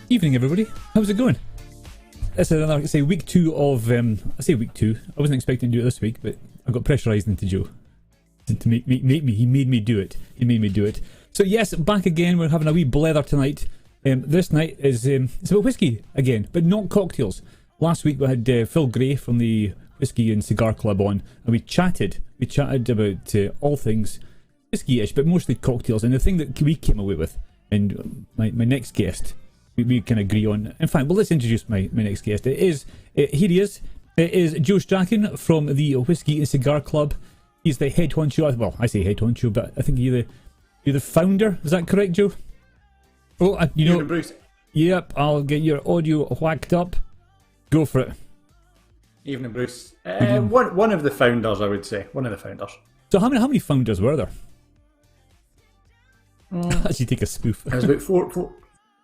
Evening, everybody. How's it going? This is another, week 2 of, I say week 2. I wasn't expecting to do it this week, but I got pressurised into Joe to make me. He made me do it. So yes, back again. We're having a wee blether tonight. This night is it's about whiskey again, but not cocktails. Last week we had Phil Gray from the Whiskey and Cigar Club on, and we chatted about all things whiskey-ish, but mostly cocktails. And the thing that we came away with, and my next guest, we can agree on. In fact, well, let's introduce my next guest. Here he is. It is Joe Strachan from the Whiskey and Cigar Club. He's the head honcho. Well, I say head honcho, but I think you're the founder. Is that correct, Joe? Oh, Evening, Bruce. Yep, I'll get your audio whacked up. Go for it. Evening, Bruce. One of the founders, I would say. One of the founders. So how many founders were there? As you take a spoof. There's about four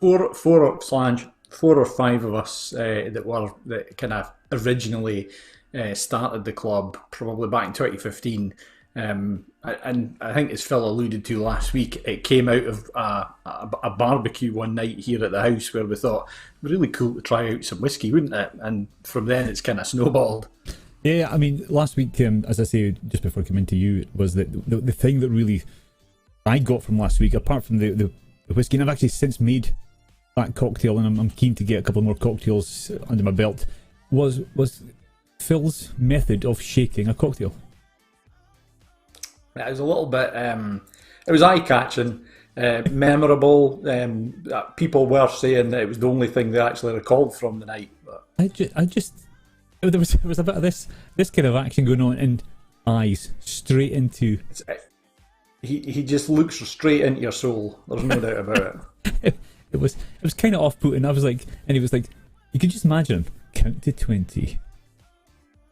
or five of us that kind of originally started the club, probably back in 2015. And I think, as Phil alluded to last week, it came out of a barbecue one night here at the house where we thought it'd be really cool to try out some whiskey, wouldn't it? And from then it's kind of snowballed. Yeah, I mean, last week, as I say, just before coming to you, was that the thing that really I got from last week, apart from the whiskey, and I've actually since made that cocktail, and I'm keen to get a couple more cocktails under my belt, was Phil's method of shaking a cocktail. It was a little bit, it was eye-catching, memorable. People were saying that it was the only thing they actually recalled from the night. But there was a bit of this kind of action going on, and eyes straight into. He just looks straight into your soul. There's no doubt about it. It was kind of off-putting. I was like, and he was like, you could just imagine, count to 20.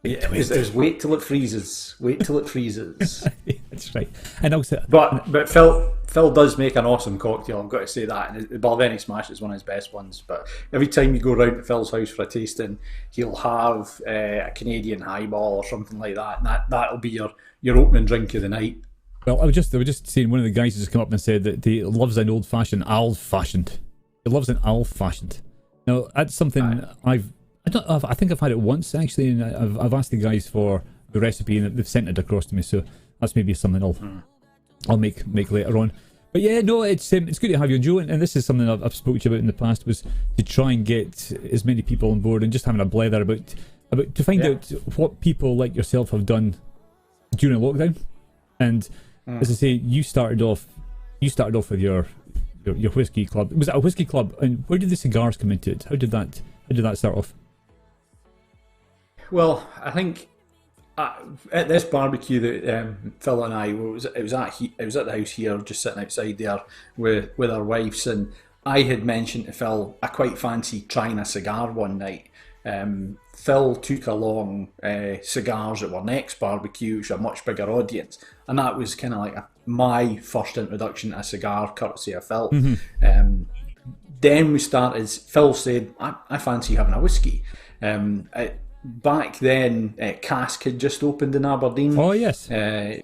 Yeah, it was wait till it freezes. Wait till it freezes. That's right. And also, but Phil does make an awesome cocktail. I've got to say that. And the Balvenie Smash is one of his best ones. But every time you go round to Phil's house for a tasting, he'll have a Canadian highball or something like that, and that'll be your opening drink of the night. Well, I was just saying, one of the guys has just come up and said that he loves an old-fashioned old-fashioned. He loves an old-fashioned. Now, that's something I think I've had it once, actually, and I've asked the guys for the recipe, and they've sent it across to me, so that's maybe something I'll make later on. But yeah, no, it's good to have you on, Joe, and this is something I've spoken to you about in the past, was to try and get as many people on board and just having a blether about to find out what people like yourself have done during lockdown. And as I say, you started off with your whiskey club. Was it a whiskey club? And where did the cigars come into it? How did that start off? Well, I think at this barbecue that Phil and I it was at the house here, just sitting outside there with our wives, and I had mentioned to Phil I quite fancy trying a cigar one night. Phil took along cigars at our next barbecue, which was a much bigger audience, and that was kind of like my first introduction to a cigar, courtesy of Phil. Mm-hmm. Then we started. Phil said, "I fancy having a whiskey." Back then, Cask had just opened in Aberdeen. Oh yes. And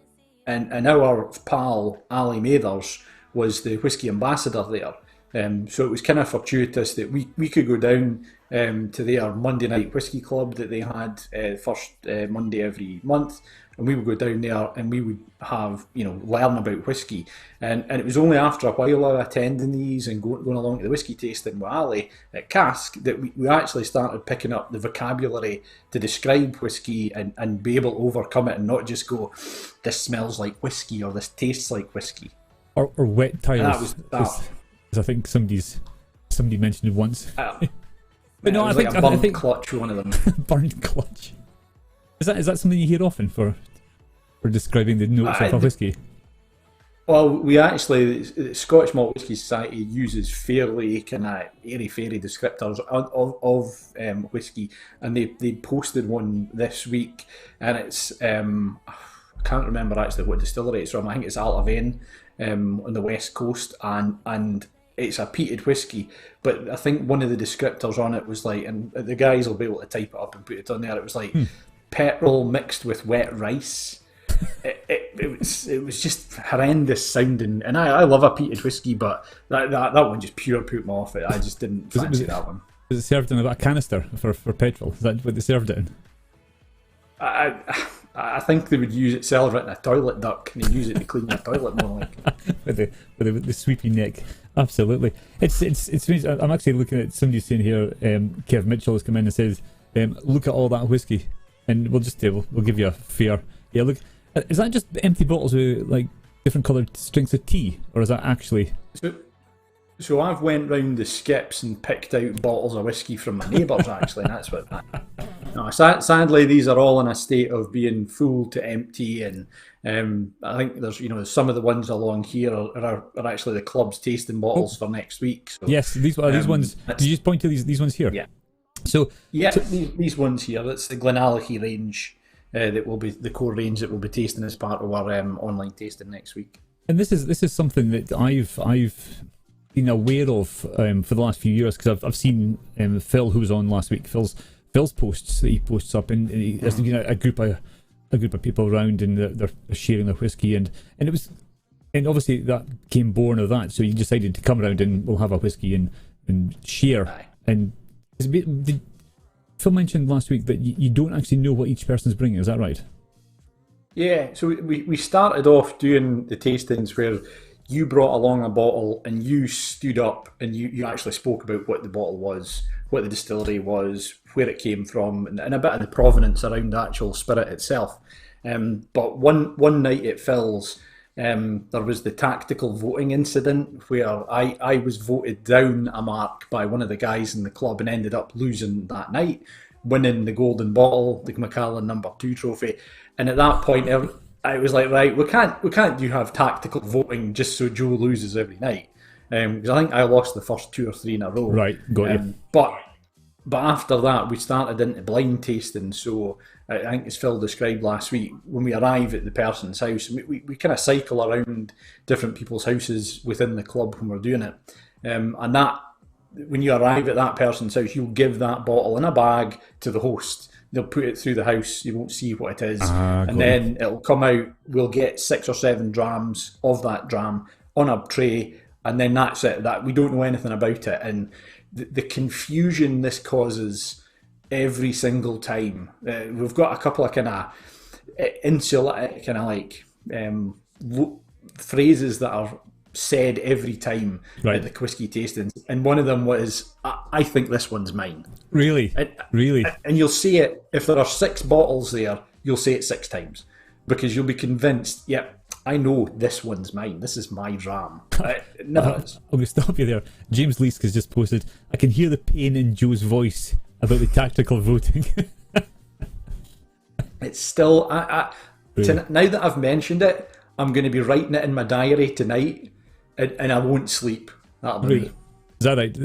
our pal Ali Mathers was the whiskey ambassador there. So it was kind of fortuitous that we could go down to their Monday night whiskey club that they had first Monday every month, and we would go down there and we would have, learn about whiskey. And it was only after a while of attending these and going along to the whiskey tasting with Ali at Cask that we actually started picking up the vocabulary to describe whiskey and be able to overcome it and not just go, this smells like whiskey or this tastes like whiskey. Or wet tires. And that was that. I think somebody mentioned it once. But no, I think a burnt clutch, one of them. Burnt clutch. Is that something you hear often for describing the notes of a whiskey? Well, we actually, the Scottish Malt Whisky Society uses fairly kind of airy-fairy descriptors of whiskey, and they posted one this week, and it's I can't remember actually what distillery it's from. I think it's Altavane on the west coast, and it's a peated whiskey, but I think one of the descriptors on it was like, and the guys will be able to type it up and put it on there, it was like petrol mixed with wet rice. it was just horrendous sounding, and I love a peated whiskey, but that one just pure put me off. I just didn't fancy that one. Was it served in a canister for petrol? Is that what they served it in? I think they would serve it in a toilet duck, and they'd use it to clean your toilet more like. with the sweepy neck. Absolutely. It's strange. I'm actually looking at somebody saying here, Kev Mitchell has come in and says, look at all that whiskey, and we'll give you a fair. Yeah, look, is that just empty bottles with like different coloured strings of tea, or is that actually? So I've went round the skips and picked out bottles of whiskey from my neighbours actually, and that's what. No, sadly, these are all in a state of being full to empty, and I think there's some of the ones along here are actually the club's tasting bottles for next week. So, yes, these ones. Did you just point to these ones here? Yeah. So these ones here. That's the Glenallachie range that will be the core range that we'll be tasting as part of our online tasting next week. And this is something that I've been aware of for the last few years, because I've seen Phil, who was on last week, Phil's posts that he posts up, and he has a group of people around, and they're sharing their whiskey, and obviously that came born of that. So you decided to come around and we'll have a whiskey and share. Aye. And Phil mentioned last week that you don't actually know what each person's bringing. Is that right? Yeah. So we started off doing the tastings where you brought along a bottle and you stood up and you actually spoke about what the bottle was, what the distillery was, where it came from, and a bit of the provenance around the actual spirit itself. But one night at Phil's, there was the tactical voting incident where I was voted down a mark by one of the guys in the club and ended up losing that night, winning the golden bottle, the Macallan #2 trophy. And at that point, I was like, right, we can't have tactical voting just so Joe loses every night, because I think I lost the first 2 or 3 in a row. Right, got you. But after that, we started into blind tasting. So I think, as Phil described last week, when we arrive at the person's house, we kind of cycle around different people's houses within the club when we're doing it, and that when you arrive at that person's house, you'll give that bottle in a bag to the host. They'll put it through the house. You won't see what it is, and then it'll come out. We'll get 6 or 7 drams of that dram on a tray, and then that's it. That we don't know anything about it, and the confusion this causes every single time. We've got a couple of kind of insular, kind of like phrases that are said every time at the whiskey tastings, and one of them was, I think this one's mine. Really? Really? And you'll say it, if there are 6 bottles there, you'll say it 6 times, because you'll be convinced, yep, I know this one's mine. This is my dram. It never is. I'm going to stop you there. James Leask has just posted, I can hear the pain in Joe's voice about the tactical voting. It's still, now that I've mentioned it, I'm going to be writing it in my diary tonight, and I won't sleep. That'll be me. Is that right?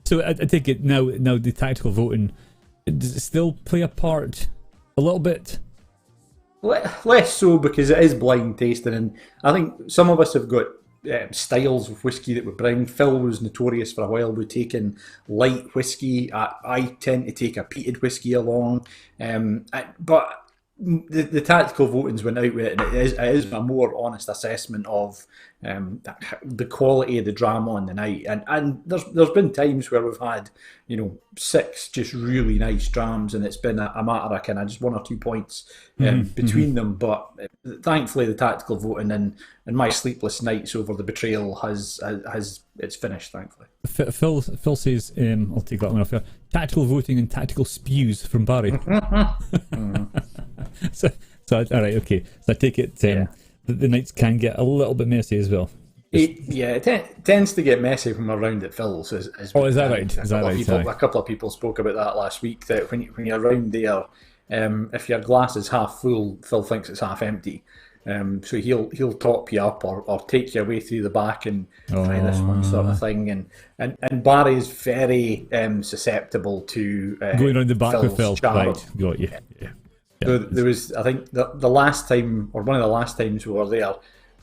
So I take it now the tactical voting, does it still play a part a little bit? Less so, because it is blind tasting, and I think some of us have got styles of whiskey that we bring. Phil was notorious for a while with taking light whiskey. I tend to take a peated whiskey along, but the tactical votings went out with it, and it is a more honest assessment of the quality of the drama on the night. And there's been times where we've had 6 just really nice drams, and it's been a matter of kind of just 1 or 2 points between them. But thankfully, the tactical voting and my sleepless nights over the betrayal has it's finished. Thankfully, Phil says, I'll take that one off here. Tactical voting and tactical spews from Barry. So all right, okay. So I take it the nights can get a little bit messy as well. It tends to get messy when we're around at Phil's. Is that right? A couple of people spoke about that last week, that when you're around there, if your glass is half full, Phil thinks it's half empty. So he'll top you up or take you away through the back and try this one sort of thing. And Barry's very susceptible to going around the back Phil's with Phil. charm. Right, got you. Yeah. So there was, I think, the last time, or one of the last times we were there,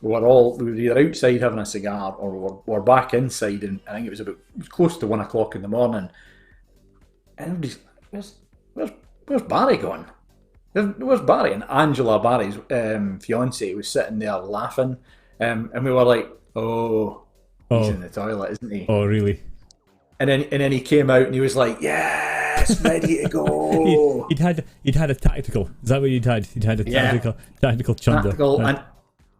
we were either outside having a cigar, or we were back inside, and I think it was close to 1 o'clock in the morning. And everybody's like, where's Barry gone? there was Barry, and Angela, Barry's fiance, was sitting there laughing, and we were like, "Oh, he's in the toilet, isn't he?" Oh, really? And then he came out and he was like, "Yes, ready to go." he'd had a tactical. Is that what he'd had? He'd had a tactical chunder. Tactical,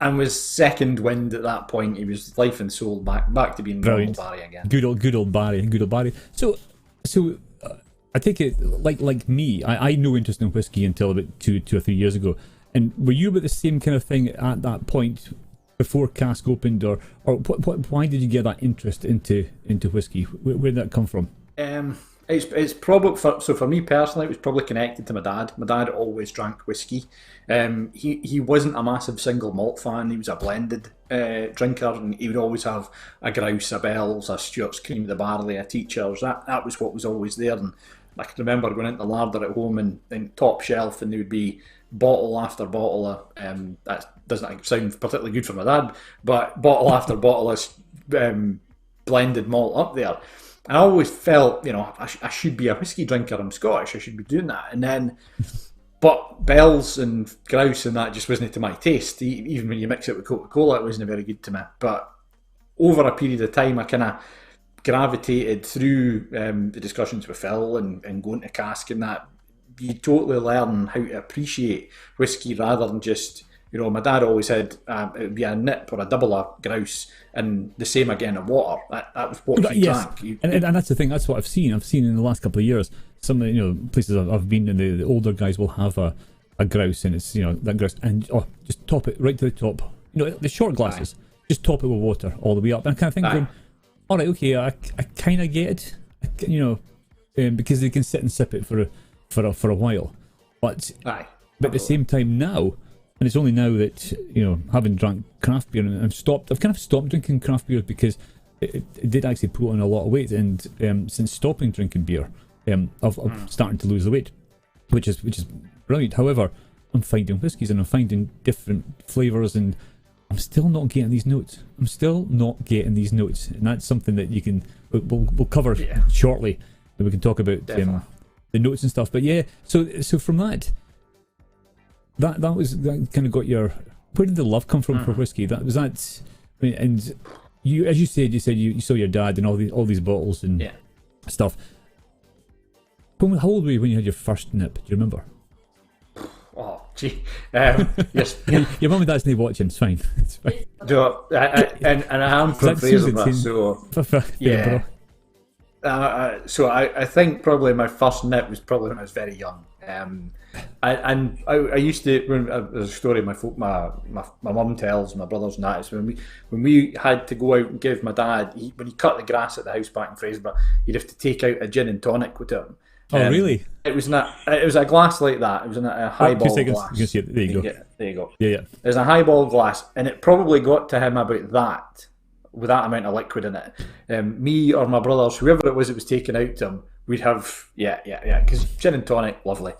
and was second wind at that point. He was life and soul back to being normal Barry again. Good old Barry. So I take it like me. I had no interest in whiskey until about two or 3 years ago. And were you about the same kind of thing at that point before Cask opened, or why did you get that interest into whiskey? Where did that come from? It's probably for me personally, it was probably connected to my dad. My dad always drank whiskey. He wasn't a massive single malt fan. He was a blended drinker, and he would always have a grouse, a Bell's, a Stuart's Cream of the Barley, a Teacher's. That was what was always there. And I can remember going into the larder at home and top shelf, and there would be bottle after bottle of that doesn't sound particularly good for my dad, but bottle after bottle of blended malt up there. And I always felt, I should be a whiskey drinker. I'm Scottish. I should be doing that. And then, but Bell's and Grouse and that just wasn't to my taste. Even when you mix it with Coca-Cola, it wasn't very good to me. But over a period of time, I kind of gravitated through the discussions with Phil and going to Cask and that. You totally learn how to appreciate whiskey rather than just, my dad always said it would be a nip or a double of Grouse and the same again of water. That was what he drank. And that's the thing, that's what I've seen. I've seen in the last couple of years, some of the places I've been in, the older guys will have a Grouse, and it's, that Grouse, and just top it right to the top. The short glasses, just top it with water all the way up. And I kind of think, going, all right, okay, I kind of get it, because they can sit and sip it for a while. But at the same time now, and it's only now that, having drank craft beer, and I've kind of stopped drinking craft beer because it did actually put on a lot of weight. And since stopping drinking beer, I'm starting to lose the weight, which is brilliant. However, I'm finding whiskies and I'm finding different flavours, and I'm still not getting these notes. And that's something that we'll cover shortly. And we can talk about the notes and stuff. But yeah, so from that kind of got your. Where did the love come from for whiskey? And you, as you said, you saw your dad and all these bottles and stuff. How old were you when you had your first nip? Do you remember? Oh, gee. Yes. Your mum and dad's not watching. It's fine. And I am from Fraser, so yeah. So I think probably my first nip was probably when I was very young. And I used to, there's a story my mum tells my brothers and that, is when we had to go out and give my dad, when he cut the grass at the house back in Fraser, he'd have to take out a gin and tonic with him. Oh, really? It was a glass like that. It was in a highball glass. You can see it. There you go. There you go. Yeah. It was a highball glass, and it probably got to him about that, with that amount of liquid in it. Me or my brothers, whoever it was taken out to him, we'd have because gin and tonic, lovely.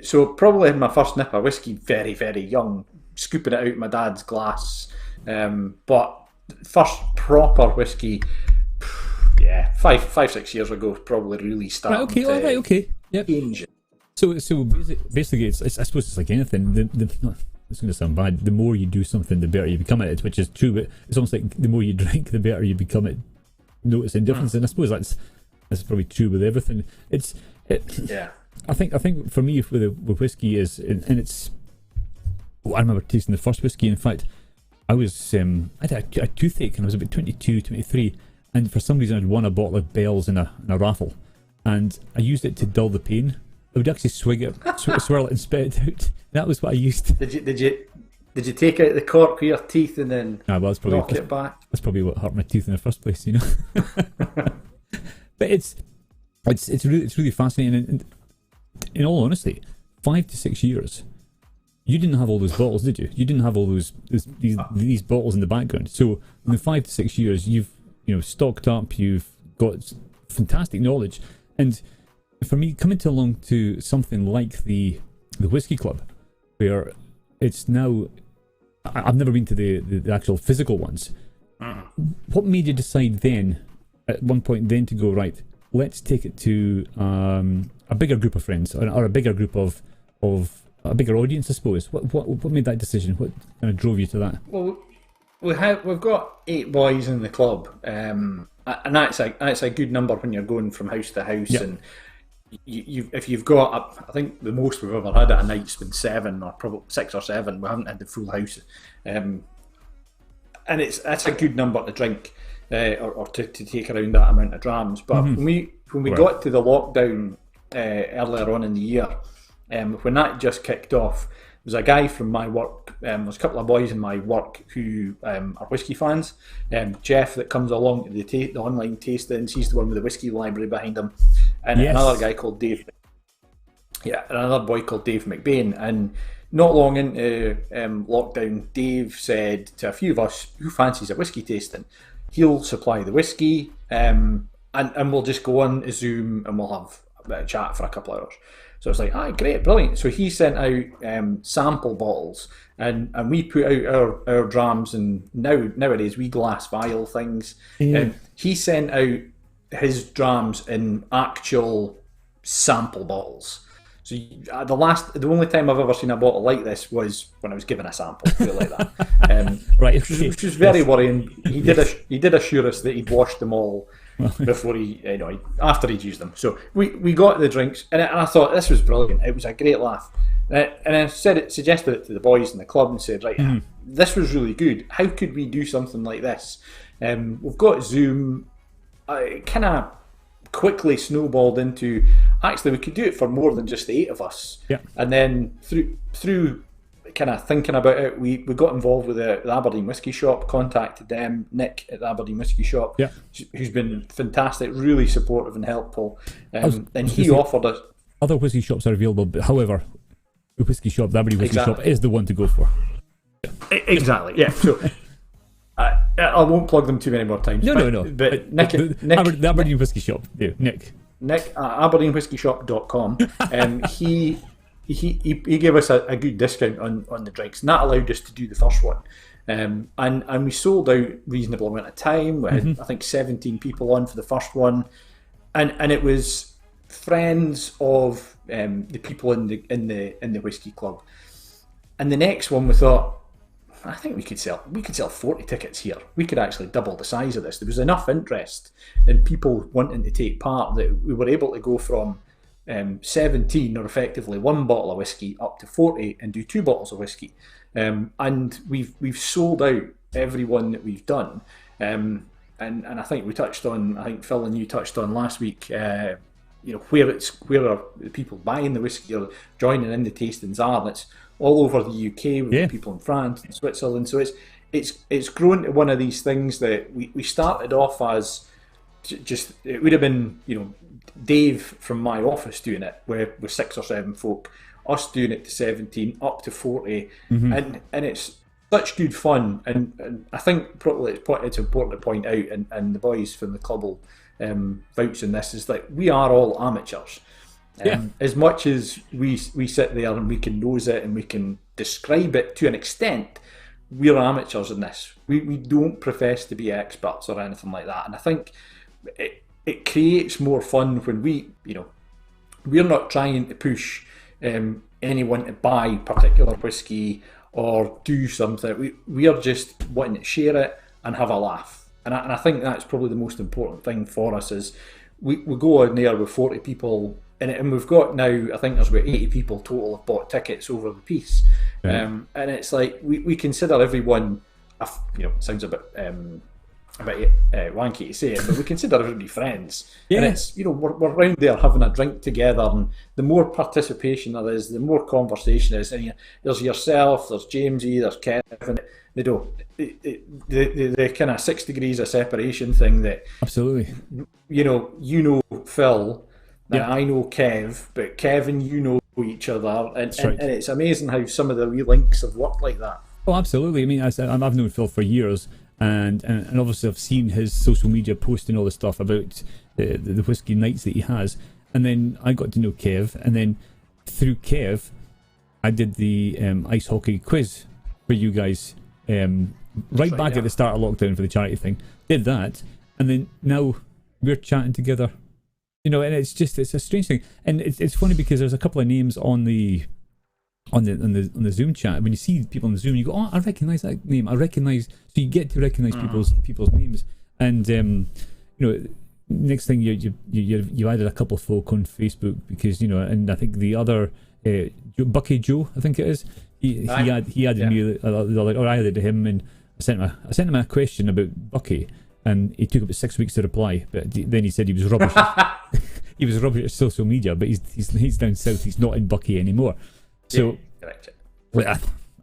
So probably in my first nip of whiskey, very, very young, scooping it out of my dad's glass. But first proper whiskey, 5-6 years ago, probably really started. Okay. Yep. Change. So basically, it's I suppose it's like anything. It's going to sound bad. The more you do something, the better you become at it, which is true. But it's almost like the more you drink, the better you become at noticing difference. And I suppose that's probably true with everything. I think for me with whiskey is, and it's. I remember tasting the first whiskey. In fact, I was I had a toothache, and I was about 22, 23, and for some reason I'd won a bottle of Bell's in a raffle, and I used it to dull the pain. I would actually swig it, swirl it, and spit it out. That was what I used. Did you take out the cork with your teeth and then knock it back? That's probably what hurt my tooth in the first place, But it's really fascinating. And in all honesty, 5 to 6 years, you didn't have all those bottles, did you? You didn't have all these bottles in the background. So in the 5 to 6 years, you've stocked up. You've got fantastic knowledge, and for me, coming along to something like the Whiskey Club, where it's now, I've never been to the actual physical ones. What made you decide then, at one point then, to go, right, let's take it to a bigger group of friends, or a bigger group of of a bigger audience, I suppose. What made that decision? What kind of drove you to that? Well, we've got 8 boys in the club, and that's a good number when you're going from house to house. Yep. And if you've got, I think the most we've ever had at a night's been 7, or probably 6 or 7. We haven't had the full house, and that's a good number to drink, or to take around that amount of drams. But when we got to the lockdown earlier on in the year, when that just kicked off, there was a guy from my work, there's a couple of boys in my work who are whiskey fans. Jeff, that comes along to the online tastings, he's the one with the whiskey library behind him, and another guy called Dave. Yeah, another boy called Dave McBain. And not long into lockdown, Dave said to a few of us, who fancies a whiskey tasting? He'll supply the whiskey, and we'll just go on to Zoom and we'll have a bit of chat for a couple of hours. So I was like, great, brilliant. So he sent out sample bottles, and we put out our drams, and nowadays we glass vial things. He sent out his drams in actual sample bottles. So the only time I've ever seen a bottle like this was when I was given a sample, like that. Right, which was very worrying. He did assure us that he'd washed them all before after he'd used them. So we got the drinks, and I thought this was brilliant. It was a great laugh, and I suggested it to the boys in the club and said, right, this was really good. How could we do something like this? We've got Zoom. It kind of quickly snowballed into, actually we could do it for more than just the 8 of us. Yeah. And then through kind of thinking about it, we got involved with the Aberdeen Whisky Shop, contacted them, Nick at the Aberdeen Whisky Shop, who's been fantastic, really supportive and helpful. And he offered us... Other whisky shops are available, but however, the whisky shop, the Aberdeen Whisky Shop, is the one to go for. Exactly, yeah. So I won't plug them too many more times. No. But the Aberdeen Whisky Shop, Nick at aberdeenwhiskeyshop.com, he gave us a good discount on the drinks, and that allowed us to do the first one. And we sold out reasonable amount of time. We had, I think, 17 people on for the first one, and it was friends of the people in the whiskey club. And the next one, we thought, I think we could sell 40 tickets here. We could actually double the size of this. There was enough interest in people wanting to take part that we were able to go from 17, or effectively 1 bottle of whiskey, up to 40 and do 2 bottles of whiskey. And we've sold out every one that we've done. And I think we touched on, I think Phil and you touched on last week, where are the people buying the whiskey or joining in the tastings are, and it's all over the UK with people in France and Switzerland. So it's grown to one of these things that we started off as just, it would have been, Dave from my office doing it with 6 or 7 folk, us doing it to 17, up to 40, and it's such good fun. And I think probably it's important to point out, and the boys from the club will vouch on this, is that we are all amateurs. As much as we sit there and we can nose it and we can describe it to an extent, we're amateurs in this. We don't profess to be experts or anything like that. And I think it creates more fun when we're not trying to push anyone to buy particular whiskey or do something. We are just wanting to share it and have a laugh. And I think that's probably the most important thing for us, is we go on there with 40 people, and we've got now, I think there's about 80 people total have bought tickets over the piece. And it's like, we consider everyone, sounds a bit wanky to say it, but we consider everybody friends. And it's, we're around there having a drink together, and the more participation there is, the more conversation there is. And there's yourself, there's Jamesy, there's Kevin. The kind of 6 degrees of separation thing that, absolutely, Phil, and I know Kev, but Kevin, each other, and it's amazing how some of the wee links have worked like that. Oh, absolutely. I mean, I've known Phil for years, and obviously I've seen his social media posting all the stuff about the whiskey nights that he has, and then I got to know Kev, and then through Kev, I did the ice hockey quiz for you guys right back at the start of lockdown for the charity thing. Did that, and then now we're chatting together. And it's a strange thing, and it's funny because there's a couple of names on the on the Zoom chat, when you see people on the Zoom, you go, oh, I recognise that name. I recognise. So you get to recognise people's names, and next thing you added a couple of folk on Facebook because and I think the other Bucky Joe, I think it is. He added me, or I added him, and I sent him a question about Bucky, and he took about 6 weeks to reply. But then he said he was rubbish. He was rubbish at social media, but he's down south. He's not in Bucky anymore. So,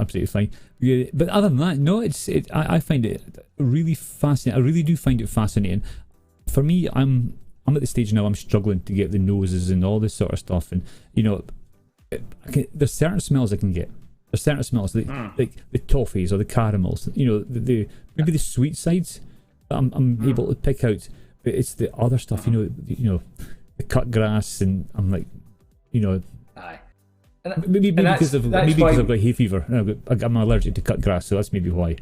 absolutely fine. Yeah, but other than that, no, I find it really fascinating. I really do find it fascinating. For me, I'm at the stage now. I'm struggling to get the noses and all this sort of stuff, and there's certain smells I can get. There's certain smells like the toffees or the caramels. Maybe the sweet sides I'm able to pick out, but it's the other stuff. The cut grass, and I'm like, Aye. Maybe because I've got hay fever. I'm allergic to cut grass, so that's maybe why.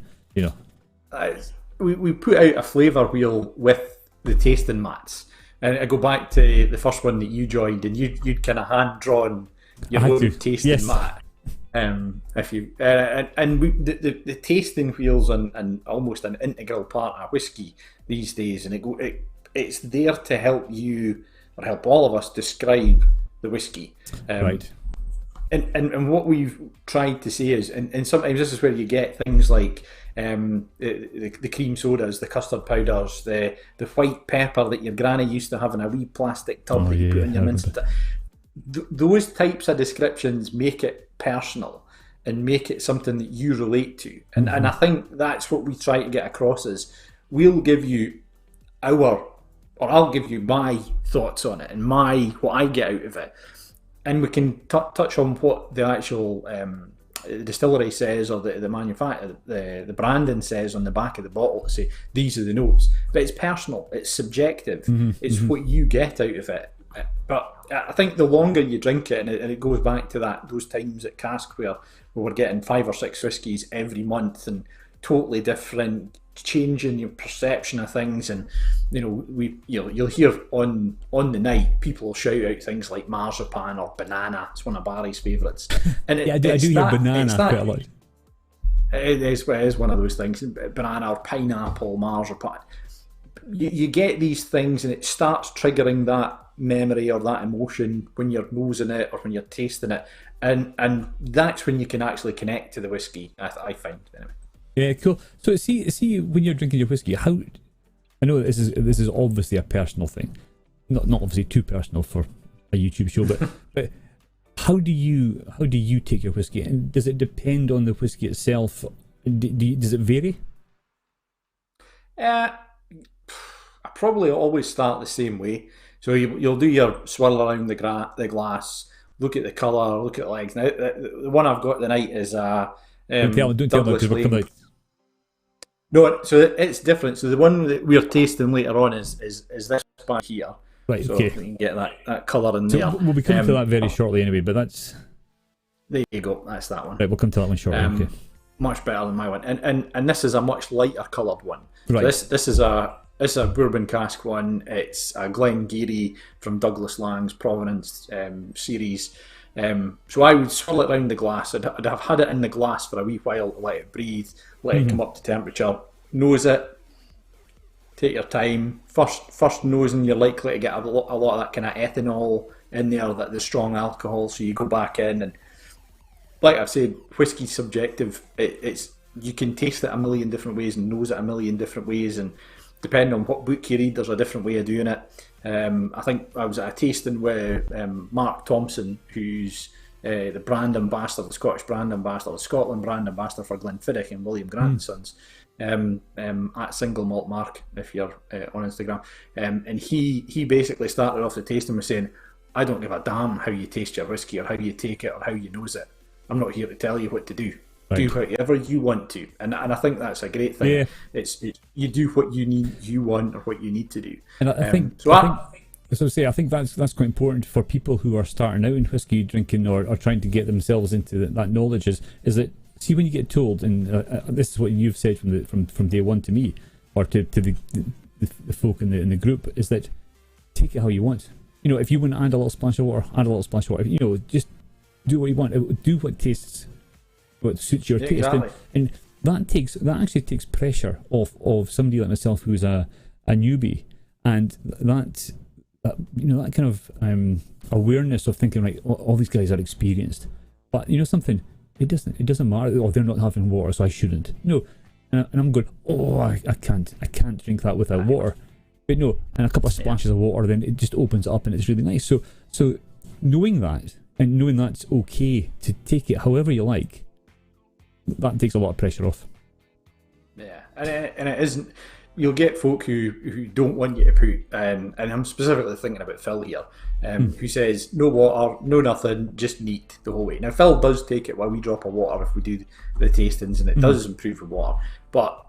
We put out a flavour wheel with the tasting mats, and I go back to the first one that you joined, and you'd kind of hand drawn your own tasting mat. If you the tasting wheels and almost an integral part of whiskey these days, and it's there to help you or help all of us describe the whiskey. Right. And what we've tried to say is, and sometimes this is where you get things like the cream sodas, the custard powders, the white pepper that your granny used to have in a wee plastic tub that you put in your mince. Those types of descriptions make it personal and make it something that you relate to. And I think that's what we try to get across is we'll give you I'll give you my thoughts on it and what I get out of it. And we can touch on what the actual distillery says, or the manufacturer, the branding says on the back of the bottle to say these are the notes. But it's personal, it's subjective, it's what you get out of it. But I think the longer you drink it, and it goes back to those times at Cask where we were getting 5 or 6 whiskies every month and totally different, changing your perception of things, and you'll hear on the night people shout out things like marzipan or banana. It's one of Barry's favourites. And I do hear banana quite a lot. It is one of those things, banana or pineapple, marzipan. You get these things, and it starts triggering that memory or that emotion when you're nosing it or when you're tasting it, and that's when you can actually connect to the whiskey. I find anyway. Yeah, cool. So see when you're drinking your whiskey, how I know this is obviously a personal thing, not obviously too personal for a YouTube show, but how do you take your whiskey? And does it depend on the whiskey itself? Does it vary? I probably always start the same way. So you'll do your swirl around the glass, look at the colour, look at the legs. Now the one I've got tonight is don't tell them because we're coming out. No, so it's different. So the one that we're tasting later on is this bag here. Right, so okay. You can get that colour in there. We'll be coming to that very shortly anyway, but that's... There you go, that's that one. Right, we'll come to that one shortly, okay. Much better than my one. And this is a much lighter coloured one. Right. So this is a bourbon cask one. It's a Glengarry from Douglas Lang's Provenance series. So I would swirl it around the glass. I'd have had it in the glass for a wee while to let it breathe, let it come up to temperature, nose it, take your time. First nosing, you're likely to get a lot of that kind of ethanol in there, that the strong alcohol. So you go back in, and like I've said, whiskey's subjective. It's you can taste it a million different ways and nose it a million different ways, and depending on what book you read, there's a different way of doing it. I think I was at a tasting with Mark Thompson, who's the brand ambassador, the Scottish brand ambassador, the Scotland brand ambassador for Glenfiddich and William Grant and Sons, at Single Malt Mark, if you're on Instagram. And he basically started off the tasting with saying, I don't give a damn how you taste your whiskey or how you take it or how you nose it. I'm not here to tell you what to do. Right. Do whatever you want to, and I think that's a great thing. Yeah. It's you do what you want or what you need to do. And I think I think that's quite important for people who are starting out in whiskey drinking or trying to get themselves into that knowledge. Is that, see, when you get told, and this is what you've said from day one to me or to the folk in the group, is that take it how you want. If you want to add a little splash of water, add a little splash of water. Just do what you want, do what tastes, what suits your taste, exactly. and that actually takes pressure off of somebody like myself who's a newbie, and that kind of awareness of thinking, right, all these guys are experienced, but something, it doesn't matter. Oh, they're not having water, so I shouldn't. No, and I'm going, oh, I can't drink that without water. But no, and a couple of splashes of water, then it just opens up and it's really nice. So knowing that, and knowing that's okay to take it however you like, that takes a lot of pressure off. Yeah, and it isn't. You'll get folk who don't want you to put, and I'm specifically thinking about Phil here, who says no water, no nothing, just neat the whole way. Now Phil does take it while we drop a water if we do the tastings, and it does improve with water. But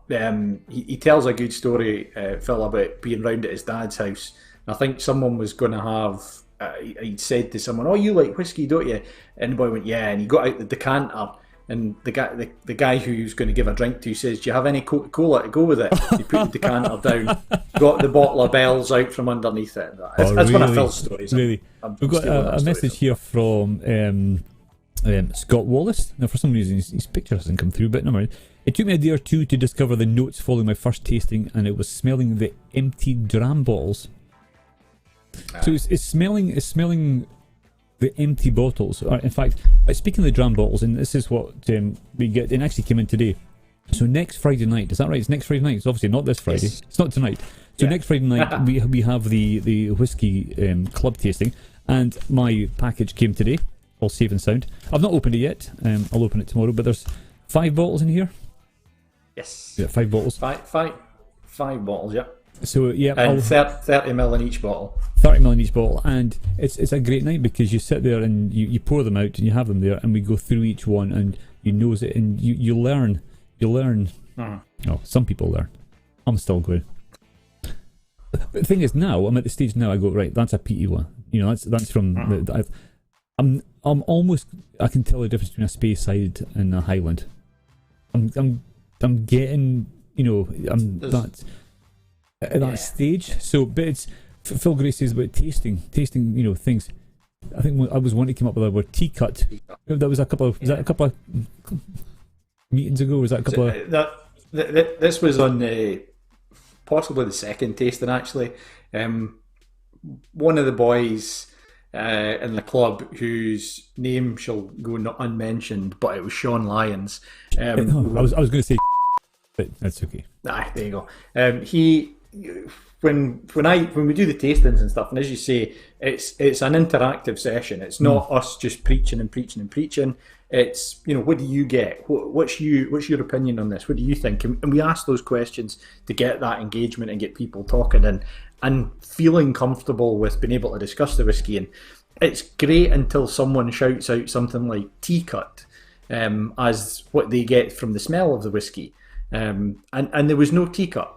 he tells a good story, Phil, about being round at his dad's house. And I think someone was going to have. He'd said to someone, "Oh, you like whiskey, don't you?" And the boy went, "Yeah." And he got out the decanter. And the guy who he was going to give a drink to says, "Do you have any Coca-Cola to go with it?" He put the decanter down, got the bottle of Bells out from underneath it. That's really? one of Phil's stories. Really? We've got a message here from Scott Wallace. Now, for some reason, his picture hasn't come through, but no mind. It took me a day or two to discover the notes following my first tasting, and it was smelling the empty dram bottles. So it's smelling the empty bottles. In fact, speaking of the dram bottles, and this is what we get, and actually came in today. So next Friday night, is that right? It's next Friday night. It's obviously not this Friday. Yes. It's not tonight. So next Friday night we have the whiskey club tasting, and my package came today, all safe and sound. I've not opened it yet. I'll open it tomorrow. But there's 5 bottles in here. Yes. Yeah, 5 bottles. Five bottles. Yeah. So yeah, and 30 ml in each bottle. 30 ml in each bottle, and it's a great night because you sit there and you pour them out and you have them there, and we go through each one and you nose it and you learn. Oh, some people learn. I'm still going. But the thing is, now I'm at the stage now. I go, right, that's a peaty one. That's from. I'm almost. I can tell the difference between a Speyside and a Highland. I'm getting. I'm that. At that stage, so but it's Phil Gray says about tasting, things. I think I was one that came up with the word tea cut. That was a couple of meetings ago. Was that a couple of? This was on possibly the second tasting actually. One of the boys in the club wose name shall go unmentioned, but it was Sean Lyons. I was going to say, but that's okay. There you go. He. When we do the tastings and stuff, and as you say, it's an interactive session. It's not us just preaching and preaching and preaching. It's what do you get? What's your opinion on this? What do you think? And we ask those questions to get that engagement and get people talking and feeling comfortable with being able to discuss the whiskey. And it's great until someone shouts out something like tea cut as what they get from the smell of the whiskey, and there was no tea cut.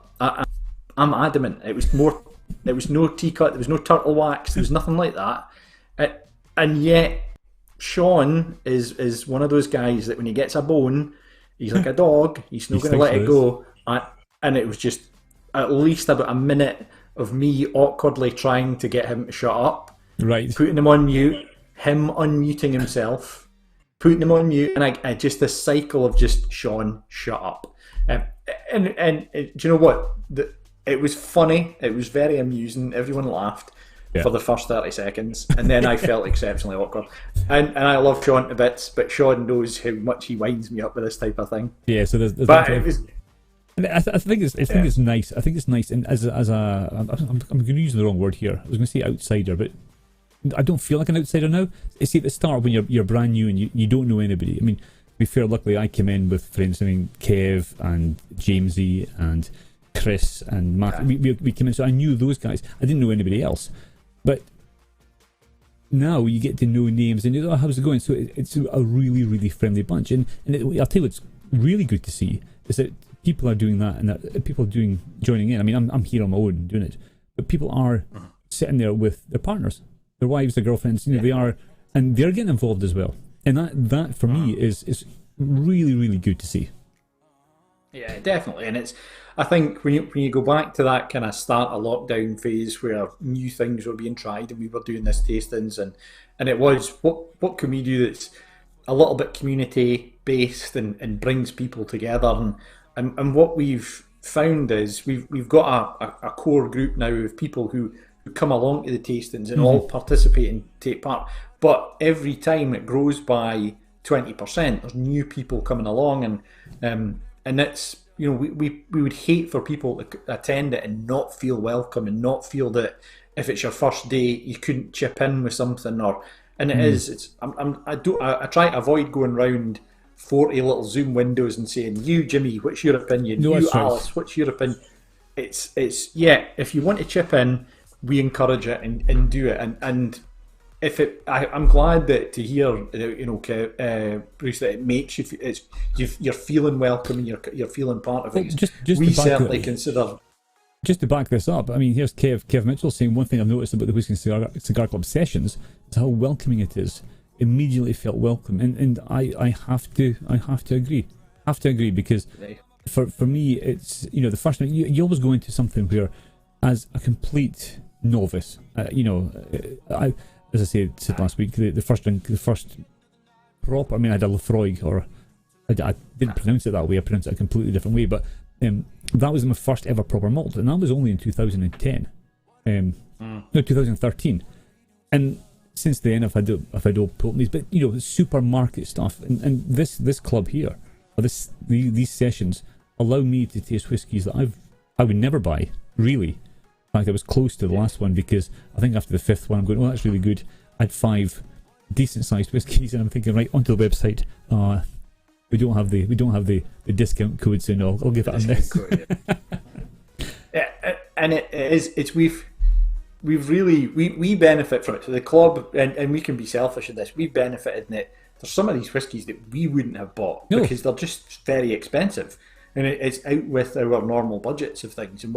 I'm adamant. It was no tea cut. There was no turtle wax. There was nothing like that. And yet, Sean is one of those guys that when he gets a bone, he's like a dog. He's not going to let it go. And it was just at least about a minute of me awkwardly trying to get him to shut up. Right. Putting him on mute. Him unmuting himself. Putting him on mute. And I just this cycle of just, Sean, shut up. And do you know what? It was funny. It was very amusing. Everyone laughed for the first 30 seconds, and then I felt exceptionally awkward. And I love Sean to bits, but Sean knows how much he winds me up with this type of thing. Yeah, so there's but it was. I think it's nice. I think it's nice, and I'm going to use the wrong word here. I was going to say outsider, but I don't feel like an outsider now. See, at the start when you're brand new and you don't know anybody. I mean, to be fair, luckily I came in with friends. I mean, Kev and Jamesy and Chris and Mark, we came in, so I knew those guys. I didn't know anybody else, but now you get to know names and how's it going. So it's a really, really friendly bunch, and I'll tell you what's really good to see is that people are doing that, and that people are joining in. I mean, I'm here on my own doing it, but people are sitting there with their partners, their wives, their girlfriends. They are, and they're getting involved as well, and that for me is really, really good to see. Yeah, definitely. And I think when you go back to that kind of start of lockdown phase where new things were being tried and we were doing this tastings and it was what can we do that's a little bit community based and brings people together and what we've found is we've got a core group now of people who come along to the tastings and all participate and take part. But every time it grows by 20%, there's new people coming along and it's we would hate for people to attend it and not feel welcome and not feel that if it's your first day you couldn't chip in with something or and it is it's I try to avoid going round 40 little Zoom windows and saying you Jimmy what's your opinion, No, you that's right. Alice what's your opinion. It's yeah, if you want to chip in we encourage it and do it and if I'm glad that to hear Bruce that it makes you you're feeling welcome and you're feeling part of it. Well, just we to back certainly it, consider. just to back this up, I mean, here's Kev Mitchell saying one thing I've noticed about the Whiskey and Cigar Club sessions is how welcoming it is. Immediately felt welcome, and I have to agree. Have to agree because for me it's the first time you always go into something where as a complete novice, as I said last week, the first proper. I mean, I had a Lefroy, or I didn't pronounce it that way. I pronounced it a completely different way. But that was my first ever proper malt, and that was only in 2010. No, 2013. And since then, I've had old Pultneys, but supermarket stuff, and this club here, or these sessions allow me to taste whiskies that I would never buy, really. In fact, I was close to the last one because I think after the fifth one, I'm going, oh, that's really good. I had 5 decent-sized whiskies, and I'm thinking, right, onto the website. We don't have the discount code, so no, I'll give it a miss. Yeah, and we've really we benefit from it. So the club, and we can be selfish in this. We've benefited in it. There's some of these whiskies that we wouldn't have bought because they're just very expensive. And it's out with our normal budgets of things, and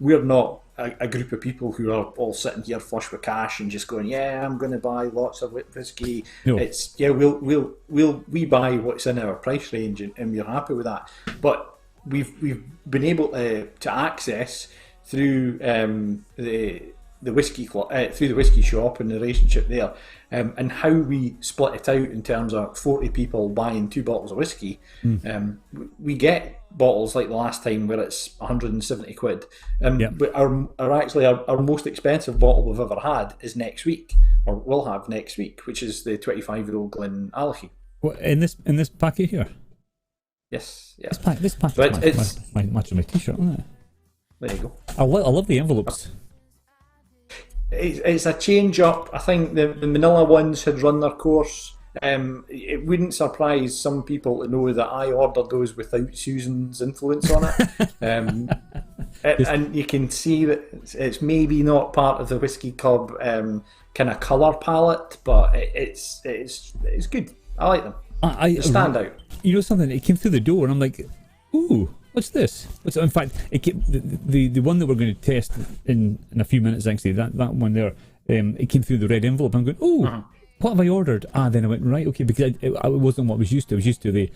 we're not a group of people who are all sitting here flush with cash and just going, yeah, I'm going to buy lots of whiskey. No. It's we buy what's in our price range, and we're happy with that. But we've been able to access through the whiskey club, through the whiskey shop and the relationship there, and how we split it out in terms of 40 people buying 2 bottles of whiskey. We get bottles like the last time where it's 170 quid. But our most expensive bottle we've ever had is next week, or will have next week, which is the 25-year-old Glen Allachie. What in this packet here? Yes, yeah. This packet But is matching my t-shirt, isn't it? There you go. I love the envelopes. It's a change up. I think the Manila ones had run their course. It wouldn't surprise some people to know that I ordered those without Susan's influence on it. And you can see that it's maybe not part of the Whiskey Club kind of colour palette, but it's good. I like them. They stand out. You know something? It came through the door, and I'm like, ooh. What's this? In fact, it came, the one that we're going to test in a few minutes, actually, that one there, it came through the red envelope. I'm going, oh, what have I ordered? Then I went, right, okay, because it wasn't what I was used to. I was used to the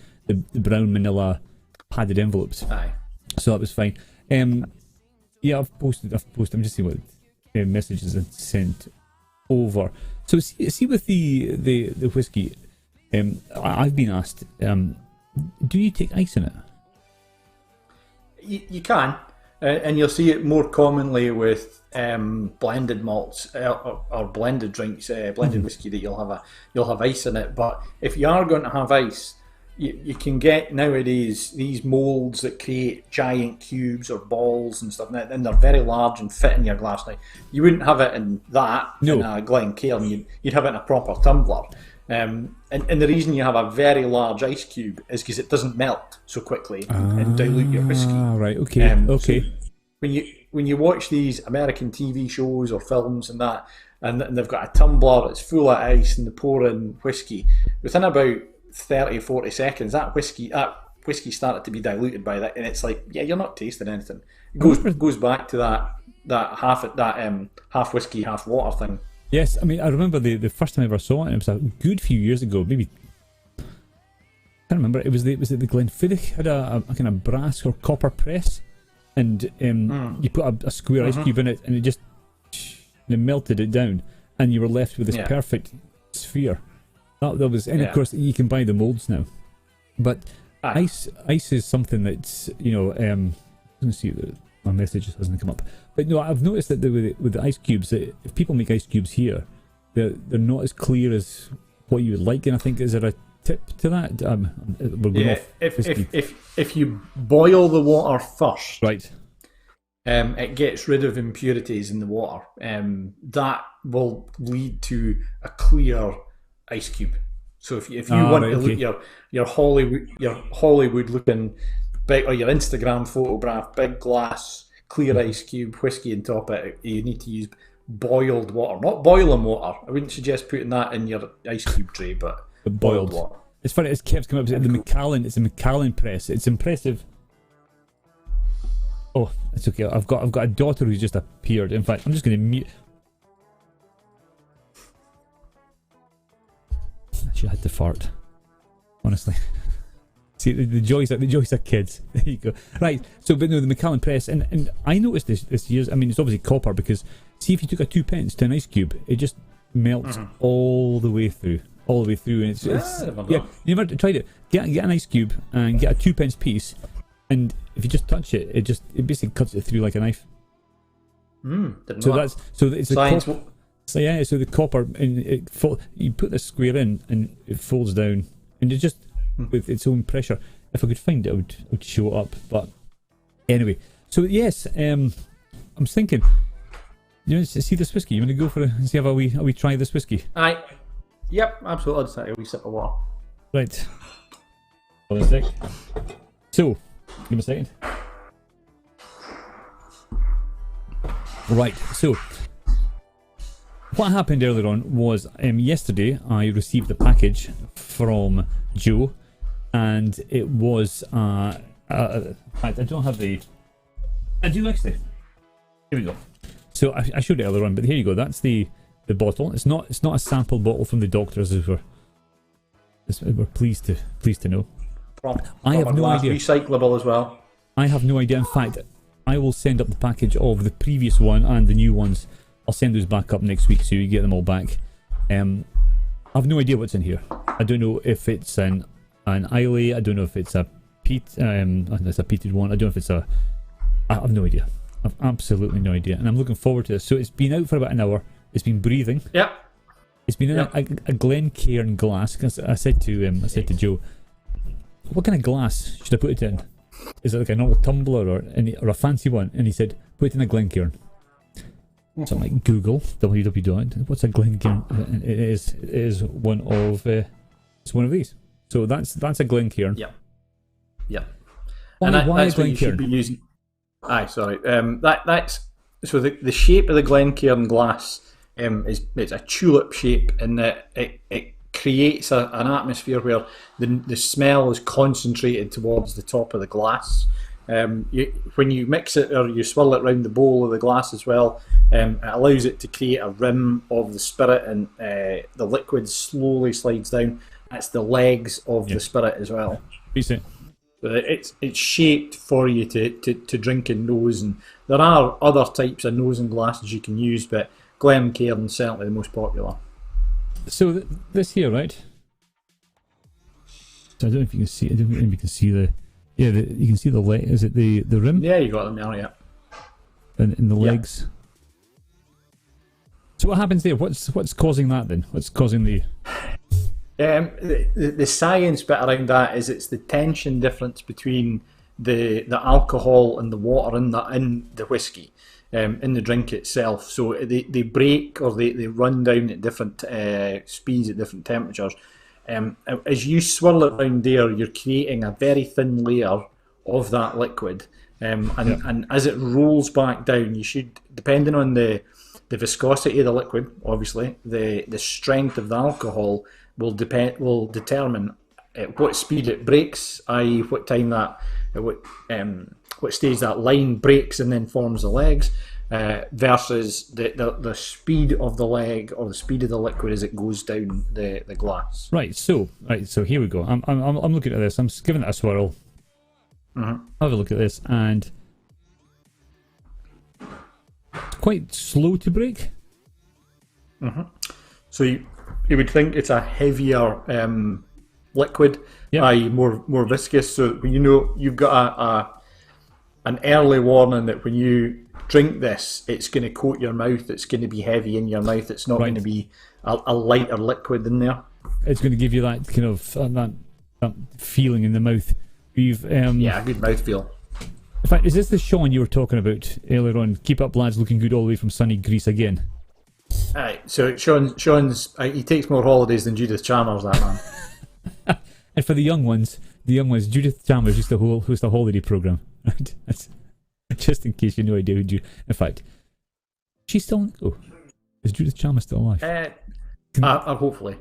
brown manila padded envelopes. Aye. So that was fine. Yeah, I've posted. I'm just seeing what messages I sent over. So see with the whiskey, I've been asked, do you take ice in it? You can, and you'll see it more commonly with blended malts or blended drinks, blended whiskey that you'll have ice in it. But if you are going to have ice, you can get nowadays these moulds that create giant cubes or balls and stuff, and they're very large and fit in your glass. Now, you wouldn't have it in that in a Glencairn. You'd have it in a proper tumbler. And the reason you have a very large ice cube is because it doesn't melt so quickly and dilute your whiskey. Right, okay, okay. So when you watch these American TV shows or films and that, and they've got a tumbler that's full of ice and they pour in whiskey, within about 30, 40 seconds, that whiskey started to be diluted by that, and it's like, yeah, you're not tasting anything. It goes back to that half whiskey, half water thing. Yes, I mean, I remember the first time I ever saw it, and it was a good few years ago, maybe can't remember. It was the Glenfiddich had a kind of brass or copper press, and you put a square ice cube in it, and it melted it down, and you were left with this perfect sphere. That was, and of course you can buy the molds now, but ice is something that's let me see, my message hasn't come up, but no, I've noticed that with the ice cubes, that if people make ice cubes here, they're not as clear as what you would like, and I think, is there a tip to that? If you boil the water first, right, it gets rid of impurities in the water. That will lead to a clear ice cube. So if you want to look your Hollywood looking big, or your Instagram photograph, big glass clear ice cube whiskey on top of it, you need to use boiled water, not boiling water. I wouldn't suggest putting that in your ice cube tray, but boiled water. It's funny, it's kept coming up. It's a Macallan press. It's impressive. Oh, it's okay. I've got a daughter who's just appeared. In fact, I'm just going to mute. She had to fart. Honestly. See, the joys of kids. There you go. Right. So, but no, the Macallan press, and I noticed this year. I mean, it's obviously copper, because see, if you took a 2p to an ice cube, it just melts all the way through. And it's you never tried it. Get an ice cube and get a 2p piece, and if you just touch it, it basically cuts it through like a knife. It's science. So the copper, and you put the square in, and it folds down, and it just with its own pressure. If I could find it, I would show it up. But anyway, so yes, I'm thinking. You want to see this whiskey? You want to go for see how we try this whiskey? Yep, absolutely. I'll just take a wee sip of water. Right. Hold on a sec. So, give me a second. Right, so what happened earlier on was yesterday I received a package from Joe, and it was in fact, I don't have the. I do actually. Here we go. So I showed it earlier on, but here you go. That's the bottle. It's not a sample bottle from the doctors, as we're pleased to know. I have no idea. Recyclable as well. I have no idea. In fact, I will send up the package of the previous one and the new ones. I'll send those back up next week, so you get them all back. I have no idea what's in here. I don't know if it's an Islay. I don't know if it's a peat. It's a peated one. I don't know if it's a. I have no idea. I've absolutely no idea, and I'm looking forward to this. So it's been out for about an hour. It's been breathing. Yep. It's been in a Glencairn glass. Cause I said to Joe, what kind of glass should I put it in? Is it like a normal tumbler or a fancy one? And he said, put it in a Glencairn. So I'm like, Google www. What's a Glencairn? And it is one of it's one of these. So that's a Glencairn. Yeah. Why that's a what you should Glencairn? be using. Sorry. That's so the shape of the Glencairn glass it's a tulip shape, in that it creates an atmosphere where the smell is concentrated towards the top of the glass. When you mix it or you swirl it around the bowl of the glass as well, it allows it to create a rim of the spirit, and the liquid slowly slides down. That's the legs of the spirit as well. Decent. It's shaped for you to drink in nose, and there are other types of nose and glasses you can use, but Glencairn's certainly the most popular. So this here, right? So I don't know if you can see. I don't know if you can see the. Yeah, you can see the leg. Is it the rim? Yeah, you got them there. Yeah. And the legs. So what happens there? What's causing that then? What's causing the? The science bit around that is it's the tension difference between the alcohol and the water in the whiskey, in the drink itself. So they break, or they run down at different speeds at different temperatures. As you swirl it around there, you're creating a very thin layer of that liquid, and as it rolls back down, you should, depending on the viscosity of the liquid, obviously the strength of the alcohol will determine at what speed it breaks, i.e. what time what stage that line breaks and then forms the legs. versus the speed of the leg or the speed of the liquid as it goes down the glass. Right. So here we go. I'm looking at this. I'm giving it a swirl. Have a look at this, and quite slow to break. So you would think it's a heavier liquid, i.e. more viscous. So when you've got an early warning that when you drink this, it's going to coat your mouth. It's going to be heavy in your mouth. It's not going to be a lighter liquid in there. It's going to give you that kind of that feeling in the mouth. We've a good mouthfeel. In fact, is this the Sean you were talking about earlier on? Keep up, lads, looking good all the way from sunny Greece again. So Sean's he takes more holidays than Judith Chalmers, that man. And for the young ones, Judith Chalmers used to host a holiday program, right? That's, just in case you have no idea who in fact, she's still. Oh, is Judith Chalmers still alive? Hopefully.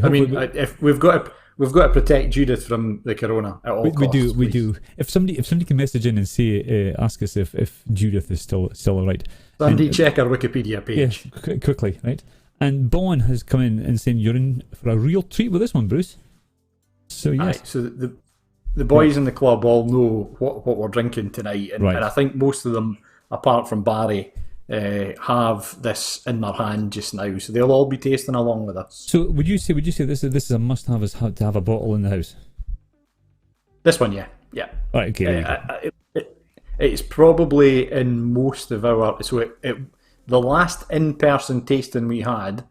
I mean, if we've got to protect Judith from the corona at all costs. We do. If somebody can message in and say, ask us if Judith is still alright. Somebody check our Wikipedia page. Yeah, quickly, right? And Bon has come in and saying you're in for a real treat with this one, Bruce. So yes. Right, so the boys in the club all know what we're drinking tonight, and I think most of them, apart from Barry, have this in their hand just now, so they'll all be tasting along with us. So would you say this is a must-have is to have a bottle in the house? This one, yeah. Right, okay. It's probably in most of our the last in-person tasting we had,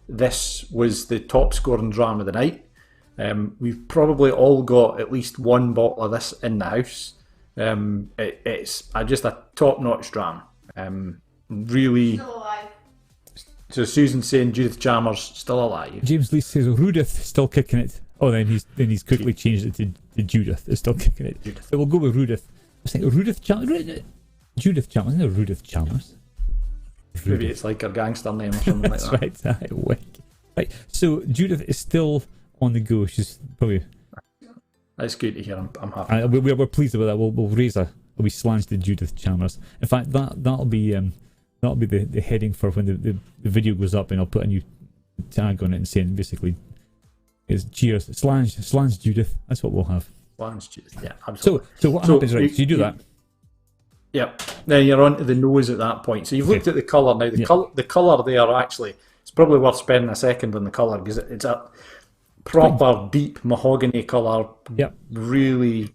this was the top scoring dram of the night. We've probably all got at least one bottle of this in the house. It's just a top-notch dram. Really. Still alive. So Susan's saying Judith Chalmers still alive. James Lee says Rudith still kicking it. Oh, then he's quickly changed it to Judith. It's still kicking it. Judith. So we'll go with Rudith. I was thinking Judith Chalmers. Isn't it Rudith Chalmers? Maybe it's like her gangster name or something like that. That's right. Right. So Judith is still on the go. She's probably. That's good to hear. I'm happy. We're pleased about that. We'll raise a we slange to Judith Chalmers. In fact, that'll be the heading for when the video goes up, and I'll put a new tag on it and saying basically is cheers slange Judith. That's what we'll have. Slange Judith. Yeah, absolutely. So what happens, right? So you do that. Yep. Then you're on to the nose at that point. So you've looked at the colour now. The colour there actually, it's probably worth spending a second on the colour because it's a proper deep mahogany colour. Yep. Really,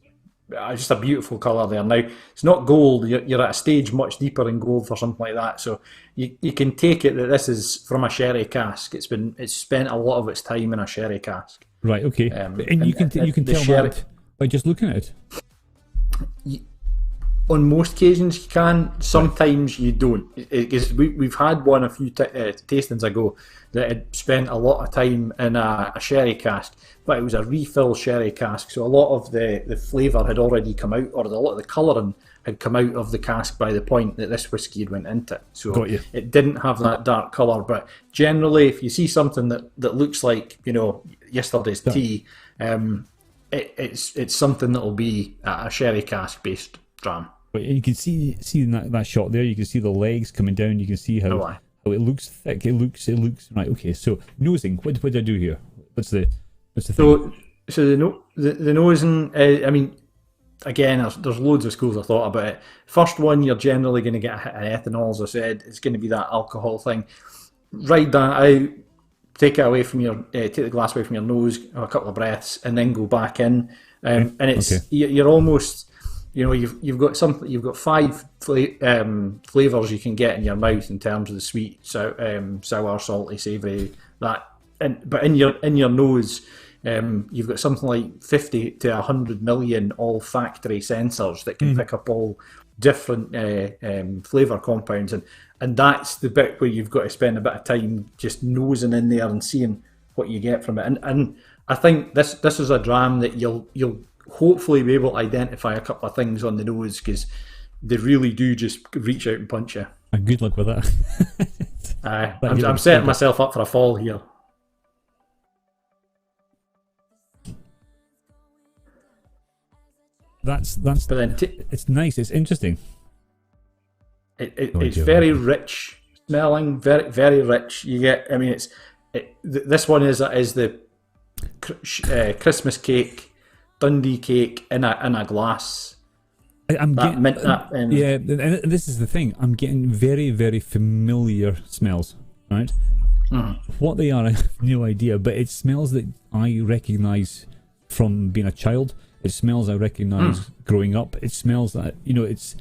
just a beautiful colour there. Now it's not gold. You're at a stage much deeper in gold for something like that. So you can take it that this is from a sherry cask. It's spent a lot of its time in a sherry cask. Right. Okay. And you can tell that by just looking at it. On most occasions you can, sometimes you don't. Because we've had one a few tastings ago that had spent a lot of time in a sherry cask, but it was a refill sherry cask, so a lot of the flavour had already come out, or a lot of the colouring had come out of the cask by the point that this whiskey had went into it. So it didn't have that dark colour, but generally if you see something that looks like, yesterday's tea, it's something that will be a sherry cask based dram. But you can see in that shot there, you can see the legs coming down. You can see how it looks thick. It looks right. Okay, so nosing. What did I do here? What's the thing? So the nosing. I mean, again, there's loads of schools of thought about it. First one, you're generally going to get an ethanol, as I said. It's going to be that alcohol thing. Ride that out. Take it away from take the glass away from your nose. Have a couple of breaths, and then go back in. And it's you're almost. You've got 5 flavours you can get in your mouth in terms of the sweet, sour, salty, savoury. But in your nose, you've got something like 50 to 100 million olfactory sensors that can pick up all different flavour compounds, and that's the bit where you've got to spend a bit of time just nosing in there and seeing what you get from it. And I think this is a dram that you'll hopefully be able to identify a couple of things on the nose, because they really do just reach out and punch you. And good luck with that. I'm setting myself up for a fall here. That's. But then it's nice. It's interesting. It's very rich smelling, very very rich. You get, I mean, this one is the Christmas cake, Dundee cake in a glass. I'm getting, yeah, and this is the thing. I'm getting very very familiar smells, right? What they are, I have no idea, but it smells that I recognise from being a child. It smells I recognise growing up. It smells that, it's.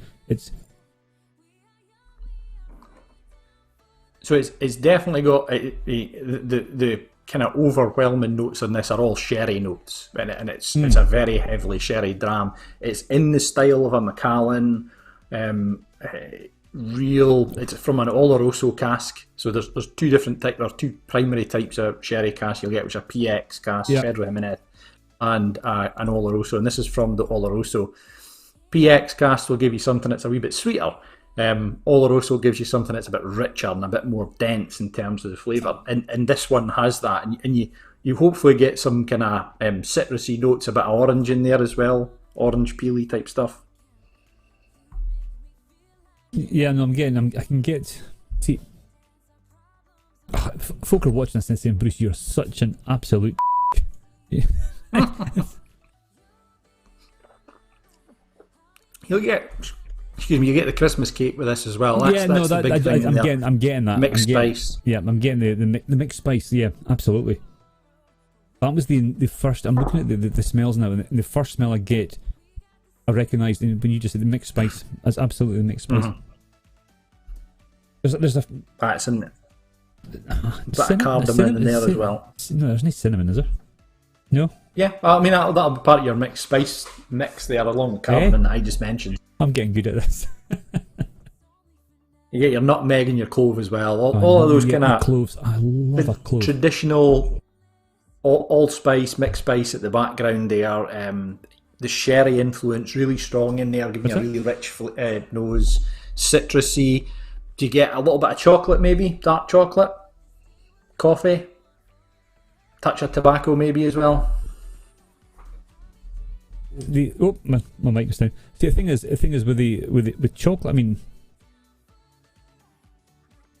So it's definitely got the kind of overwhelming notes on this are all sherry notes, and it's a very heavily sherry dram. It's in the style of a Macallan, it's from an Oloroso cask. So there's two primary types of sherry cask you'll get, which are PX cask, Pedro Jimenez, and an Oloroso, and this is from the Oloroso. PX cask will give you something that's a wee bit sweeter. Oloroso gives you something that's a bit richer and a bit more dense in terms of the flavour, and this one has that, and you hopefully get some kind of citrusy notes, a bit of orange in there as well, orange peely type stuff. Yeah, no, I can get. See, folk are watching this and saying, "Bruce, you're such an absolute." You'll get. Excuse me, you get the Christmas cake with this as well. I'm getting that. Mixed spice. Yeah, I'm getting the mixed spice. Yeah, absolutely. That was the first. I'm looking at the smells now, and the first smell I get, I recognise when you just said the mixed spice. That's absolutely the mixed spice. There's a. That's in there. Bit of cardamom in there as well. No, there's no cinnamon, is there? No. Yeah, well, I mean that'll be part of your mixed spice mix there, along with cardamom that I just mentioned. I'm getting good at this. You get your nutmeg and your clove as well. All of those kind of cloves. I love a clove. Traditional allspice, mixed spice at the background there. The sherry influence really strong in there, giving you a really rich nose. Citrusy. Do you get a little bit of chocolate, maybe dark chocolate, coffee, touch of tobacco, maybe as well? My mic was down. See, the thing is with chocolate. I mean,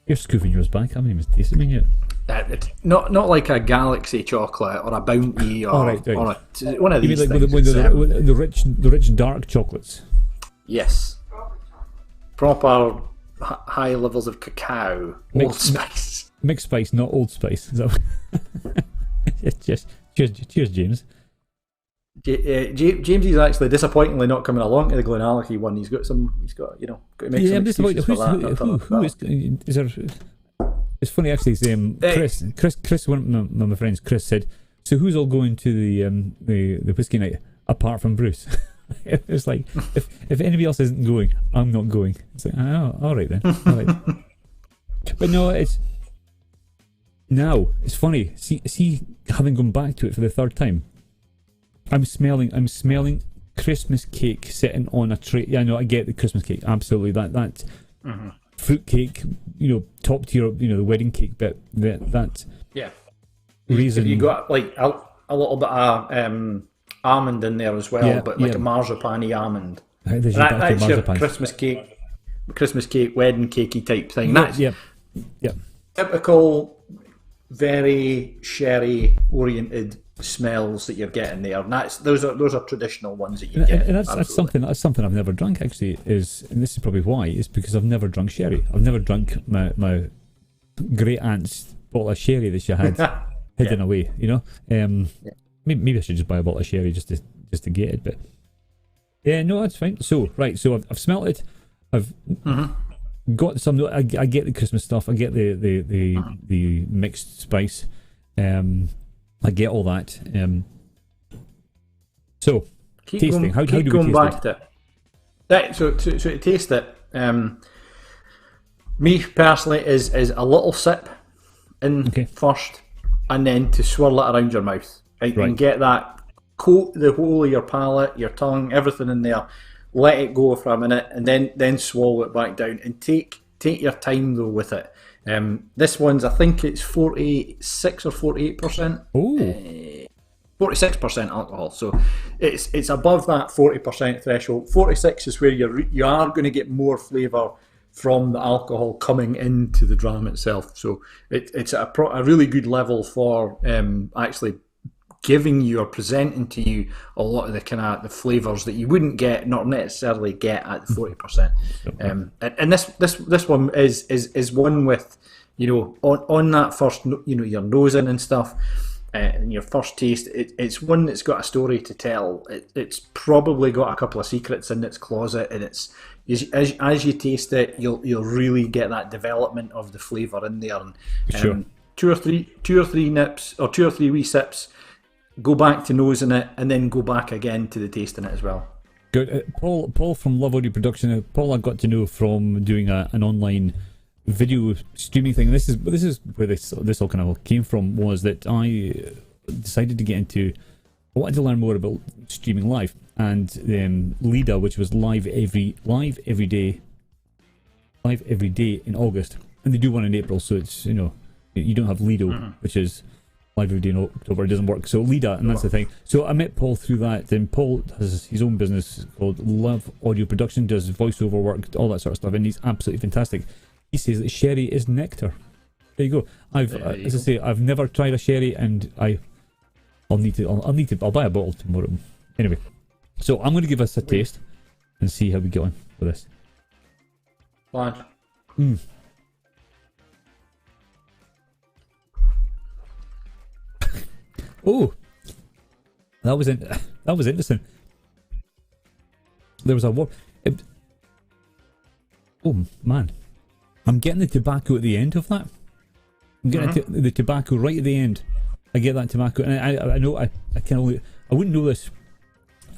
you're scooping yours back. I haven't even tasted it yet. Not like a Galaxy chocolate or a Bounty or, right. or one of these like things. with the rich dark chocolates. Yes, proper high levels of cacao, Old Spice. Mixed spice, not Old Spice. So cheers, James. James is actually disappointingly not coming along to the Glenallachie one. He's got to make some excuses for that. Who is there? It's funny actually. Chris, one of my friends, Chris said, "So who's all going to the whiskey night apart from Bruce?" It's like if anybody else isn't going, I'm not going. It's like, oh, all right then. All right. But no, it's funny. See, having gone back to it for the third time. I'm smelling Christmas cake sitting on a tray. Yeah, no, I get the Christmas cake. Absolutely, that fruit cake, top tier, the wedding cake bit. That reason you got like a little bit of almond in there as well, but like a marzipan-y almond. That's your Christmas cake, wedding cakey type thing. That's typical, very sherry oriented smells that you're getting there, and those are traditional ones that you get. And that's something I've never drunk actually. And this is probably why, is because I've never drunk sherry. I've never drunk my great aunt's bottle of sherry that she had hidden away. Maybe I should just buy a bottle of sherry just to get it. But yeah, no, that's fine. So I've smelt it. I've got some. I get the Christmas stuff. I get the mixed spice. I get all that. So tasting. How do we taste back to it? So to taste it, me personally is a little sip in first, and then to swirl it around your mouth and get that coat the whole of your palate, your tongue, everything in there. Let it go for a minute, and then swallow it back down, and take your time though with it. This one's, I think it's 46 or 48%. 46% alcohol, so it's above that 40% threshold. 46 is where you are going to get more flavour from the alcohol coming into the dram itself. So it's at a really good level for actually giving you or presenting to you a lot of the kind of the flavours that you wouldn't get, not necessarily get at the 40%. And this one is one with, you know, on that first, you know, your nosing and stuff, and your first taste, it's one that's got a story to tell. It's probably got a couple of secrets in its closet, and it's as you taste it, you'll really get that development of the flavour in there. And Sure. two or three nips or 2 or 3 wee sips, go back to nosing it, and then go back again to the tasting it as well. Good. Paul from Love Audio Production. Paul I got to know from doing an online video streaming thing. This is where this all kind of came from, was that I decided to get into, I wanted to learn more about streaming live, and Lida, which was live every day in August, and they do one in April, so it's, you know, you don't have Lido, which is live every day in October. It doesn't work. So Lida, and that's the thing. So I met Paul through that. And Paul has his own business called Love Audio Production, does voiceover work, all that sort of stuff, and he's absolutely fantastic. He says that sherry is nectar. There you go. As I say, I've never tried a sherry, and I'll need to. I'll buy a bottle tomorrow. Anyway, so I'm going to give us a taste and see how we get on with this. Fine. Oh, that was interesting. There was a oh man, I'm getting the tobacco at the end of that. I'm getting the tobacco right at the end. I get that tobacco, and I know I wouldn't know this.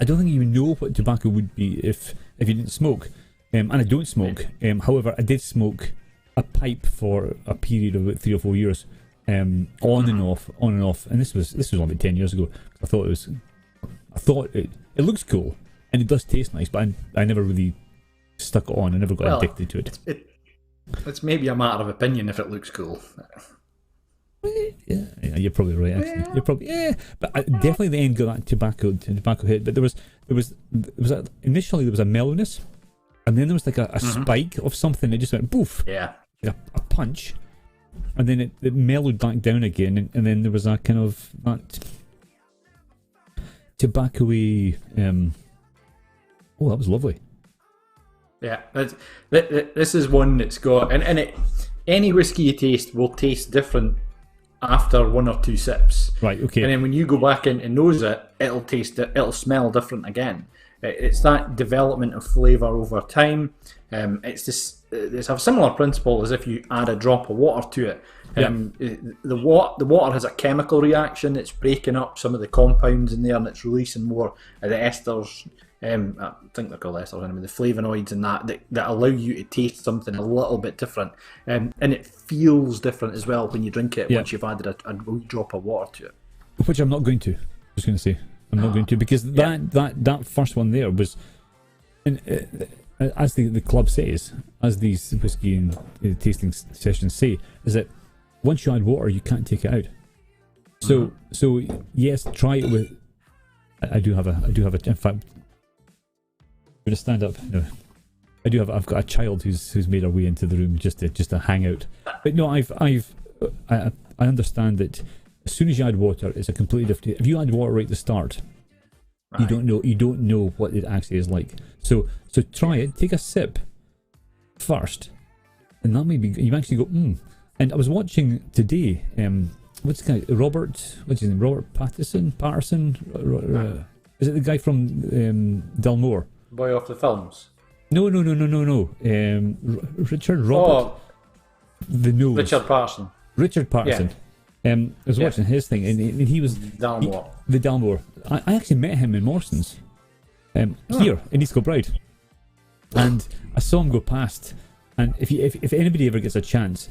I don't think you would know what tobacco would be if you didn't smoke. And I don't smoke. However, I did smoke a pipe for a period of about 3 or 4 years. On and off, and this was only about 10 years ago. I thought it looks cool, and it does taste nice, but I never really stuck it on. I never got addicted to it. It's maybe a matter of opinion if it looks cool. Yeah, you're probably right. Actually, you're probably but definitely the end got that tobacco hit. But there was initially there was a mellowness, and then there was like a spike of something that just went poof. Yeah, like a punch. And then it mellowed back down again, and then there was that kind of that tobacco-y. Oh, that was lovely. Yeah, this is one that's got, and any whiskey you taste will taste different after 1 or 2 sips. Right. Okay. And then when you go back in and nose it, it'll smell different again. It's that development of flavour over time. It's a similar principle as if you add a drop of water to it. The water has a chemical reaction. It's breaking up some of the compounds in there, and it's releasing more of the esters. I think they're called esters anyway, the flavonoids and that allow you to taste something a little bit different. And it feels different as well when you drink it once you've added a wee drop of water to it. Which I'm not going to. I was going to say. I'm not going to, because that first one there was, and as the club says, as these whiskey and tasting sessions say, is that once you add water, you can't take it out. So yes, try it with. I do have a. In fact, I'm going to stand up. No, I've got a child who's made her way into the room just to hang out. But no, I understand that. As soon as you add water, it's a completely different. If you add water right at the start, you don't know what it actually is like. So try it. Take a sip first, and that may be you actually go And I was watching today. What's the guy? What's his name? Robert Patterson. Is it the guy from Dalmore? Boy off the films. No. Richard Robert. The nose. Richard Patterson. Yeah. I was watching his thing, and he was Dalmore. The Dalmore. I actually met him in Morrison's here in East Kilbride, and I saw him go past. And if anybody ever gets a chance,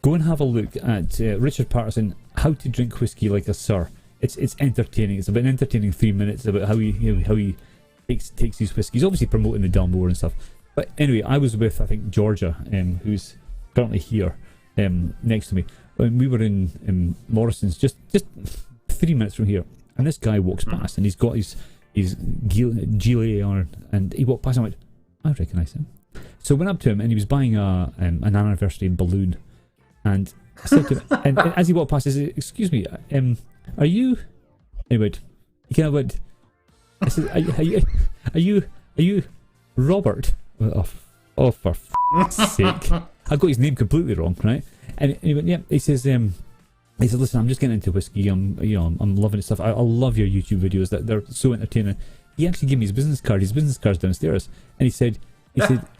go and have a look at Richard Patterson, How to Drink Whiskey Like a Sir. It's entertaining. It's about an entertaining 3 minutes about how he takes these whiskies. Obviously promoting the Dalmore and stuff. But anyway, I was with Georgia, who's currently here next to me. When we were in Morrison's, just 3 minutes from here, and this guy walks past, and he's got his gilet on, and he walked past, and I went, I recognise him. So I went up to him and he was buying an anniversary balloon, and I said to him, and as he walked past, I said, "Excuse me, are you?" Anyway, he kind of went. I said, "Are you Robert?" Oh, for f***'s sake! I got his name completely wrong, right? And he went, "Yeah." He says, "He said, listen, I'm just getting into whiskey. I'm loving it stuff. I love your YouTube videos. That they're so entertaining." He actually gave me his business card. His business card's downstairs, and he said,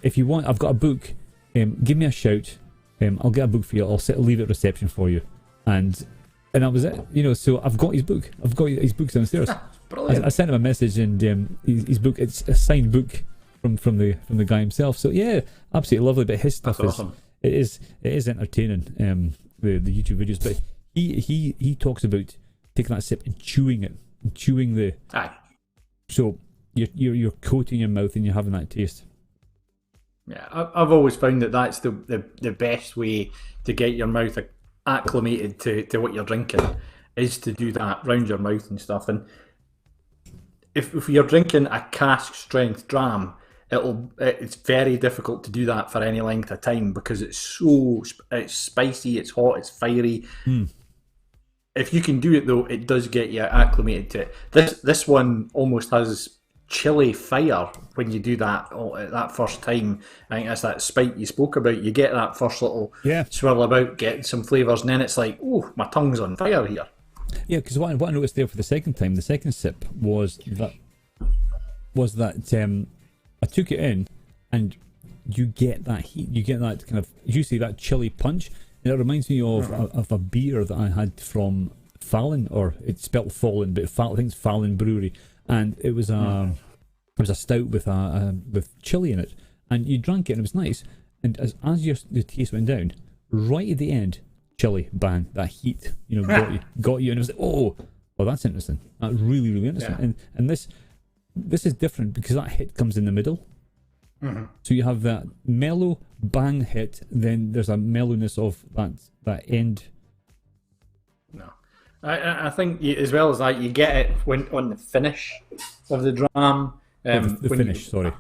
"If you want, I've got a book. Give me a shout. I'll get a book for you. I'll leave it at reception for you." And that was it. So I've got his book. I've got his books downstairs. I sent him a message, and his book. It's a signed book from the guy himself. So yeah, absolutely lovely. But his stuff awesome. is entertaining. The YouTube videos, but he talks about taking that sip and chewing it, and chewing the. Aye. So you're coating your mouth and you're having that taste. Yeah, I've always found that's the best way to get your mouth acclimated to what you're drinking, is to do that round your mouth and stuff. And if you're drinking a cask strength dram, it's very difficult to do that for any length of time because it's spicy, it's hot, it's fiery. If you can do it though, it does get you acclimated to it. This one almost has chili fire when you do that first time. I think that's that spike you spoke about. You get that first little swirl about, getting some flavours, and then it's like, oh, my tongue's on fire here. Yeah, because what I noticed there for the second time, the second sip was that I took it in, and you get that heat, you get that kind of, usually that chili punch, and it reminds me of a beer that I had from Fallon, or it's spelt Fallon, but I think it's Fallon Brewery, and it was a stout with chili in it, and you drank it and it was nice, and as the taste went down, right at the end, chili, bang, that heat, got you, and it was like, oh, that's interesting. That's really, really interesting. Yeah. And this is different because that hit comes in the middle. So you have that mellow bang hit, then there's a mellowness of that end. No, I think as well as that, you get it on the finish of the dram. The finish, sorry.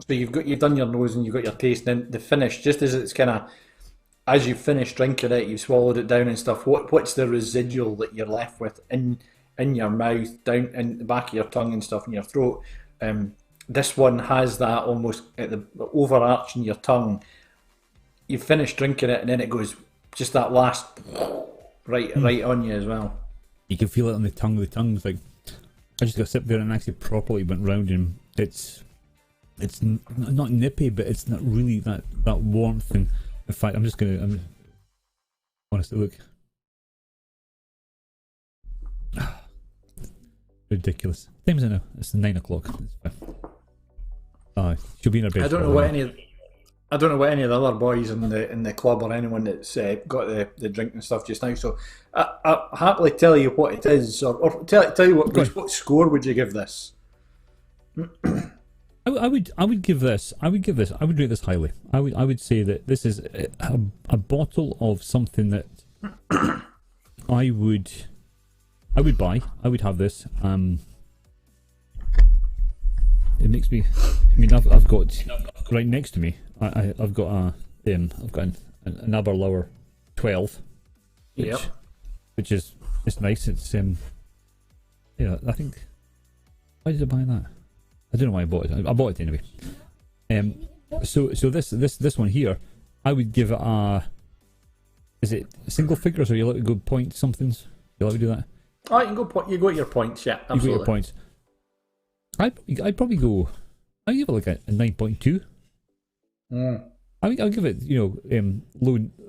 So you've done your nose and you've got your taste, and then the finish, just as it's kind of, as you finish drinking it, you've swallowed it down and stuff. What's the residual that you're left with in your mouth, down in the back of your tongue and stuff, in your throat? This one has that almost at the overarching your tongue. You finish drinking it, and then it goes just that last right on you as well. You can feel it on the tongue. The tongue's like, I just got to sit there and actually properly went round, and it's not nippy, but it's not really that warmth. And in fact, I'm honestly look. Ridiculous. Time is it now? It's 9 o'clock. She'll be in her bed. I don't know what any of the other boys in the club or anyone that's got the drink and stuff just now. So I'll happily tell you what it is, or tell you what score would you give this? I would give this. I would rate this highly. I would say that this is a bottle of something that I would buy. I would have this. It makes me. I mean, I've got right next to me. I've got an Aberlour 12. Which is nice. It's I think. Why did I buy that? I don't know why I bought it. I bought it anyway. So this one here, I would give it a. Is it single figures, or you let it go point somethings? You let me do that? Oh, you can go. You got your points, yeah. Absolutely. You got your points. I'd probably go. I'd give it like a 9.2. I'll give it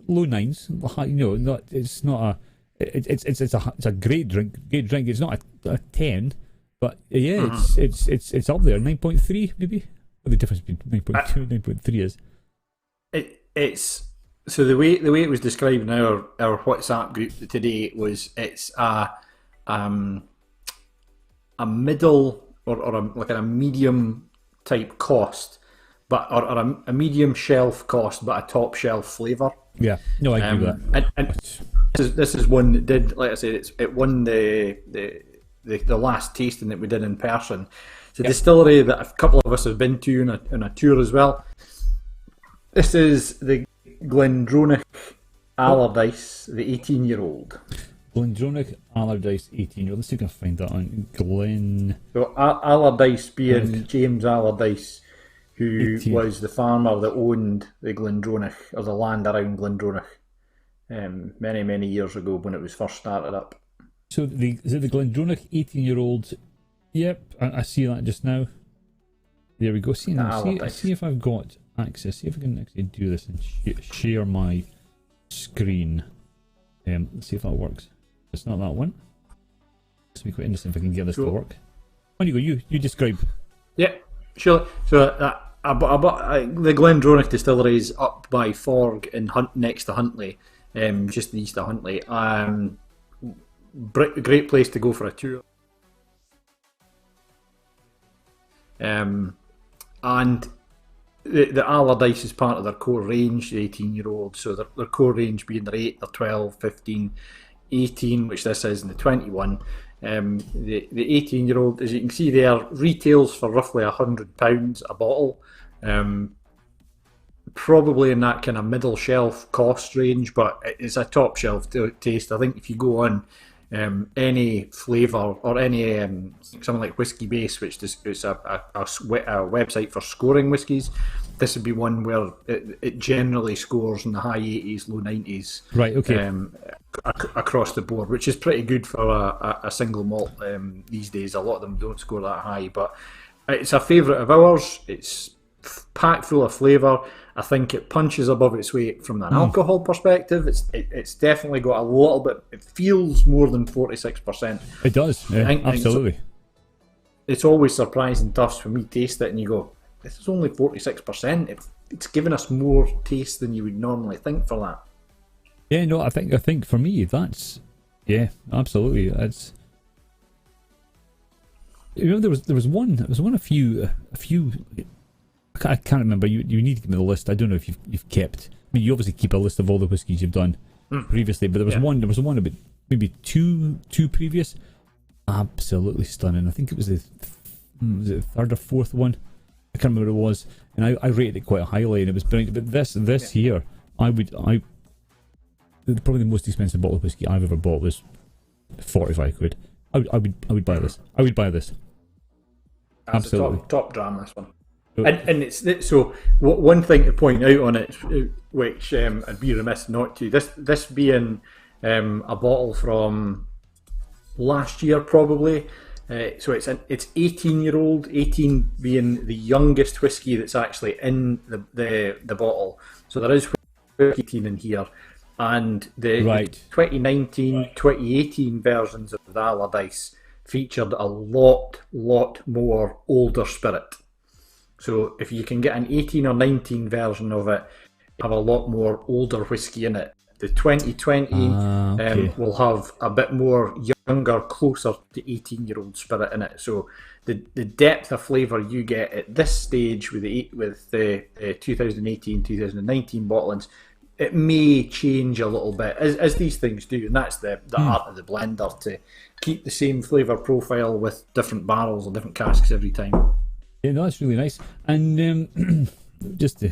low nines. Not it's not a. It's a great drink. It's not a 10. But yeah, it's up there, 9.3 maybe. What the difference between 9.2 and 9.3 is? It's so the way it was described in our WhatsApp group today was it's a middle or like a medium type cost, but or a medium shelf cost, but a top shelf flavour. Yeah, no, I agree with that. And this is one that did, like I said, it won the last tasting that we did in person. It's a distillery that a couple of us have been to on a tour as well. This is the Glendronach Allardyce, the 18-year-old. Glendronach Allardyce 18-year-old. Let's see if I can find that on Glen. So Allardyce being James Allardyce, who 18. was the farmer that owned the Glendronach, or the land around Glendronach, many, many years ago when it was first started up. So is it the Glendronach 18-year-old? Yep, I see that just now. There we go. See now. See if I've got access. See if I can actually do this and share my screen. Let's see if that works. It's not that one. It's be quite interesting if I can get this to work. On you go. You describe. Yeah, sure. So the Glendronach distillery is up by Forg in next to Huntly, just east of Huntly. Great place to go for a tour. And the Allardyce is part of their core range, the 18-year-old. So their core range being their 8, their 12, 15, 18, which this is, and the 21. The 18-year-old, as you can see there, retails for roughly £100 a bottle. Probably in that kind of middle shelf cost range, but it's a top shelf taste. I think if you go on any flavour or any something like Whiskey Base, which is a website for scoring whiskies, this would be one where it generally scores in the high 80s, low 90s. Right. Okay. Across the board, which is pretty good for a single malt these days. A lot of them don't score that high, but it's a favourite of ours. It's packed full of flavour. I think it punches above its weight from an alcohol perspective. It's definitely got a little bit. It feels more than 46%. It does. Yeah, absolutely. It's always surprising tough when we taste it and you go, "This is only 46%." It's given us more taste than you would normally think for that. Yeah, no, I think for me that's absolutely. It's, you know, there was one a few. I can't remember. You need to give me the list. I don't know if you've kept. I mean, you obviously keep a list of all the whiskies you've done previously, but there was one. There was one about maybe two previous. Absolutely stunning. I think it was the third or fourth one. I can't remember what it was, and I rated it quite highly, and it was brilliant. But this here, probably the most expensive bottle of whiskey I've ever bought was £45. I would buy this. I would buy this. That's absolutely top dram. This one. And it's so one thing to point out on it, which I'd be remiss not to. This being a bottle from last year probably. So it's 18-year-old, 18 being the youngest whiskey that's actually in the bottle. So there is 18 in here, and the 2019, 2018 versions of the Allardyce featured a lot more older spirit. So if you can get an 18 or 19 version of it, have a lot more older whiskey in it. The 2020 will have a bit more younger, closer to 18-year-old spirit in it. So the depth of flavour you get at this stage with the 2018, 2019 bottlings, it may change a little bit, as these things do, and that's the art of the blender, to keep the same flavour profile with different barrels or different casks every time. Yeah, no, that's really nice. And just to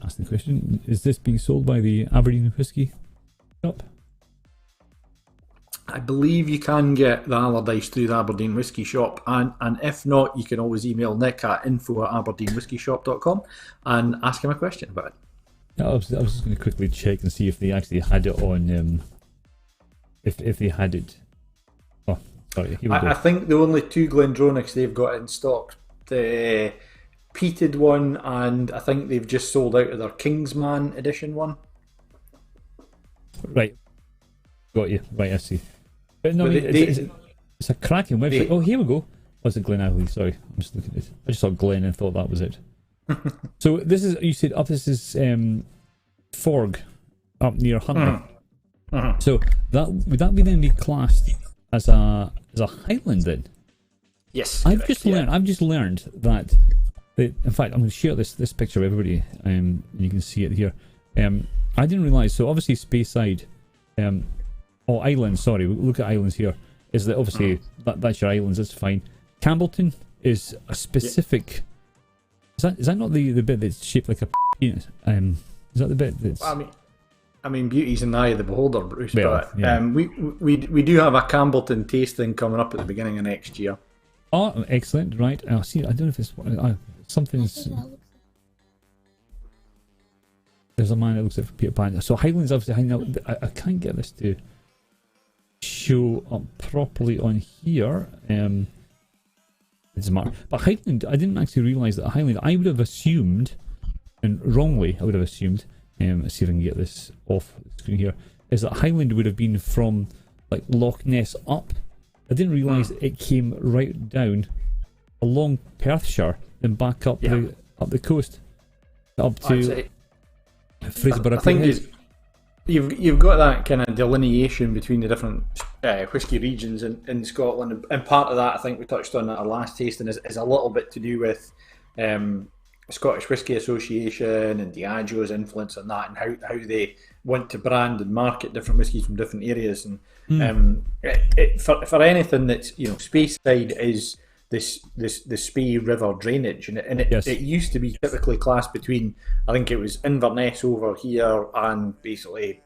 ask the question, is this being sold by the Aberdeen Whisky shop? I believe you can get the Allardyce through the Aberdeen Whisky shop, and if not, you can always email Nick at info@aberdeenwhiskeyshop.com and ask him a question about it. Yeah, I was just going to quickly check and see if they actually had it on. If they had it. Oh, sorry. Here we go. I think the only two Glendronachs they've got in stock, the peated one, and I think they've just sold out of their Kingsman edition one. Right. Got you. Right, I see. But no, it's a cracking website. Oh, here we go. Was it Glen Alley? Sorry, I'm just looking at it. I just saw Glen and thought that was it. So this is, you said up, this is Forg up near Huntly. So would that then be classed as a Highland then? Yes. I've just learned that in fact I'm going to share this picture with everybody, you can see it here. I didn't realise, so obviously Speyside, islands, sorry, look at islands here, is that obviously that's your islands, that's fine. Campbellton is a specific Is that not the bit that's shaped like a penis? Is that the bit that's? I mean, beauty's in the eye of the beholder, Bruce. Well, but yeah. we do have a Campbellton tasting coming up at the beginning of next year. Oh, excellent! Right, I'll see. I don't know if it's something's. There's a man that looks like Peter Pan. So Highlands obviously hanging out. I can't get this to show up properly on here. It's a matter. But Highland, I didn't actually realise that Highland. I would have assumed, and wrongly, I would have assumed. Let's see if I can get this off the screen here. Is that Highland would have been from like Loch Ness up. I didn't realise it came right down along Perthshire and back up the coast up to Fraserburgh. I think you've got that kind of delineation between the different whisky regions in Scotland, and part of that I think we touched on at our last tasting is a little bit to do with Scottish Whisky Association and Diageo's influence on that, and how they want to brand and market different whiskies from different areas. And for anything that's Speyside is the Spey River drainage, and it used to be typically classed between, I think it was Inverness over here and basically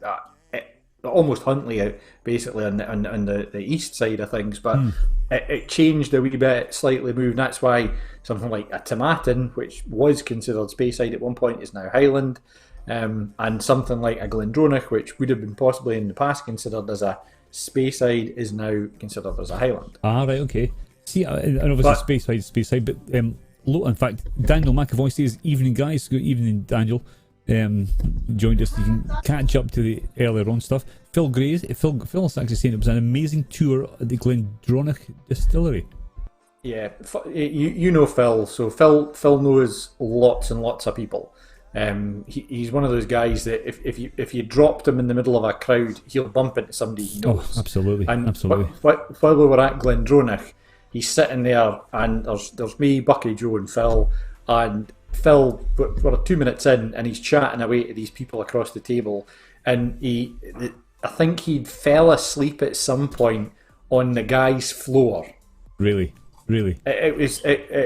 almost Huntly basically on the east side of things, but it changed a wee bit, slightly moved. That's why something like a Tomatin, which was considered Speyside at one point, is now Highland, and something like a Glendronach, which would have been possibly in the past considered as a Speyside, is now considered as a Highland. Ah, right, okay. See, and obviously Speyside, but in fact, Daniel McAvoy says, "Evening, guys." Good evening, Daniel. Joined us. You can catch up to the earlier on stuff. Phil's actually saying it was an amazing tour at the Glendronach distillery. Yeah, you know Phil, so Phil knows lots and lots of people. He's one of those guys that if you dropped him in the middle of a crowd, he'll bump into somebody he knows. Oh, absolutely, and absolutely. While we were at Glendronach, he's sitting there, and there's me, Bucky, Joe, and Phil, and Phil, we're 2 minutes in, and he's chatting away to these people across the table, and I think he fell asleep at some point on the guy's floor. Really? It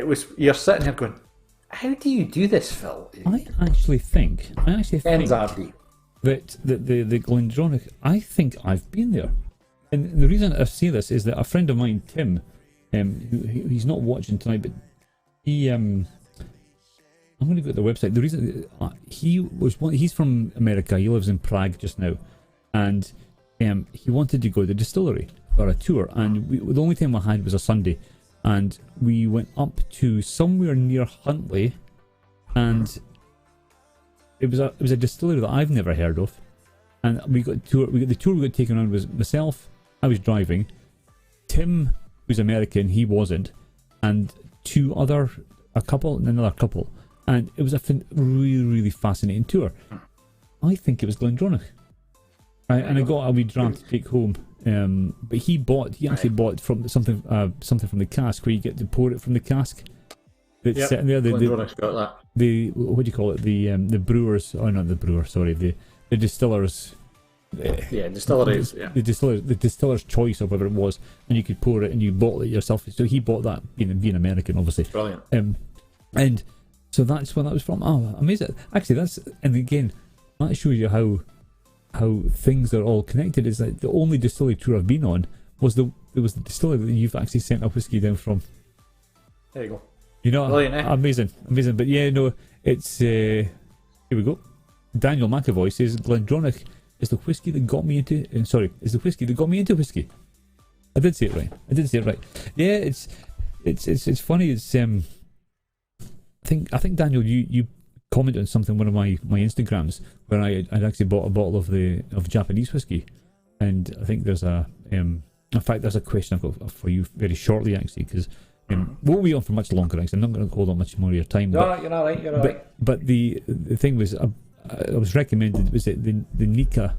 was. You're sitting here going, how do you do this, Phil? I actually think that the Glendronach, I think I've been there, and the reason I say this is that a friend of mine, Tim, he's not watching tonight, but he I'm going to go to the website. The reason he's from America. He lives in Prague just now, and he wanted to go to the distillery for a tour. And the only time I had was a Sunday, and we went up to somewhere near Huntly, and it was a distillery that I've never heard of. And we got the tour we got taken on was myself. I was driving. Tim, who's American, he wasn't, and another couple. And it was a really, really fascinating tour. I think it was Glendronach. Right, and I got a wee draft to take home. But he actually bought from something from the cask, where you get to pour it from the cask. That's sitting there. Glendronach's got that. What do you call it? The brewers. Oh, not the brewer. Sorry, the distillers. Distilleries. Yeah. The distiller's choice or whatever it was, and you could pour it and you bottle it yourself. So he bought that, being American, obviously. Brilliant. And so that's where that was from. Oh, amazing! Actually, and again, that shows you how things are all connected. Is that the only distillery tour I've been on was the distillery that you've actually sent a whiskey down from. There you go. Brilliant, eh? Amazing. But yeah, no, it's here we go. Daniel McAvoy says Glendronach is the whiskey that got me into. Is the whiskey that got me into whiskey. I did say it right. Yeah, it's funny. It's I think Daniel, you commented on something one of my Instagrams where I'd actually bought a bottle of Japanese whiskey, and I think there's in fact there's a question I've got for you very shortly, actually, because won't be on for much longer. Actually, I'm not going to hold on much more of your time. You're all right. But the thing was, I was recommended, was it the Nika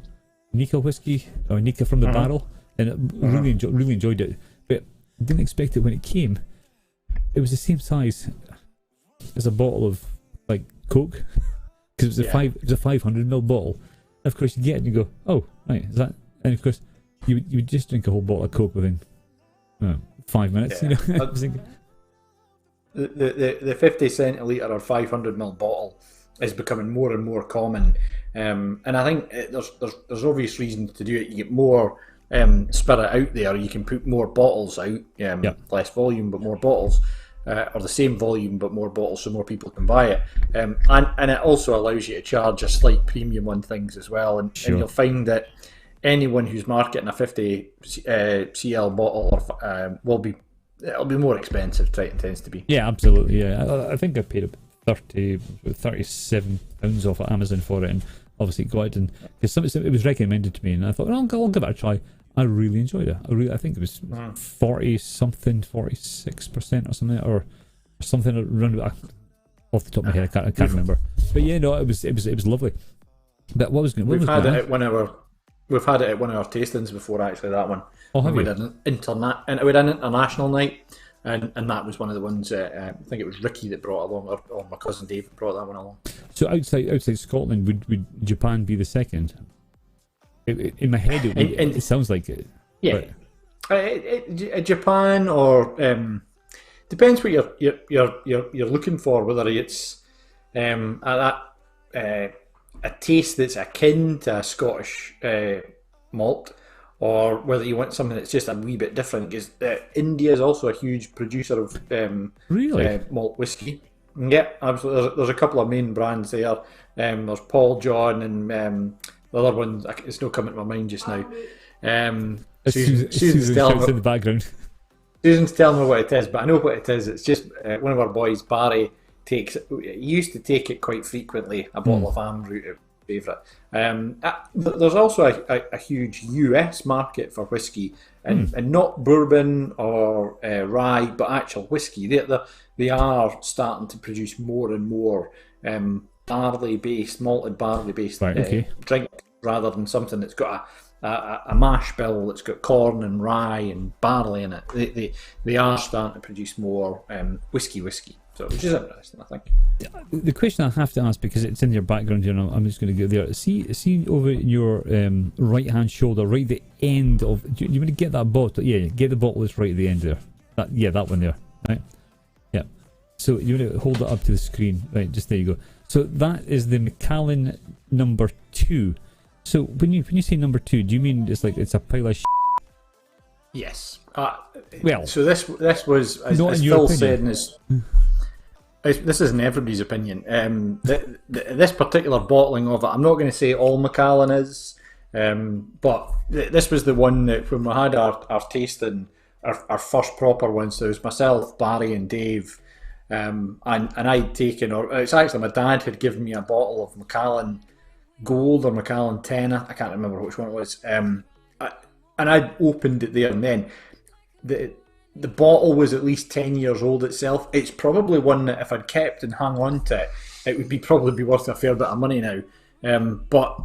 whiskey, or Nika from the barrel, and I really enjoyed it, but didn't expect it when it came. It was the same size as a bottle of like Coke, because it was a 500ml bottle. And of course, you get it and you go, oh right, is that? And of course, you would just drink a whole bottle of Coke within 5 minutes. Yeah. the 50 centilitre or 500 ml bottle is becoming more and more common, and I think there's obvious reasons to do it. You get more spirit out there. You can put more bottles out, less volume but more bottles, or the same volume but more bottles, so more people can buy it. And it also allows you to charge a slight premium on things as well. And you'll find that anyone who's marketing a 50 cl bottle it'll be more expensive. It tends to be. Yeah, absolutely. Yeah, I think I paid £37 off at Amazon for it, and obviously got it, and because it was recommended to me, and I thought, I'll give it a try. I really enjoyed it. I think it was 46% or something, or something around about, off the top of my head. I can't remember. But yeah, no, it was lovely. But we've had it at one of our tastings before, actually. That one. Oh, have you? We did an international night, and that was one of the ones that I think it was Ricky that brought along, or my cousin David brought that one along. So outside Scotland, would Japan be the second? In my head, it sounds like it. Yeah, Japan, or depends what you're looking for. Whether it's a taste that's akin to a Scottish malt, or whether you want something that's just a wee bit different. Because India is also a huge producer of malt whiskey. Yeah, absolutely. There's a couple of main brands there. There's Paul John and. The other one, it's not coming to my mind just now. Susan's telling me in the background. Susan's telling me what it is, but I know what it is. It's just one of our boys, Barry, used to take it quite frequently, a bottle of Amroot, favourite. There's also a huge US market for whiskey, and not bourbon or rye, but actual whiskey. They are starting to produce more and more malted barley-based drink, rather than something that's got a mash bill that's got corn and rye and barley in it. They are starting to produce more whiskey, so which is interesting, I think. The question I have to ask, because it's in your background here, I'm just going to go there. See over your right-hand shoulder, right at the end of. You want to get that bottle? Yeah, get the bottle that's right at the end there. That one there, right? Yeah. So you want to hold it up to the screen, right? Just there you go. So that is the Macallan number 2. So when you say number 2, do you mean it's a pile of shit? Yes. Well, so this was, as Phil said, this isn't everybody's opinion. This particular bottling of it, I'm not going to say all Macallan is, but this was the one that when we had our tasting, our first proper one. So it was myself, Barry, and Dave. And I'd taken, or it's actually my dad had given me a bottle of Macallan Gold or Macallan 10, I can't remember which one it was. And I'd opened it there and then. The bottle was at least 10 years old itself. It's probably one that if I'd kept and hung on to it, it would probably be worth a fair bit of money now. But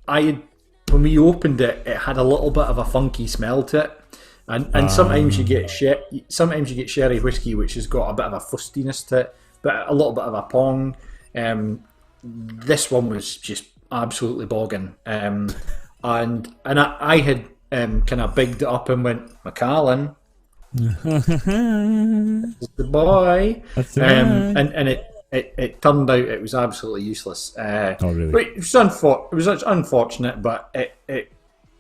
when we opened it, it had a little bit of a funky smell to it. And sometimes you get sherry whiskey which has got a bit of a fustiness to it, but a little bit of a pong. This one was just absolutely bogging, and I had kind of bigged it up and went, Macallan, the boy. That's right. And it turned out it was absolutely useless. Oh really? It was unfortunate, but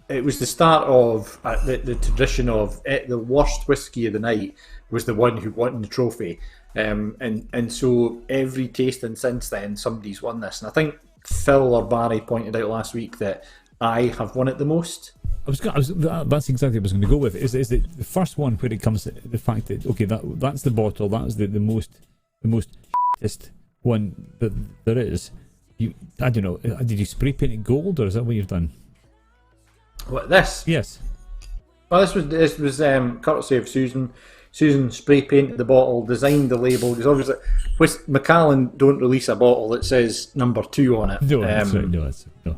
it was the start of the tradition of the worst whiskey of the night was the one who won the trophy, and so every tasting since then somebody's won this, and I think Phil or Barry pointed out last week that I have won it the most. That's exactly what I was going to go with. Is it the first one where it comes to the fact that that's the bottle, that was the most shittest one that there is. I don't know. Did you spray paint it gold, or is that what you've done? What, this? Yes. Well, this was courtesy of Susan. Susan spray painted the bottle, designed the label. Because obviously, Macallan don't release a bottle that says number 2 on it. No, that's right. No.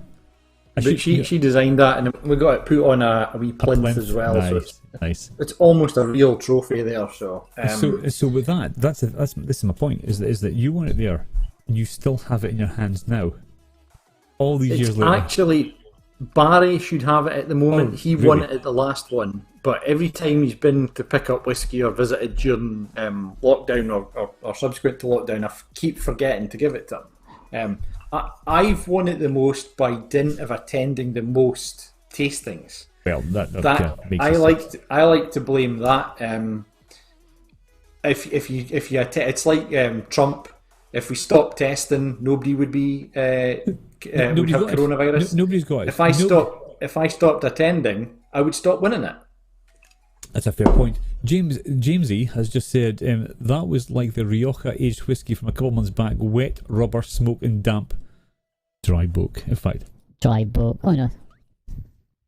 But she designed that, and we got it put on a wee plinth as well. Nice, so it's nice. It's almost a real trophy there. So with that, this is my point. Is that you want it there, and you still have it in your hands now, all these years later. Actually, Barry should have it at the moment. He won it at the last one, but every time he's been to pick up whiskey or visited during lockdown or subsequent to lockdown, I keep forgetting to give it to him. I've won it the most by dint of attending the most tastings. Well, that makes sense. I like to blame that. If you it's like Trump. If we stopped testing, nobody would be would have coronavirus. Nobody's got it. If I stopped attending, I would stop winning it. That's a fair point. Jamesy has just said that was like the Rioja aged whiskey from a couple months back. Wet, rubber, smoke, and damp. Dry book, in fact. Dry book. Oh no.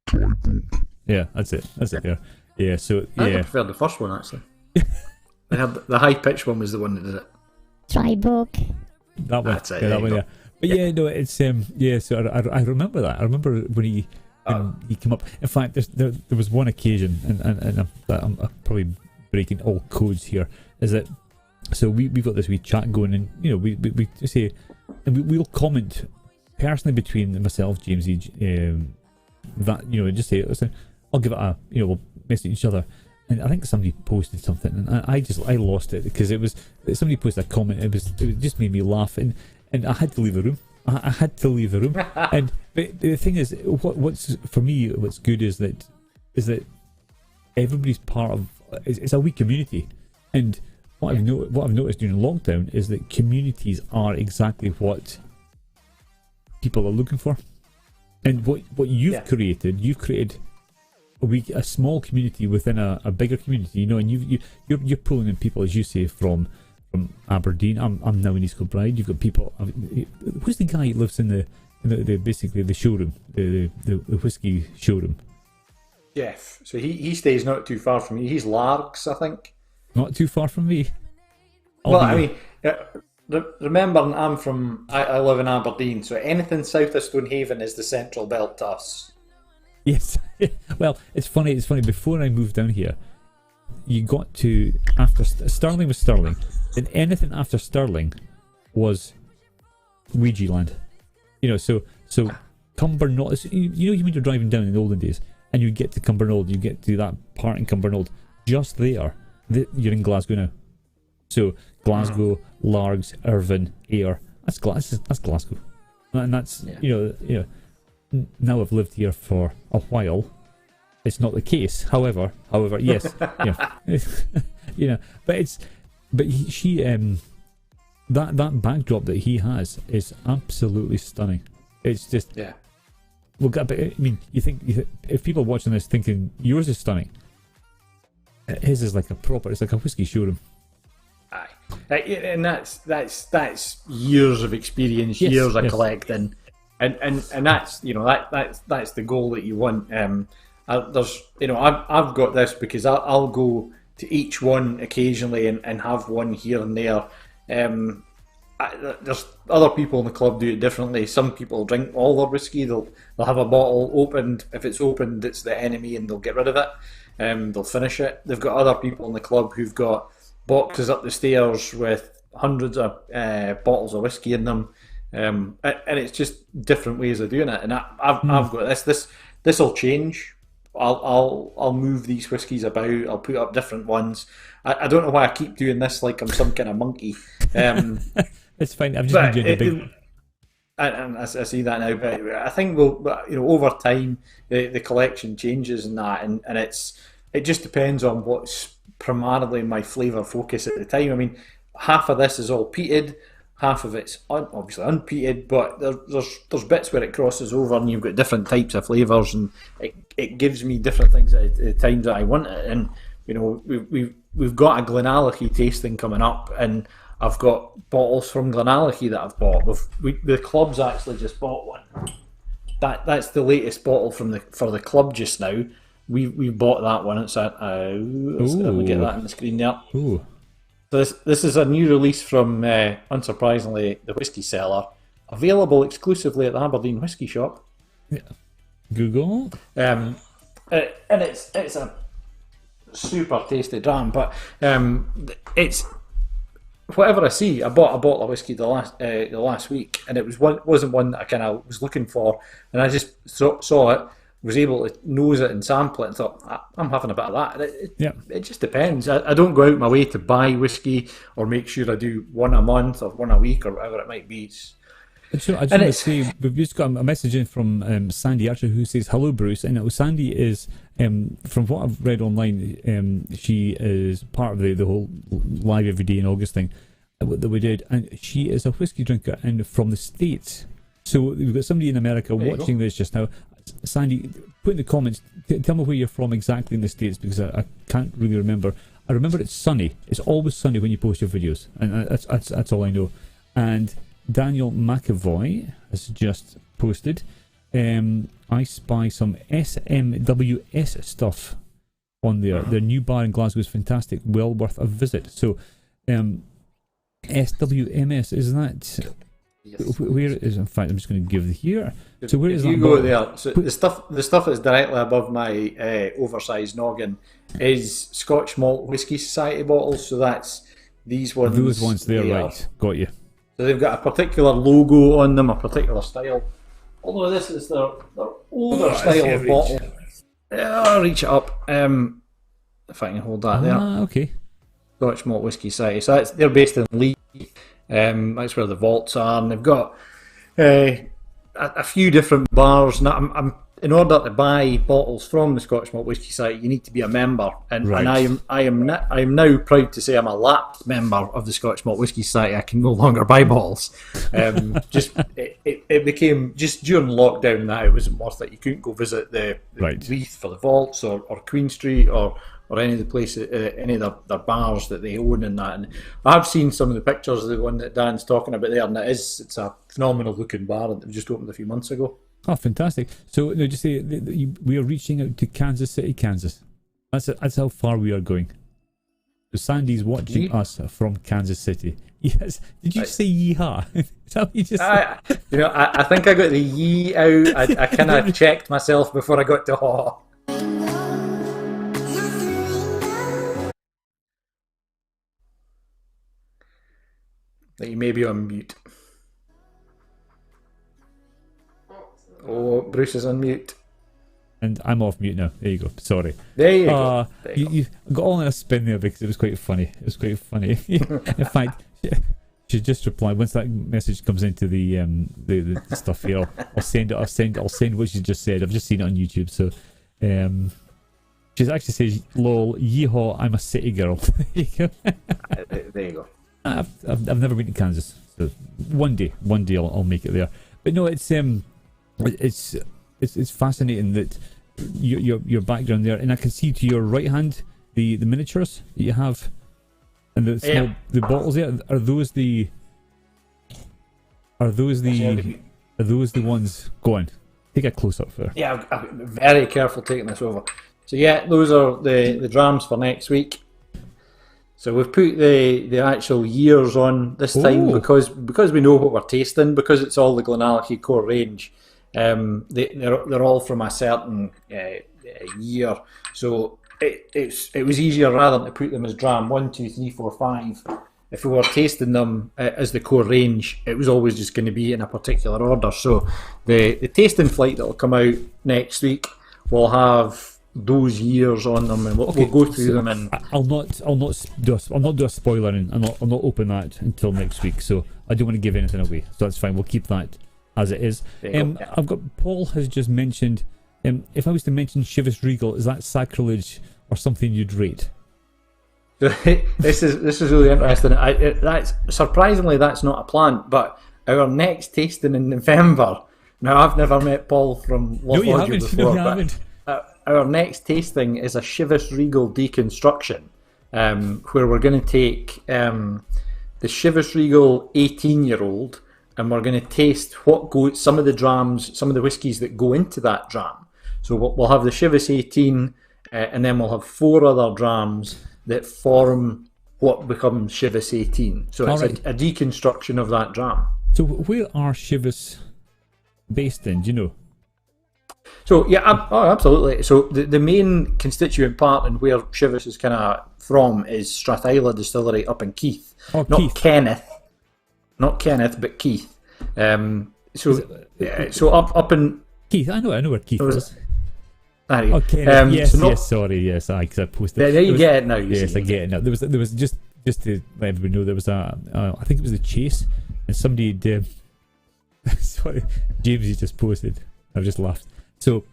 Dry book. Yeah, that's it. That's it. There. Yeah. So yeah. I prefer the first one actually. The high pitched one was the one that did it. Dry book. That one. That's it. Yeah, that one. Yeah. But yeah, no, it's yeah. So I remember that. I remember when he came up. In fact, there was one occasion, and I'm probably breaking all codes here. Is that so? We've got this wee chat going, and we say, and we'll comment personally between myself, Jamesy, that just say, listen, I'll give it a we'll message each other. And I think somebody posted something, and I lost it because it was somebody posted a comment. It just made me laugh, and I had to leave the room. I had to leave the room. And but the thing is, what's for me, what's good is that everybody's part of. It's a wee community, and what I've noticed during lockdown is that communities are exactly what people are looking for, and what you've created. A small community within a bigger community, and you're pulling in people, as you say, from Aberdeen. I'm now in East Kilbride. You've got people. Who's the guy who lives in the basically the showroom, the whiskey showroom? Jeff. So he stays not too far from me. He's Largs, I think. Not too far from me. Remember, I live in Aberdeen, so anything south of Stonehaven is the central belt to us. Yes. Well, it's funny. Before I moved down here, you got to after Stirling was Stirling, and anything after Stirling was Ouija land. So Cumbernauld. When you're driving down in the olden days, and you get to Cumbernauld, you get to that part in Cumbernauld. Just there, you're in Glasgow now. So Glasgow, Largs, Irvine, Ayr. That's Glasgow, and that's Now I've lived here for a while. It's not the case. However, yes, that backdrop that he has is absolutely stunning. It's just Well, but I mean, you think if people watching this thinking yours is stunning, his is like it's like a whiskey showroom. Aye, and that's years of experience, years of collecting. And that's that's the goal that you want. I've got this because I'll go to each one occasionally and have one here and there. There's other people in the club do it differently. Some people drink all their whiskey. They'll have a bottle opened. If it's opened, it's the enemy, and they'll get rid of it. They'll finish it. They've got other people in the club who've got boxes up the stairs with hundreds of bottles of whiskey in them. And it's just different ways of doing it, and I've got this will change. I'll move these whiskies about. I'll put up different ones. I don't know why I keep doing this like I'm some kind of monkey. It's fine. I've just been doing the big. And I see that now, but I think over time the collection changes and it just depends on what's primarily my flavour focus at the time. I mean, half of this is all peated. Half of it's obviously unpeated, but there's bits where it crosses over, and you've got different types of flavours, and it gives me different things at the times that I want it. And we've got a Glenallachie tasting coming up, and I've got bottles from Glenallachie that I've bought. The club's actually just bought one. That's the latest bottle for the club just now. We bought that one. It's let me get that on the screen there. Ooh. So this is a new release from, unsurprisingly, the Whiskey Cellar, available exclusively at the Aberdeen Whisky Shop. Yeah. Google. And it's a super tasty dram, but it's whatever I see. I bought a bottle of whiskey the last week, and it wasn't one that I kind of was looking for, and I just saw it. was able to nose it and sample it and thought, I'm having a bit of that. It just depends. I don't go out my way to buy whiskey or make sure I do one a month or one a week or whatever it might be. So I just want to say, we've just got a message in from Sandy Archer who says, hello Bruce, and Sandy is, from what I've read online, she is part of the whole Live Every Day in August thing that we did, and she is a whiskey drinker and from the States. So we've got somebody in America watching this just now. Sandy, put in the comments, tell me where you're from exactly in the States, because I can't really remember. I remember it's sunny. It's always sunny when you post your videos, and that's all I know. And Daniel McAvoy has just posted, I spy some SMWS stuff on there. Their new bar in Glasgow is fantastic, well worth a visit. So SWMS, is that... Yes. Where is, in fact, I'm just going to give here. So where is that? You go there. So the stuff that's directly above my oversized noggin is Scotch Malt Whisky Society bottles. So that's these ones. Those ones there, right? Got you. So they've got a particular logo on them, a particular style. Although this is their older style of bottle. I'll reach it up. If I can hold that there. Okay. Scotch Malt Whisky Society. So they're based in Leeds. That's where the vaults are, and they've got a few different bars. Now, I'm in order to buy bottles from the Scotch Malt Whisky Society, you need to be a member, and I am now proud to say I'm a lapsed member of the Scotch Malt Whisky Society. I can no longer buy bottles. It became just during lockdown that it wasn't worth it. You couldn't go visit the Leith for the vaults or Queen Street or any of the places, any of their bars that they own and that. And I've seen some of the pictures of the one that Dan's talking about there, and it's a phenomenal looking bar that just opened a few months ago. Oh, fantastic! So, just say we are reaching out to Kansas City, Kansas. That's how far we are going. So Sandy's watching us from Kansas City. Yes. Did you say yeehaw? Is that what you just said? I think I got the yee out. I kind of checked myself before I got to haw. That you may be on mute. Oh, Bruce is on mute. And I'm off mute now. There you go. Sorry. There you go. You got all in a spin there because it was quite funny. In fact, she just replied once that message comes into the stuff here. I'll send what she just said. I've just seen it on YouTube. So, she actually says, "Lol, yeehaw, I'm a city girl." There you go. There you go. I've never been to Kansas, so one day I'll make it there. But no, it's fascinating that your background there, and I can see to your right hand the miniatures that you have, and the small the bottles there. Are those the ones? Go on, take a close up there. Yeah, I'm very careful taking this over. So yeah, those are the drams for next week. So we've put the actual years on this time because we know what we're tasting, because it's all the Glenallachie core range. They're all from a certain year, so it was easier rather than to put them as dram 1, 2, 3, 4, 5. If we were tasting them as the core range, it was always just going to be in a particular order. So the tasting flight that will come out next week will have those years on them, and we'll go through them. And I'll not do a spoiler, and I'll not open that until next week. So I don't want to give anything away. So that's fine. We'll keep that as it is. I've got Paul has just mentioned. If I was to mention Chivas Regal, is that sacrilege or something you'd rate? This is really interesting. That's surprisingly that's not a plant, but our next tasting in November. Now I've never met Paul from Loch before, but our next tasting is a Chivas Regal deconstruction, where we're going to take the Chivas Regal 18-year-old, and we're going to taste some of the drams, some of the whiskies that go into that dram. So we'll have the Chivas 18, and then we'll have 4 other drams that form what becomes Chivas 18. So it's a deconstruction of that dram. So where are Chivas based in? Do you know? So yeah, absolutely. So the main constituent part and where Chivas is kind of from is Strathisla Distillery up in Keith. Not Kenneth, but Keith. So up in Keith. I know where Keith is. There Oh, Kenneth, yes, so not- yes, sorry, yes, because I posted. There you was- get it now. You Yes, see. I get it now. There was just to let everybody know, there was I think it was the chase, and somebody did. Sorry, James just posted. I've just laughed. So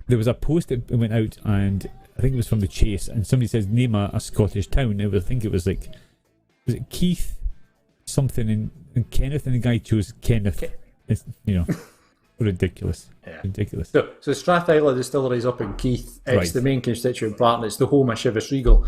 there was a post that went out, and I think it was from the chase, and somebody says name a Scottish town. I think it was like, was it Keith something and Kenneth, and the guy chose Kenneth. It's, ridiculous. Yeah. Ridiculous. So Strathisla Distillery is up in Keith. It's Right. the main constituent part, and it's the home of Chivas Regal.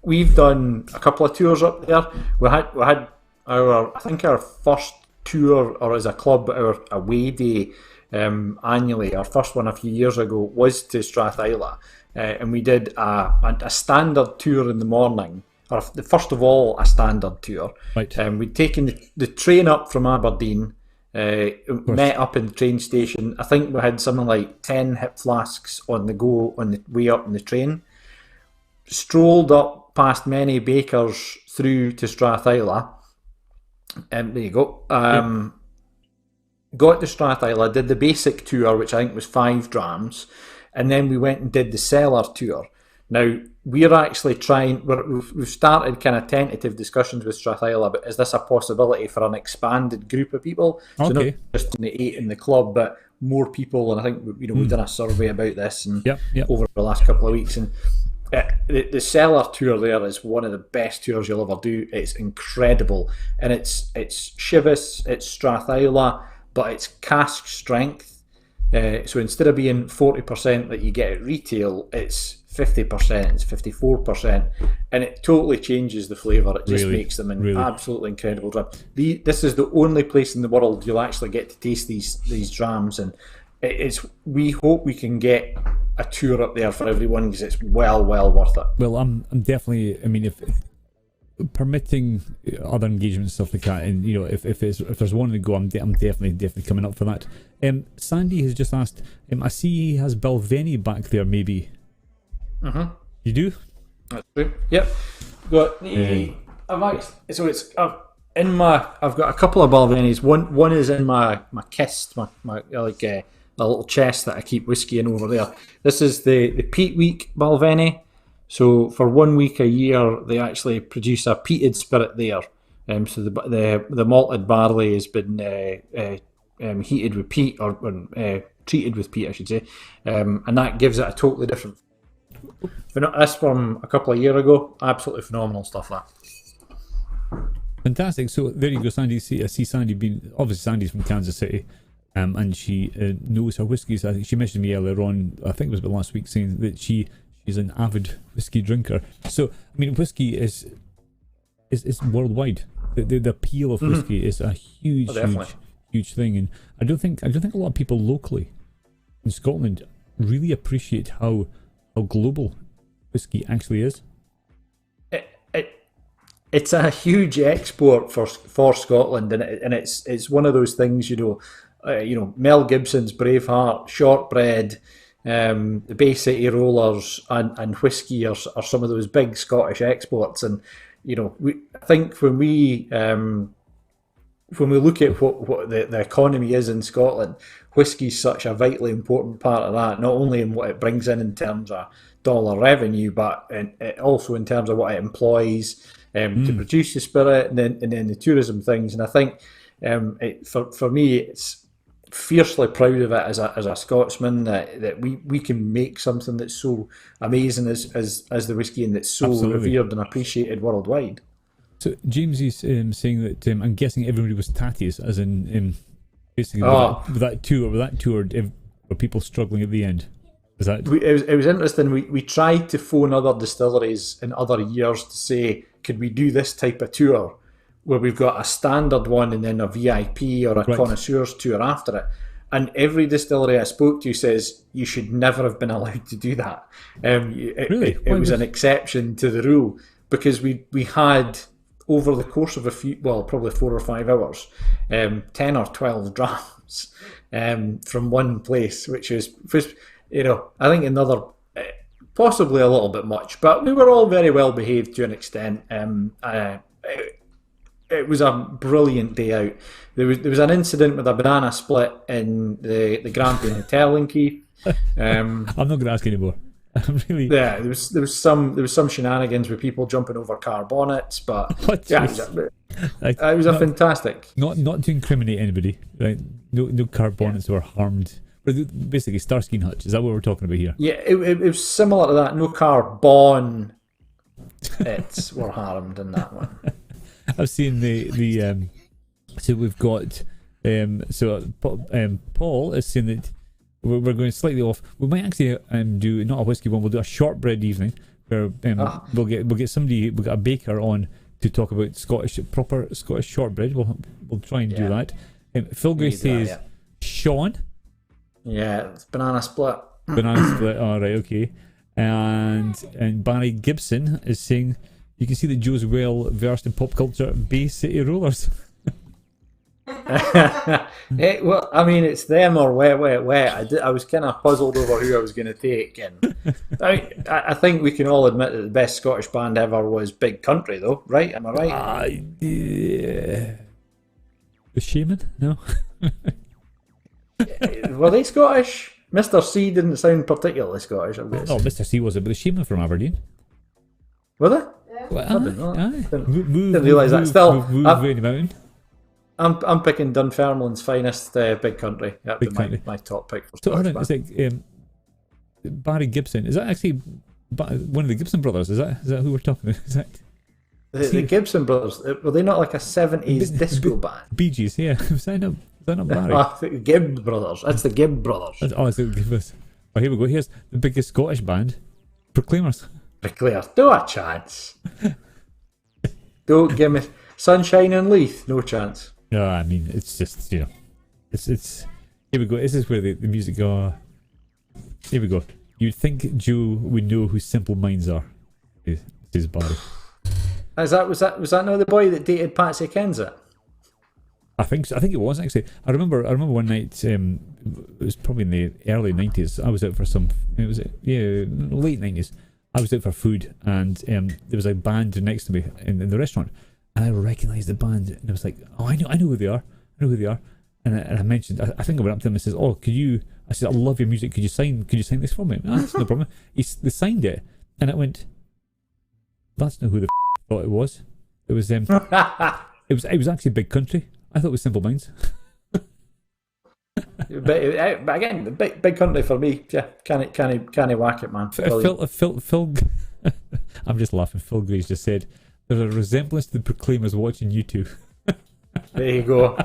We've done a couple of tours up there. We had our first tour, or as a club, our away day annually. Our first one a few years ago was to Strathisla, and we did a standard tour in the morning. Or first of all, a standard tour. Right. We'd taken the train up from Aberdeen. Met up in the train station. I think we had something like 10 hip flasks on the go on the way up in the train. Strolled up past many bakers through to Strathisla. There you go. Got to Strathisla, did the basic tour, which I think was 5 drams, and then we went and did the cellar tour. Now, we're actually we've started kind of tentative discussions with Strathisla, but is this a possibility for an expanded group of people? So not Okay. just the 8 in the club, but more people. And I think we've done a survey about this and Yep. over the last couple of weeks. And the cellar tour there is one of the best tours you'll ever do. It's incredible, and it's Chivas, it's Strathisla, but it's cask strength. So instead of being 40% that you get at retail, it's 50%, it's 54%, and it totally changes the flavour. It just Really? makes them an Really? absolutely incredible dram. This is the only place in the world you'll actually get to taste these drams, and we hope we can get a tour up there for everyone, because it's well worth it. Well, I'm definitely. I mean, if permitting other engagements and stuff like that, and if there's one to go, I'm definitely coming up for that. Sandy has just asked. I see he has Balvenie back there. Maybe. You do? That's true. Yep. Got the. I've got a couple of Balvenies. One is in my kist, my a little chest that I keep whiskey in over there. This is the peat week Balvenie. So for 1 week a year, they actually produce a peated spirit there. So the malted barley has been heated with peat, or treated with peat, I should say, and that gives it a totally different. That's from a couple of years ago. Absolutely phenomenal stuff. That. Fantastic. So there you go, Sandy. I see Sandy obviously Sandy's from Kansas City, and she knows her whiskies. I think she mentioned to me earlier on, I think it was about last week, saying that she's an avid whiskey drinker. So I mean, whiskey is worldwide. The appeal of whiskey is a huge thing, and I don't think a lot of people locally in Scotland really appreciate how global whiskey actually is. It's a huge export for Scotland, and it's one of those things, Mel Gibson's Braveheart, shortbread, the Bay City Rollers, and whiskey are some of those big Scottish exports. And I think when we look at what the economy is in Scotland, whiskey's such a vitally important part of that, not only in what it brings in terms of dollar revenue, but also in terms of what it employs to produce the spirit, and then the tourism things. And I think for me, it's fiercely proud of it as a Scotsman that we can make something that's so amazing as the whiskey, and that's so revered and appreciated worldwide. So James is saying that I'm guessing everybody was tatties, as in basically with that tour. Were people struggling at the end? Is that? It was interesting. We tried to phone other distilleries in other years to say, could we do this type of tour where we've got a standard one and then a VIP or a connoisseurs tour after it. And every distillery I spoke to says you should never have been allowed to do that. Really? It was an exception to the rule, because we had, over the course of probably 4 or 5 hours, 10 or 12 drams from one place, which is, I think another, possibly a little bit much, but we were all very well behaved to an extent. It was a brilliant day out. There was an incident with a banana split in the Grampian Hotel in Keith. Um, I'm not going to ask anymore. I'm really. yeah, there was some shenanigans with people jumping over car bonnets, but What? yeah, Like, it was a fantastic. not to incriminate anybody, right? No car bonnets were harmed. But basically, Starsky and Hutch. Is that what we're talking about here? Yeah, it was similar to that. No car bonnets were harmed in that one. I've seen the so we've got Paul is saying that we're going slightly off. We might actually do not a whiskey one. We'll do a shortbread evening where we'll get somebody. We've got a baker on to talk about proper Scottish shortbread. We'll try and do that. Phil Gray says Sean. Yeah, it's banana split. Banana split. All right, okay. And Barry Gibson is saying you can see that Joe's well versed in pop culture. Bay City Rollers. Well, I mean, it's them or wet. I was kind of puzzled over who I was going to take, and I think we can all admit that the best Scottish band ever was Big Country, though, right? Am I right? Yeah. The Shaman? No. Were they Scottish? Mr. C didn't sound particularly Scottish. No, Mr. C wasn't, but the Shaman from Aberdeen. Were they? Well, I didn't know that. Didn't realise that. Still, move the mountain. I'm picking Dunfermline's finest, Big Country. That'd be my top pick for Scottish band. It's like Barry Gibson. Is that actually one of the Gibson brothers? Is that who we're talking about? Is that the Gibson brothers? Were they not like a 70s disco band? Bee Gees, yeah. Was that not Barry? The Gibb brothers. That's the Gibb brothers. It's the Gibbs. Oh, here we go. Here's the biggest Scottish band, Proclaimers. Proclaimers. Do a chance. Don't give me Sunshine and Leith. No chance. No, I mean it's just it's. Here we go. This is where the music go. Here we go. You'd think Joe would know who Simple Minds are. This is Barry. Was that not the boy that dated Patsy Kensit? I think so. I think it was actually. I remember one night. It was probably in the early 90s. I was out for some. It was late 90s. I was out for food, and there was a band next to me in the restaurant, and I recognised the band, and I was like, "Oh, I know who they are. I know who they are." And I mentioned, I think I went up to them and says, "Oh, could you?" I said, "I love your music. Could you sign this for me?" "Ah, that's no problem." They signed it, and I went, "That's not who the thought it was. It was them. It was actually Big Country. I thought it was Simple Minds." but again, the big Country for me. Yeah, can't whack it, man. Phil, I'm just laughing. Phil Gray's just said there's a resemblance to the Proclaimers watching you two. There you go.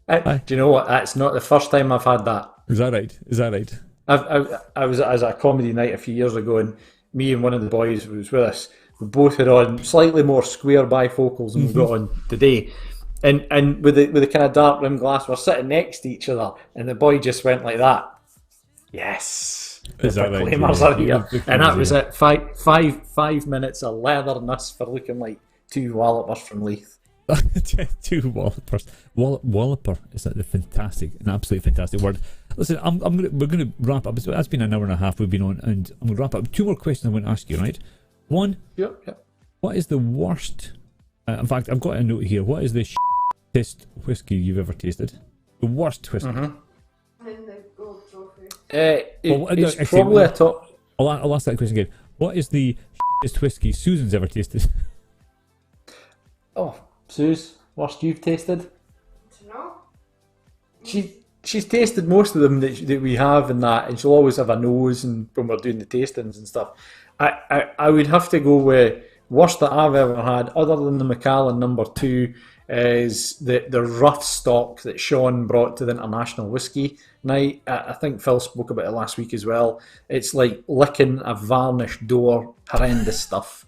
Do you know what? That's not the first time I've had that. Is that right? I was at a comedy night a few years ago, and me and one of the boys who was with us, we both had on slightly more square bifocals than we've got on today. And with the kind of dark rimmed glass, we're sitting next to each other, and the boy just went like that. Yes, is that right? Proclaimers are here, and that was it. 5 minutes of leatherness for looking like two wallopers from Leith. Two wallopers. Walloper is an absolutely fantastic word. Listen, we're gonna wrap up. That's been an hour and a half we've been on, and I'm gonna wrap up. Two more questions I want to ask you. Right, one. Yep. What is the worst? In fact, I've got a note here. What is the shittest whiskey you've ever tasted? The worst whiskey. It's probably a top. I'll ask that question again. What is the shittest whiskey Susan's ever tasted? Oh, Suze, worst you've tasted? No. She's tasted most of them that we have and that, and she'll always have a nose and when we're doing the tastings and stuff. I would have to go with worst that I've ever had, other than the Macallan number 2, is the rough stock that Sean brought to the International Whisky night. I think Phil spoke about it last week as well. It's like licking a varnished door, horrendous stuff.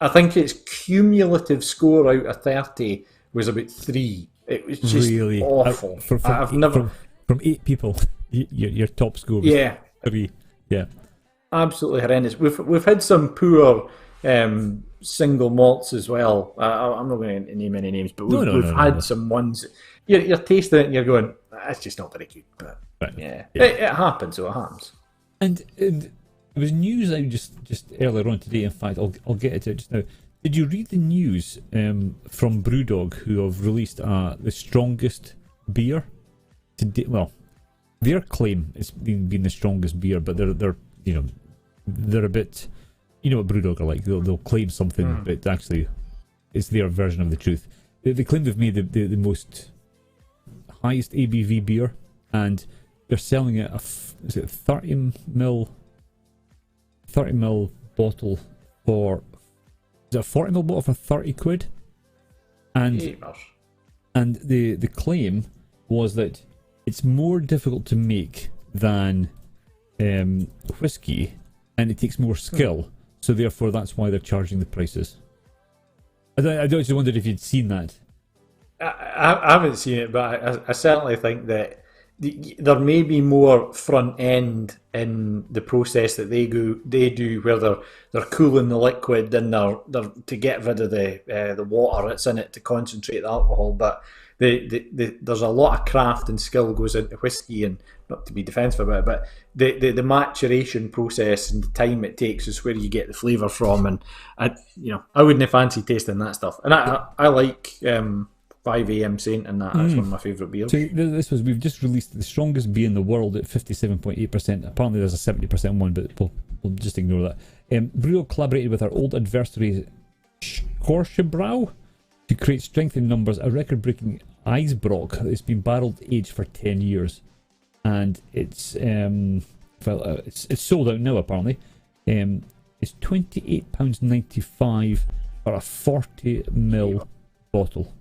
I think its cumulative score out of 30 was about 3. It was just really awful. I've never from 8 people. Your top score was 3. Yeah, absolutely horrendous. We've had some poor single malts as well. I'm not going to name any names, but we've had some ones. You're tasting it and you're going, that's just not very good. But right. Yeah. It happens. So it happens. And there was news out just earlier on today. In fact, I'll get it out just now. Did you read the news from Brewdog, who have released the strongest beer today? Well, their claim is being the strongest beer, but they're they're a bit, what Brewdog are like. They'll claim something, but actually, it's their version of the truth. They claim they've made the most highest ABV beer, and they're selling it is it 30 ml bottle for, is it a 40 ml bottle for 30 quid? And the claim was that it's more difficult to make than whiskey, and it takes more skill, so therefore that's why they're charging the prices. I just wondered if you'd seen that. I haven't seen it, but I certainly think that there may be more front end in the process that they do, where they're cooling the liquid and they're to get rid of the water that's in it to concentrate the alcohol. But there's a lot of craft and skill goes into whiskey, and not to be defensive about it, but the maturation process and the time it takes is where you get the flavour from. And I wouldn't fancy tasting that stuff. And I like 5 AM Saint, and that's one of my favourite beers. So we've just released the strongest beer in the world at 57.8%. Apparently there's a 70% one, but we'll just ignore that. Brewdog collaborated with our old adversary Skorschebrau to create strength in numbers, a record-breaking Eisbrock that has been barreled aged for 10 years, and it's sold out now. Apparently, it's £28.95 for a 40 ml bottle.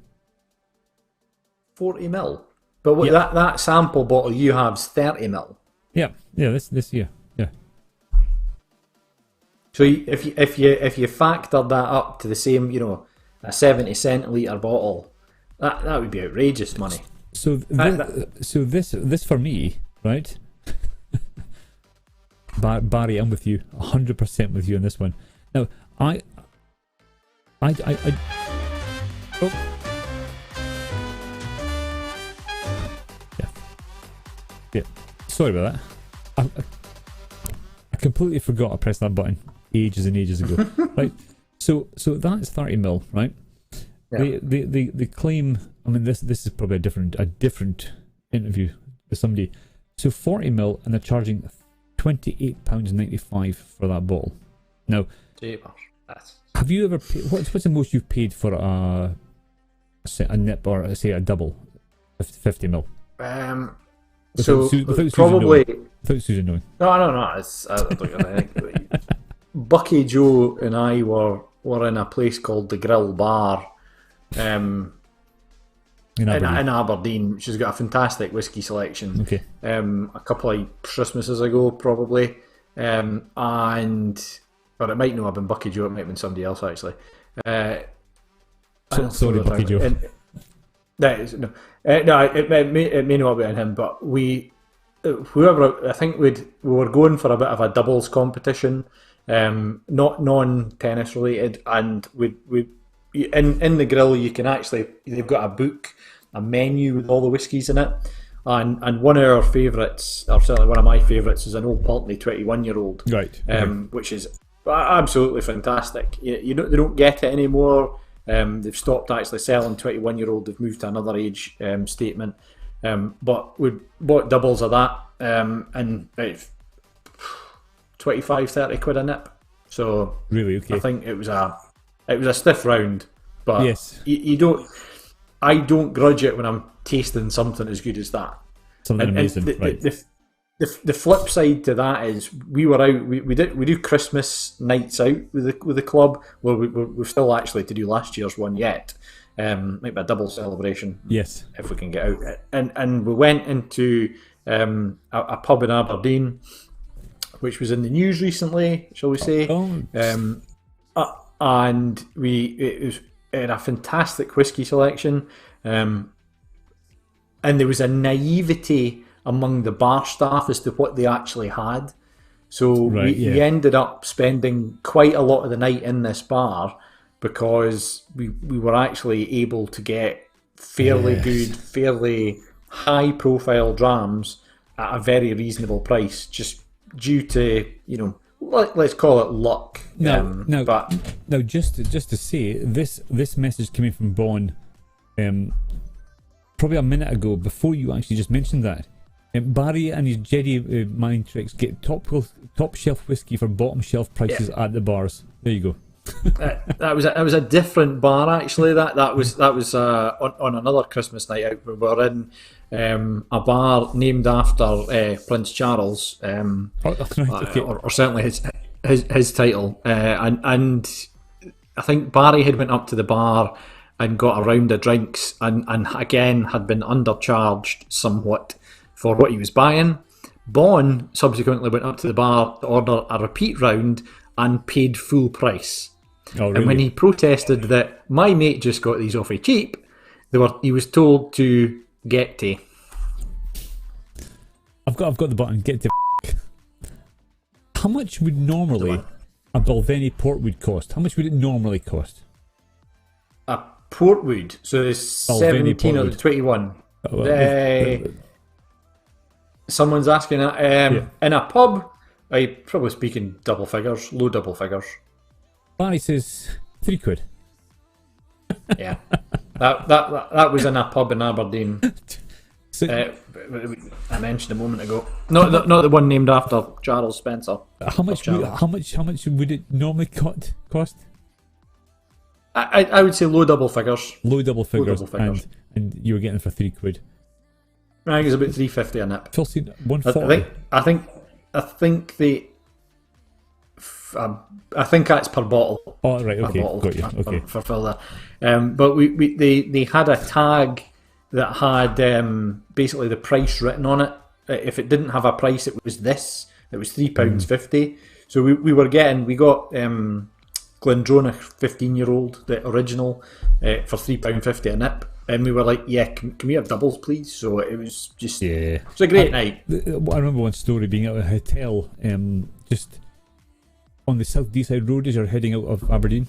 40 ml, but that sample bottle you have is 30 ml. Yeah. This year. Yeah. So if you factor that up to the same, a 70 centilitre bottle, that would be outrageous money. So this for me, right? Barry, I'm with you, 100% with you on this one. Now, oh. Yeah. Sorry about that. I completely forgot I pressed that button ages and ages ago. Right. So that's 30 ml, right? Yeah. They claim. I mean, this is probably a different interview with somebody. So 40 ml, and they're charging £28.95 for that bottle. Now, have you ever paid, what's the most you've paid for a nip, or say a double, 50 ml? Without probably without Susan knowing. No. I don't think. Bucky Joe and I were in a place called the Grill Bar, in Aberdeen, which has got a fantastic whiskey selection. Okay. A couple of Christmases ago, probably, or it might not have been Bucky Joe. It might have been somebody else actually. Sorry, Bucky Joe. It may not have been him, but whoever, I think we were going for a bit of a doubles competition, not non-tennis related, and in the grill you can actually, they've got a menu with all the whiskies in it, and one of our favourites, or certainly one of my favourites, is an Old Pulteney 21-year-old, right? Which is absolutely fantastic. They don't get it anymore. They've stopped actually selling 21-year-old. They've moved to another age statement. But we bought doubles of that, and 25-30 quid a nip. So really, okay. I think it was a stiff round. But yes, you don't. I don't grudge it when I'm tasting something as good as that. Something amazing, right? The flip side to that is we were out. We do Christmas nights out with the club. Well, we're still actually to do last year's one yet. Might be a double celebration. Yes, if we can get out. And we went into a pub in Aberdeen, which was in the news recently, shall we say? Oh. And it was in a fantastic whiskey selection, and there was a naivety among the bar staff as to what they actually had. So we ended up spending quite a lot of the night in this bar because we were actually able to get fairly good, fairly high profile drams at a very reasonable price, just due to, let's call it luck. Now, just to say, this message coming from Bon probably a minute ago, before you actually just mentioned that. Barry and his Jedi mind tricks get top shelf whiskey for bottom shelf prices at the bars. There you go. That was a different bar actually. That was on another Christmas night out. We were in a bar named after Prince Charles, Okay. or certainly his title. And I think Barry had went up to the bar and got a round of drinks, and again had been undercharged somewhat for what he was buying. Bon subsequently went up to the bar to order a repeat round and paid full price. Oh, really? And when he protested that my mate just got these awfully cheap, he was told to get to. I've got the button. Get to. How much would normally a Balvenie Portwood cost? How much would it normally cost? A Portwood, so the 17 or the 21. Someone's asking in a pub. I probably speaking double figures, low double figures. Barry says £3. Yeah, that was in a pub in Aberdeen. So, I mentioned a moment ago. Not the one named after Charles Spencer. how much would it normally cost? I would say low double figures. Low double figures. Low double figures. And you were getting it for £3. I think it's about $3.50 a nip. Phil, 140. I think I think that's per bottle. Oh, right, okay, bottle got you. Okay. For Phil there. But they had a tag that had basically the price written on it. If it didn't have a price, it was this. It was £3.50. So we got Glendronach 15-year-old, the original, for £3.50 a nip. And we were like, yeah, can we have doubles, please? So it was just, it was a great night. I remember one story being at a hotel, just on the South Deeside Road as you're heading out of Aberdeen.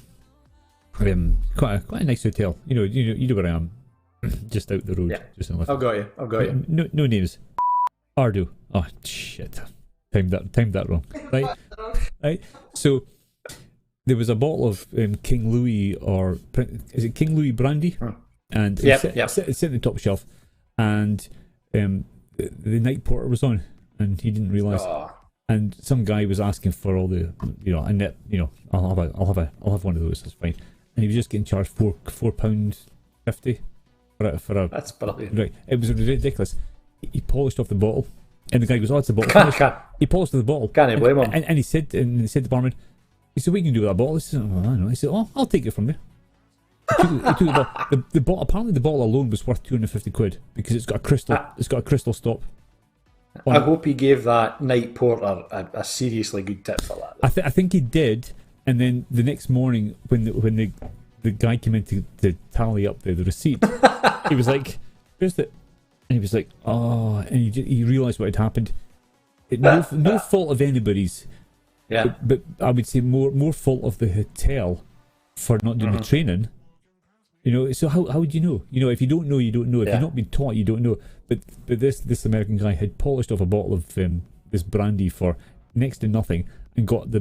Quite a nice hotel. You know where I am. Just out the road. Yeah. Just on the left. I've got you. No names. Ardo. Oh shit. Timed that wrong. Right. So there was a bottle of King Louis, or is it King Louis brandy? And it's sitting on the top shelf, and the night porter was on, and he didn't realise. And some guy was asking for all the, a net, I'll have one of those. That's fine. And he was just getting charged £4.50 for a. That's brilliant. Right, it was ridiculous. He polished off the bottle, and the guy goes, "Oh, it's a bottle." He polished off the bottle. Can't blame him. And he said to the barman, he said, "What can you do with that bottle?" He said, "Oh, I don't know." He said, "Oh, I'll take it from you." He took the bottle. The bottle. Apparently, the bottle alone was worth £250 because it's got a crystal. It's got a crystal stop. I hope he gave that night porter a seriously good tip for that. I think he did, and then the next morning when the guy came in to tally up the receipt, he was like, "Where's the?" And he was like, "Oh," and he realised what had happened. No fault of anybody's. Yeah. But I would say more fault of the hotel for not doing the training. So how would you know? If you don't know, you don't know. If you've not been taught, you don't know. But this American guy had polished off a bottle of this brandy for next to nothing, and got the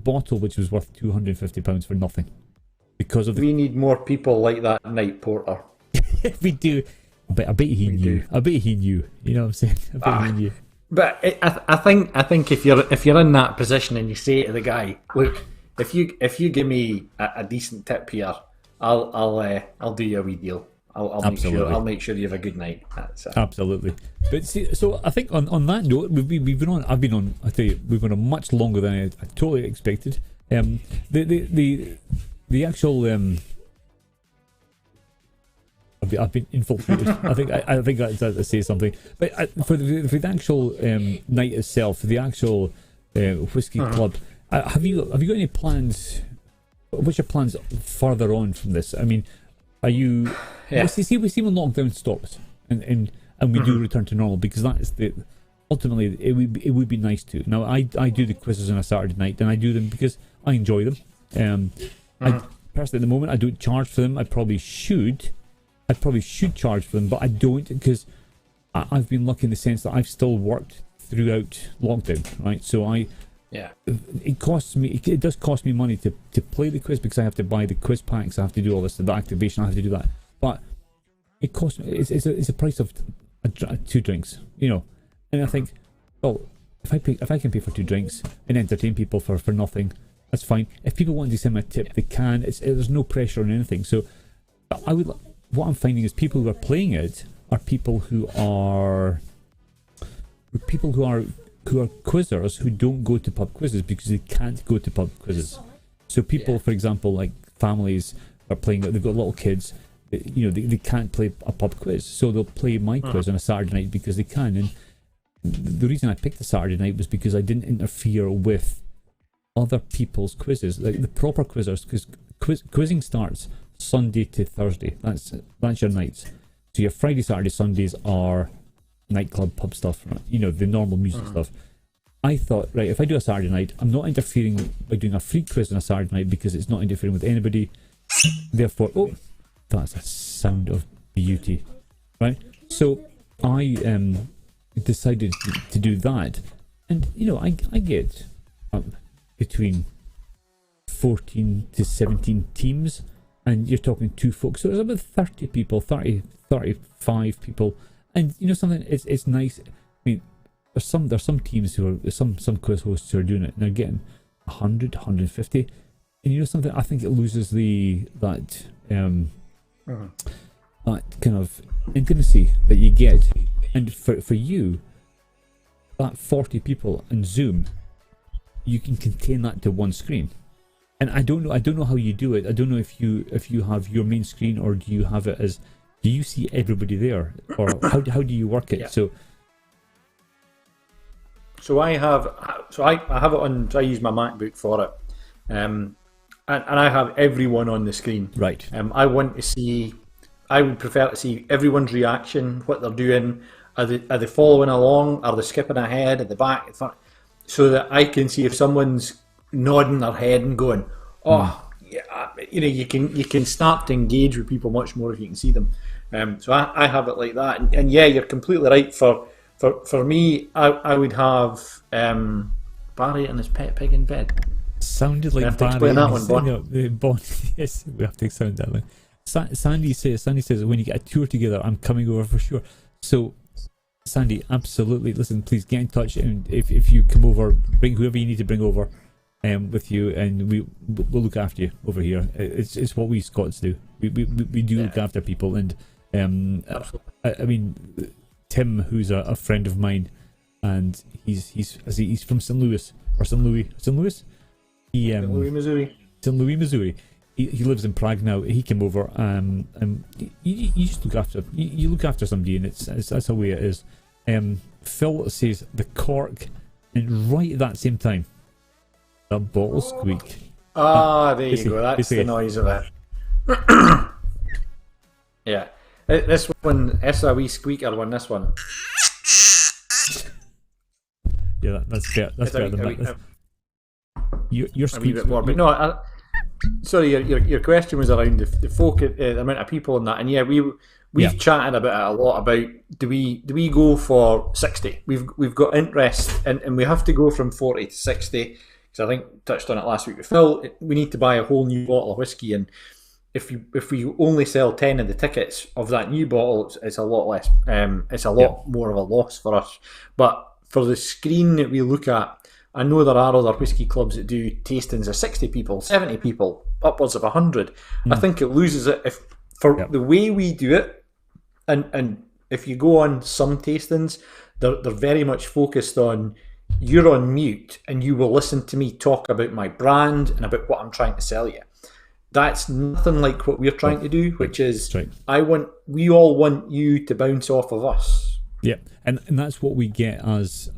bottle which was worth £250 for nothing, because of we need more people like that night porter. We do. I bet he knew. I bet he knew. You know what I'm saying? I bet he knew. But I think if you're in that position and you say to the guy, "Look, if you give me a decent tip here, I'll do you a wee deal. I'll make sure you have a good night." Absolutely. But see, so I think on that note, we've been on. I've been on. I tell you, we've been on much longer than I totally expected. The actual. I've been infiltrated. I think that says something. But for the actual night itself, for the actual whiskey club, have you got any plans? What's your plans further on from this? I mean, are you? Yeah. We see when lockdown stops and we do return to normal, because that is ultimately it would be nice to. Now I do the quizzes on a Saturday night, and I do them because I enjoy them. I personally at the moment I don't charge for them. I probably should charge for them, but I don't, because I've been lucky in the sense that I've still worked throughout lockdown, right? So it does cost me money to play the quiz, because I have to buy the quiz packs, I have to do all this, the activation, I have to do that. But it costs me. It's a price of 2 drinks, And I think, well, if I can pay for 2 drinks and entertain people for nothing, that's fine. If people want to send me a tip, they can. There's no pressure on anything. So what I'm finding is people who are playing it are people who are quizzers who don't go to pub quizzes because they can't go to pub quizzes. So people, for example, like families are playing it, they've got little kids, they can't play a pub quiz, so they'll play my quiz on a Saturday night because they can. And the reason I picked the Saturday night was because I didn't interfere with other people's quizzes, like the proper quizzers, because quizzing starts Sunday to Thursday. That's your nights. So your Friday, Saturday, Sundays are nightclub, pub stuff, the normal music stuff. I thought, right, if I do a Saturday night, I'm not interfering by doing a free quiz on a Saturday night because it's not interfering with anybody. Therefore, that's a sound of beauty, right? So I decided to do that, and I get between 14 to 17 teams, and you're talking 2 folks, so it's about 30 people, 35 people, and something. It's nice. I mean, there's some teams who are some quiz hosts who are doing it, and they're getting 100, 150, and something. I think it loses that kind of intimacy that you get, and for you, that 40 people in Zoom, you can contain that to one screen. And I don't know how you do it. I don't know if you have your main screen, or do you have it as, do you see everybody there, or how do you work it? Yeah. So I have it on. So I use my MacBook for it, and I have everyone on the screen. Right. I would prefer to see everyone's reaction, what they're doing. Are they following along? Are they skipping ahead at the back, at front? So that I can see if someone's nodding their head and going, yeah, you can start to engage with people much more if you can see them. So I have it like that, and yeah, you're completely right. For me, I would have Barry and his pet pig in bed. Sounded like Barry. Explain that one, Bon. Yes, we have to explain that one. Sandy says when you get a tour together, I'm coming over for sure. So Sandy, absolutely. Listen, please get in touch, and if you come over, bring whoever you need to bring over with you, and we'll look after you over here. It's what we Scots do. We do look after people, and I mean, Tim, who's a friend of mine, and he's from St. Louis or St. Louis. St. Louis, Missouri. St. Louis, Missouri. He lives in Prague now. He came over, and you just look after somebody, and that's the way it is. Phil says the cork, and right at that same time, a bottle squeak. There you go. That's the noise of it. Yeah, this one, it's a wee squeaker one. This one. Yeah, that's better. That's better than that. Your squeak. A wee bit more, but no. Sorry, your question was around the folk, the amount of people in that, and yeah, we've chatted about it a lot. About do we go for 60? We've got interest, and we have to go from 40 to 60, because I think touched on it last week with Phil. We need to buy a whole new bottle of whiskey, and if we only sell 10 of the tickets of that new bottle, it's a lot less. It's a lot more of a loss for us. But for the screen that we look at, I know there are other whiskey clubs that do tastings of 60 people, 70 people, upwards of 100. I think it loses it the way we do it, and if you go on some tastings, they're very much focused on, you're on mute and you will listen to me talk about my brand and about what I'm trying to sell you. That's nothing like what we're trying to do, which is we all want you to bounce off of us. Yeah, and that's what we get as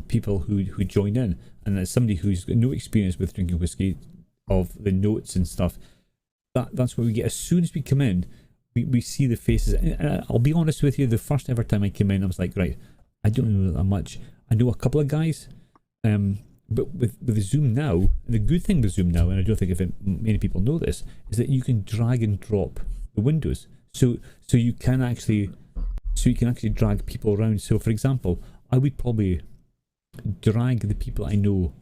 people who join in, and as somebody who's got no experience with drinking whiskey, of the notes and stuff. That's what we get as soon as we come in. We see the faces, and I'll be honest with you. The first ever time I came in, I was like, right, I don't know that much. I know a couple of guys, but with Zoom now, the good thing with Zoom now, and I don't think many people know this, is that you can drag and drop the windows, so you can actually. So you can actually drag people around. So, for example, I would probably drag the people I know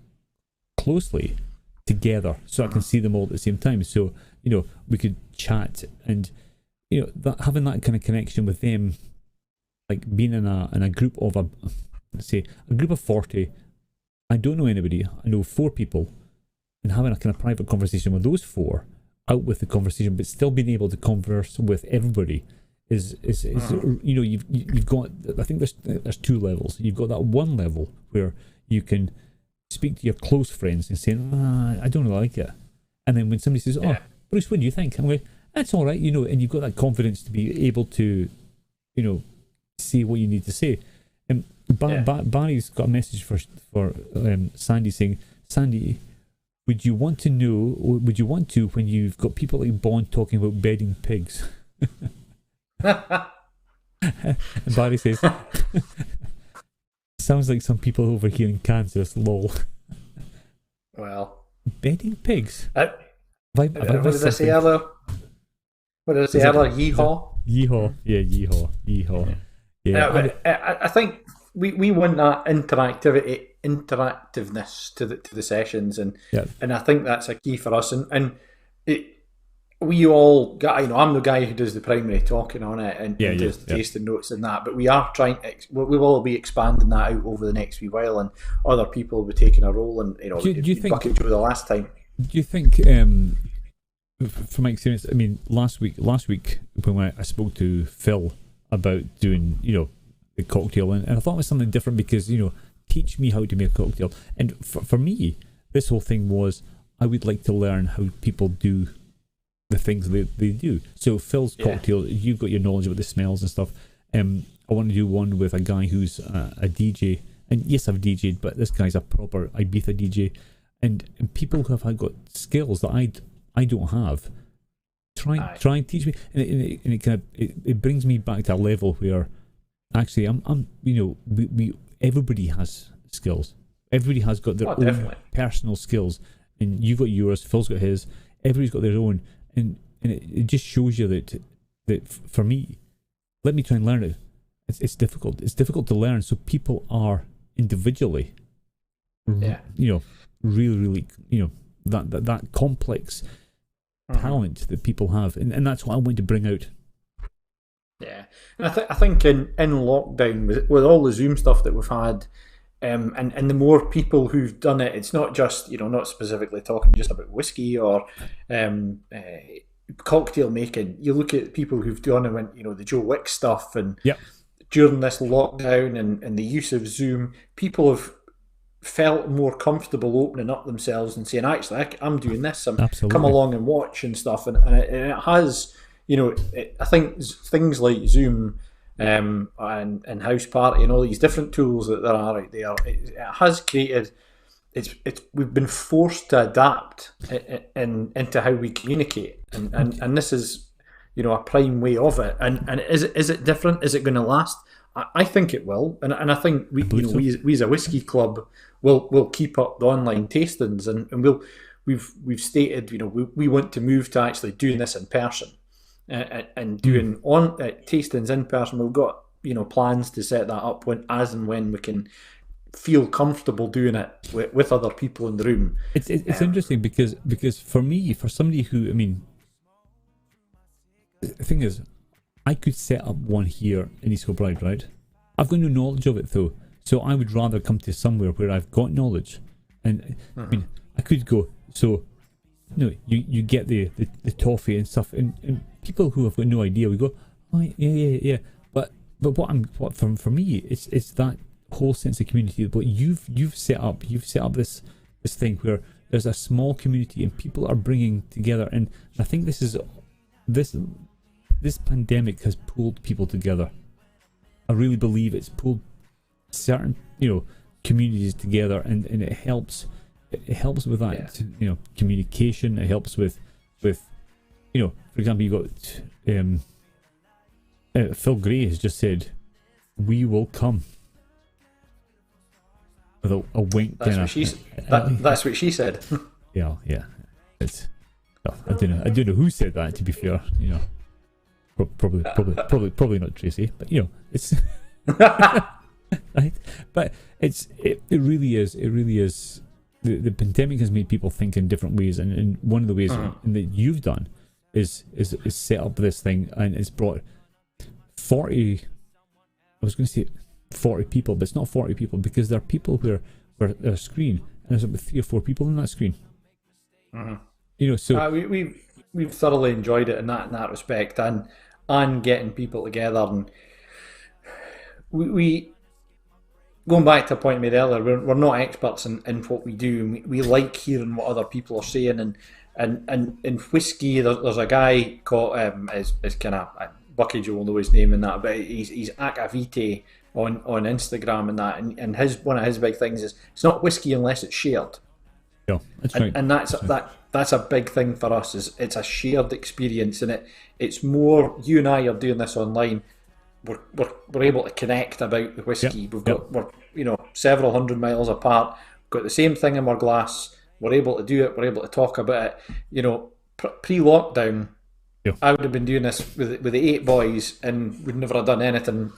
closely together, so I can see them all at the same time. So, we could chat, and having that kind of connection with them like being in a group of let's say a group of 40. I don't know anybody. I know 4 people, and having a kind of private conversation with those 4, out with the conversation, but still being able to converse with everybody is you know, you've got. I think there's 2 levels. You've got that one level where you can speak to your close friends and say, I don't really like it, and then when somebody says, "Oh, Bruce, what do you think?" I'm going, "That's all right," you know, and you've got that confidence to be able to, you know, say what you need to say. And Barry's got a message for Sandy saying, "Sandy, would you want to when you've got people like Bond talking about bedding pigs?" And Barry says, "Sounds like some people over here in Kansas, lol." Well, bedding pigs. What did I say earlier? Yeehaw. Yeehaw. Yeah, yeehaw. Yeah. I think we want that interactiveness to the sessions, and I think that's a key for us. And we all got, you know, I'm the guy who does the primary talking on it and does the tasting notes and that, but we are trying to, we will be expanding that out over the next wee while, and other people will be taking a role. And you know, do you think Bucket Joe the last time? Do you think, from my experience, I mean, last week when I spoke to Phil about doing, you know, the cocktail, and I thought it was something different because, you know, teach me how to make a cocktail. And for me, this whole thing was, I would like to learn how people do the things they do. So Phil's cocktail, you've got your knowledge about the smells and stuff. I want to do one with a guy who's a DJ, and yes, I've DJ'd, but this guy's a proper Ibiza DJ, and people who have got skills that I don't have. Try and teach me, and it kind of it brings me back to a level where actually I'm you know, we everybody has skills. Everybody has got their own personal skills, and you've got yours. Phil's got his. Everybody's got their own, and it just shows you that for me, let me try and learn it. It's difficult. It's difficult to learn. So people are individually, you know, really, you know, that complex talent that people have, and that's what I want to bring out. Yeah, and I think in lockdown with all the Zoom stuff that we've had, and the more people who've done it, it's not just, you know, not specifically talking just about whiskey or cocktail making. You look at people who've done it, you know, the Joe Wick stuff, and during this lockdown and the use of Zoom, people have felt more comfortable opening up themselves and saying, actually, I'm doing this, come along and watch and stuff, and it has, you know, I think things like Zoom and House Party and all these different tools that there are out there, it has created, we've been forced to adapt into how we communicate, and this is, you know, a prime way of it. And is it different? Is it going to last? I think it will, and I think we as a whiskey club will keep up the online tastings, and we've stated, you know, we want to move to actually doing this in person, and doing tastings in person. We've got, you know, plans to set that up as and when we can feel comfortable doing it with other people in the room. It's interesting because for me, for somebody who, I mean, the thing is, I could set up one here in East Kilbride, right? I've got no knowledge of it though, so I would rather come to somewhere where I've got knowledge. And I mean, I could go, so, you know, you get the toffee and stuff, and people who have got no idea, we go, oh yeah. But for me, it's that whole sense of community. But you've set up this thing where there's a small community and people are bringing together, and I think this pandemic has pulled people together. I really believe it's pulled certain, you know, communities together, and it helps with that, you know, communication. It helps with you know, for example, you've got Phil Gray has just said, "We will come," with a wink. That's what she said. Yeah. It's, I don't know who said that, to be fair, you know. Probably not Tracy, but you know, it's right. But it really is. The pandemic has made people think in different ways, and one of the ways that you've done is set up this thing, and it's brought 40 was going to say 40 people, but it's not 40 people because there are people where there's a screen and there's about 3 or 4 people in that screen. You know, so we've thoroughly enjoyed it in that respect, and getting people together, and we going back to a point I made earlier, we're not experts in what we do, and we like hearing what other people are saying, and in whiskey there's a guy called is kind of Bucky Joe will know his name in that, but he's Akavite on Instagram and that, and his one of his big things is it's not whiskey unless it's shared. Yeah, that's right. And that's a big thing for us, is it's a shared experience, and it's more, you and I are doing this online, we're able to connect about the whiskey. We're several hundred miles apart, we've got the same thing in our glass, we're able to do it, we're able to talk about it. You know, pre-lockdown, I would have been doing this with the 8 boys, and we'd never have done anything.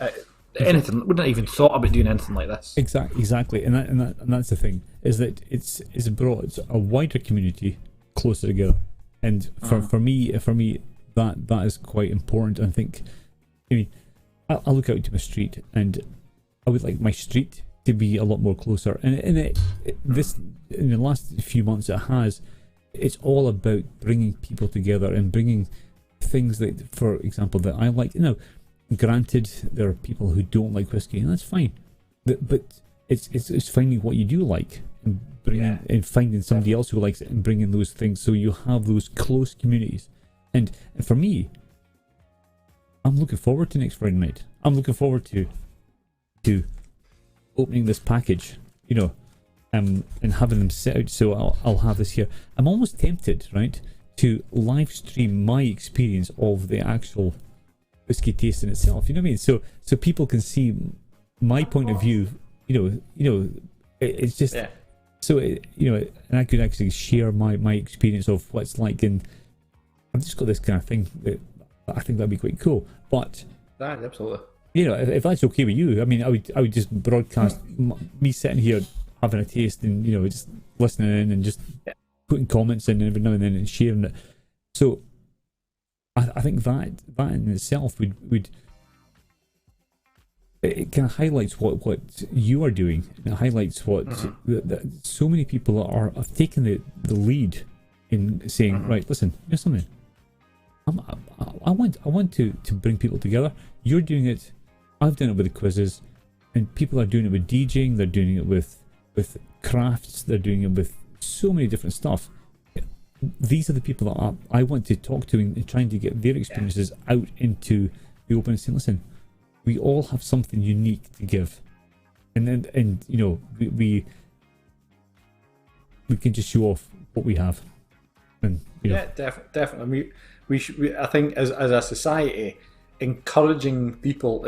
Wouldn't have even thought about doing anything like this. Exactly, and that's the thing, is that it's brought a wider community closer together, and for me that is quite important. I think, I mean, I look out into my street, and I would like my street to be a lot more closer. And in the last few months, it's all about bringing people together and bringing things that, for example, that I like. You know, granted, there are people who don't like whiskey, and that's fine. But it's finding what you do like, and bringing and finding somebody else who likes it, and bringing those things, so you have those close communities. And for me, I'm looking forward to next Friday night. I'm looking forward to opening this package, you know, and having them set out. So I'll have this here. I'm almost tempted, right, to live stream my experience of the actual whiskey tasting itself. You know what I mean? So people can see my point of view. You know, it's just so and I could actually share my experience of what it's like, and I've just got this kind of thing that I think that'd be quite cool. But absolutely. You know, if that's okay with you, I mean, I would just broadcast me sitting here having a taste, and just listening in, and just putting comments in every now and then and sharing it. So I think that in itself would it kind of highlights what you are doing. It highlights what so many people have taken the lead in saying, right, listen, here's something. I want to bring people together. You're doing it. I've done it with the quizzes, and people are doing it with DJing. They're doing it with crafts. They're doing it with so many different stuff. These are the people that I want to talk to, and trying to get their experiences out into the open and saying, listen, we all have something unique to give, and we can just show off what we have. And definitely. We should. I think as a society, encouraging people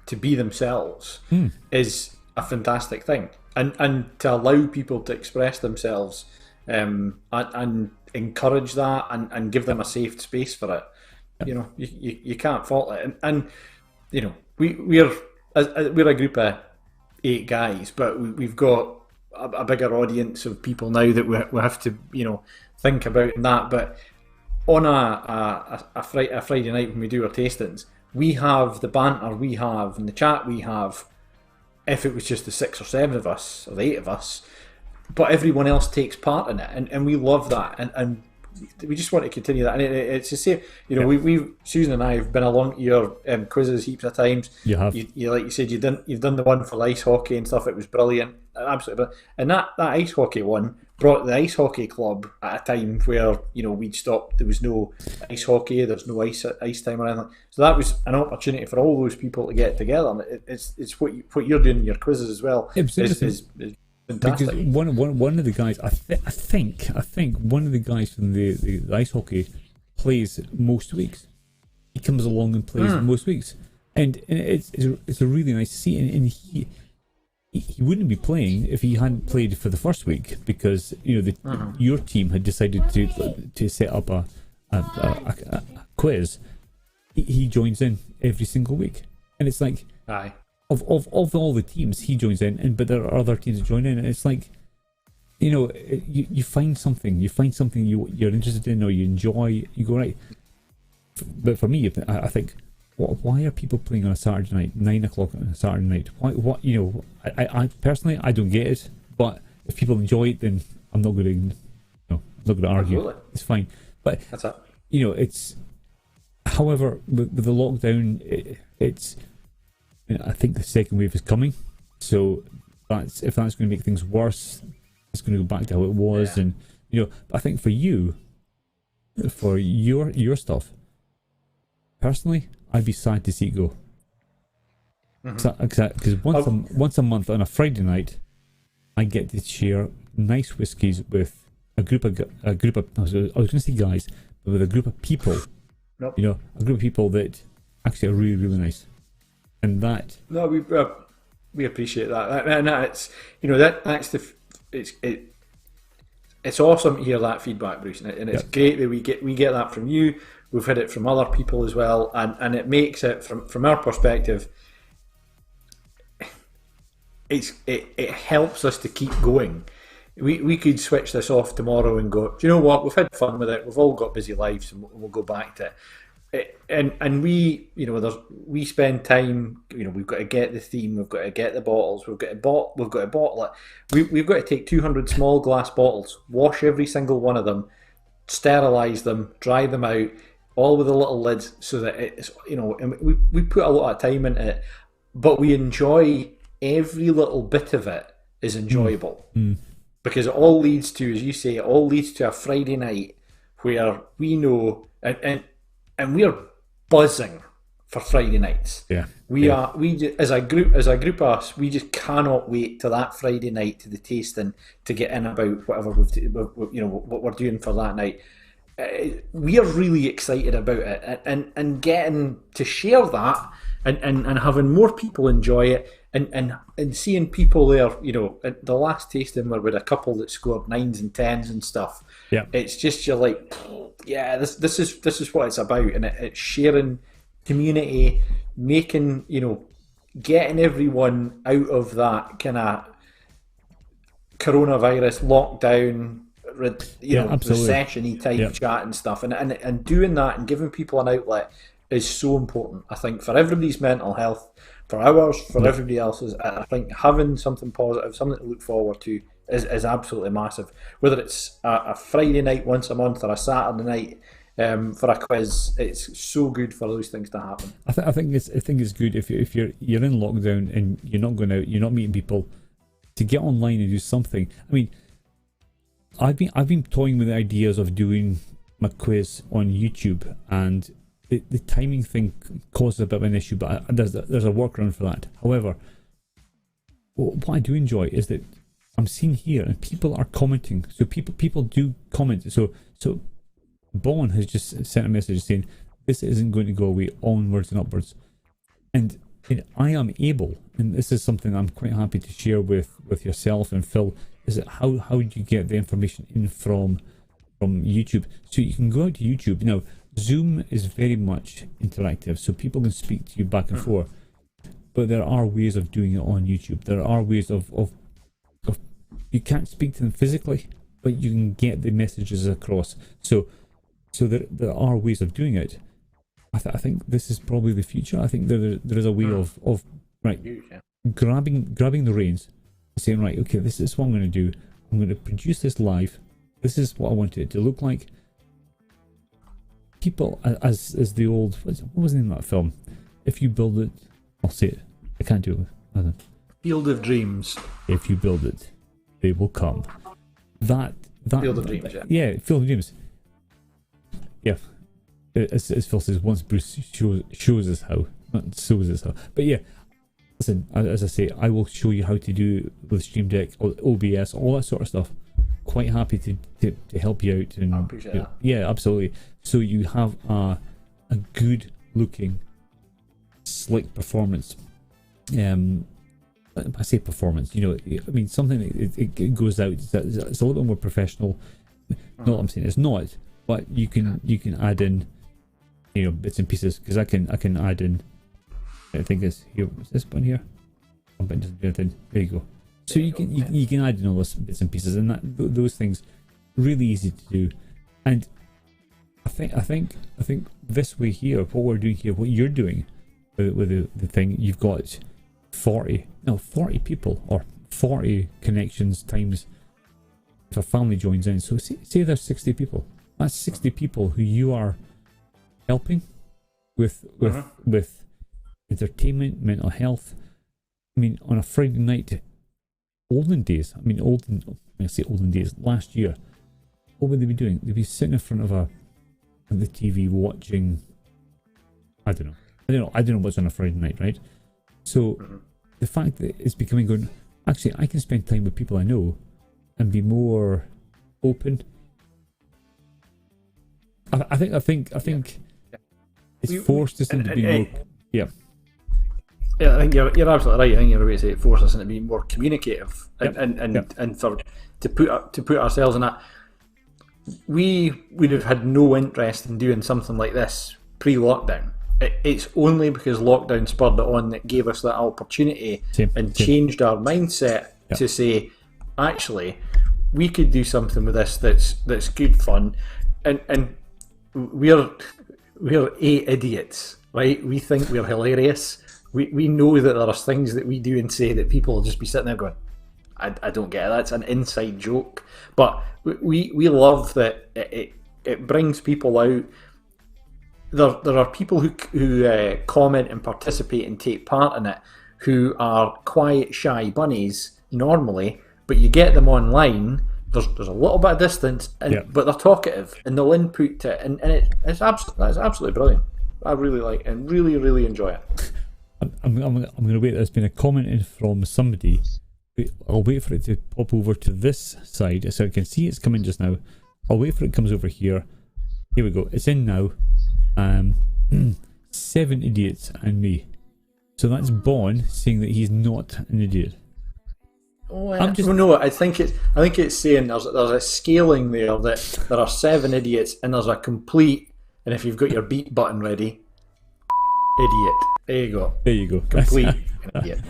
to be themselves is a fantastic thing, and to allow people to express themselves, and encourage that, and give them a safe space for it. Yeah. You can't fault it, and we're a group of 8 guys, but we've got a bigger audience of people now that we have to think about that. But on a Friday night when we do our tastings, we have the banter we have and the chat we have. If it was just the 6 or 7 of us, or the 8 of us, but everyone else takes part in it, and we love that, and we just want to continue that. And it's the same, we've Susan and I have been along to your quizzes heaps of times. You have. You like you said, you've done the one for ice hockey and stuff. It was brilliant, absolutely brilliant. And that ice hockey one brought the ice hockey club at a time where we'd stopped. There was no ice hockey. There's no ice time or anything. So that was an opportunity for all those people to get together. And it's what you're doing in your quizzes as well. Is fantastic. Because one of the guys, I think one of the guys from the ice hockey plays most weeks. He comes along and plays most weeks, and it's a really nice to see. And he wouldn't be playing if he hadn't played for the first week, because your team had decided to set up a quiz. He joins in every single week, and it's like aye. Of all the teams, he joins in, but there are other teams that join in, and it's like, you find something you're interested in, or you enjoy, you go, right. But for me, I think why are people playing on a Saturday night, 9 o'clock on a Saturday night? Why? What? I personally, I don't get it. But if people enjoy it, then I'm not going to, I'm not going to argue. Absolutely. It's fine. But That's it. It's. However, with the lockdown, it's. I think the second wave is coming. So if that's going to make things worse, it's going to go back to how it was. Yeah. And I think for you, for your stuff, personally, I'd be sad to see it go. Because once a month on a Friday night, I get to share nice whiskies with a group of I was going to say guys, but with a group of people. Nope. A group of people that actually are really, really nice, and that. No, we appreciate that, and that's it's awesome to hear that feedback, Bruce, and it's great that we get that from you. We've had it from other people as well, and it makes it from our perspective. It helps us to keep going. We could switch this off tomorrow and go, do you know what? We've had fun with it. We've all got busy lives, and we'll go back to it. And we, we spend time. We've got to get the theme. We've got to get the bottles. We've got to bottle it. We've got to take 200 small glass bottles, wash every single one of them, sterilize them, dry them out, all with the little lids, so that it's And we put a lot of time into it, but we enjoy every little bit of it. Is enjoyable. Because it all leads to, as you say, a Friday night where we know, and we're buzzing for Friday nights. Yeah, as a group of us, we just cannot wait till that Friday night to the tasting to get in about whatever what we're doing for that night. We are really excited about it, and getting to share that, and having more people enjoy it. And seeing people there, at the last tasting where we had a couple that scored 9s and 10s and stuff. Yeah, it's just you're like, yeah, this is what it's about, and it's sharing community, making getting everyone out of that kind of coronavirus lockdown, recession-y type chat and stuff, and doing that and giving people an outlet is so important. I think for everybody's mental health. For ours, for everybody else's, I think having something positive, something to look forward to, is absolutely massive. Whether it's a Friday night once a month or a Saturday night for a quiz, it's so good for those things to happen. I think it's good if you're in lockdown and you're not going out, you're not meeting people, to get online and do something. I mean, I've been toying with the ideas of doing my quiz on YouTube, and the timing thing causes a bit of an issue, but there's a workaround for that. However, what I do enjoy is that I'm seeing here and people are commenting. So people do comment. So Bon has just sent a message saying this isn't going to go away, onwards and upwards. And I am able, and this is something I'm quite happy to share with yourself and Phil, is that how do you get the information in from YouTube? So you can go out to YouTube now. Zoom is very much interactive, so people can speak to you back and forth. But there are ways of doing it on YouTube. There are ways of you can't speak to them physically, but you can get the messages across. So there are ways of doing it. I think this is probably the future. I think there is a way of grabbing the reins, saying, right, okay, this is what I'm going to do. I'm going to produce this live. This is what I want it to look like. People, as the old, what was the name of that film? If you build it, I'll say it. I can't do it. Field of Dreams. If you build it, they will come. That Field of Dreams. Yeah, Field of Dreams. Yeah, as Phil says, once Bruce shows us how, not shows us how. But yeah, listen, as I say, I will show you how to do with Stream Deck, OBS, all that sort of stuff. Quite happy to help you out. And I appreciate that. Yeah, absolutely. So you have a good looking, slick performance. I say performance, I mean something that it goes out. It's a little bit more professional. Not what I'm saying it's not, but you can add in, bits and pieces, because I can add in. I think it's here. What's this one here? Doesn't do anything. There you go. So you can add in all those bits and pieces, and those things really easy to do. And I think this way here, what we're doing here, what you're doing with the thing, you've got 40 people or 40 connections times if a family joins in. So say there's 60 people. That's 60 people who you are helping with entertainment, mental health. I mean, on a Friday night, olden days. Last year, what would they be doing? They'd be sitting in front of the TV watching. I don't know what's on a Friday night, right? So the fact that it's becoming going. Actually, I can spend time with people I know and be more open. I think it's forced us into being more. Yeah. Yeah, I think you're absolutely right. I think you're about to say it forces us into being more communicative and to put ourselves in that. We would have had no interest in doing something like this pre-lockdown. It's only because lockdown spurred it on that gave us that opportunity and changed our mindset to say, actually, we could do something with this that's good fun, and we're 8 idiots, right? We think we're hilarious. We know that there are things that we do and say that people will just be sitting there going, I don't get it. That's an inside joke. But we love that it brings people out. There are people who comment and participate and take part in it who are quiet, shy bunnies normally, but you get them online. There's a little bit of distance, but they're talkative and they'll input to it, and that's absolutely brilliant. I really like it and really enjoy it. I'm going to wait. There's been a comment in from somebody. I'll wait for it to pop over to this side so I can see it's coming just now. I'll wait for it comes over here. Here we go. It's in now. 7 idiots and me. So that's Bon saying that he's not an idiot. I think it's saying there's a scaling there that there are 7 idiots and there's a complete. And if you've got your beat button ready, idiot. There you go. Complete idiot.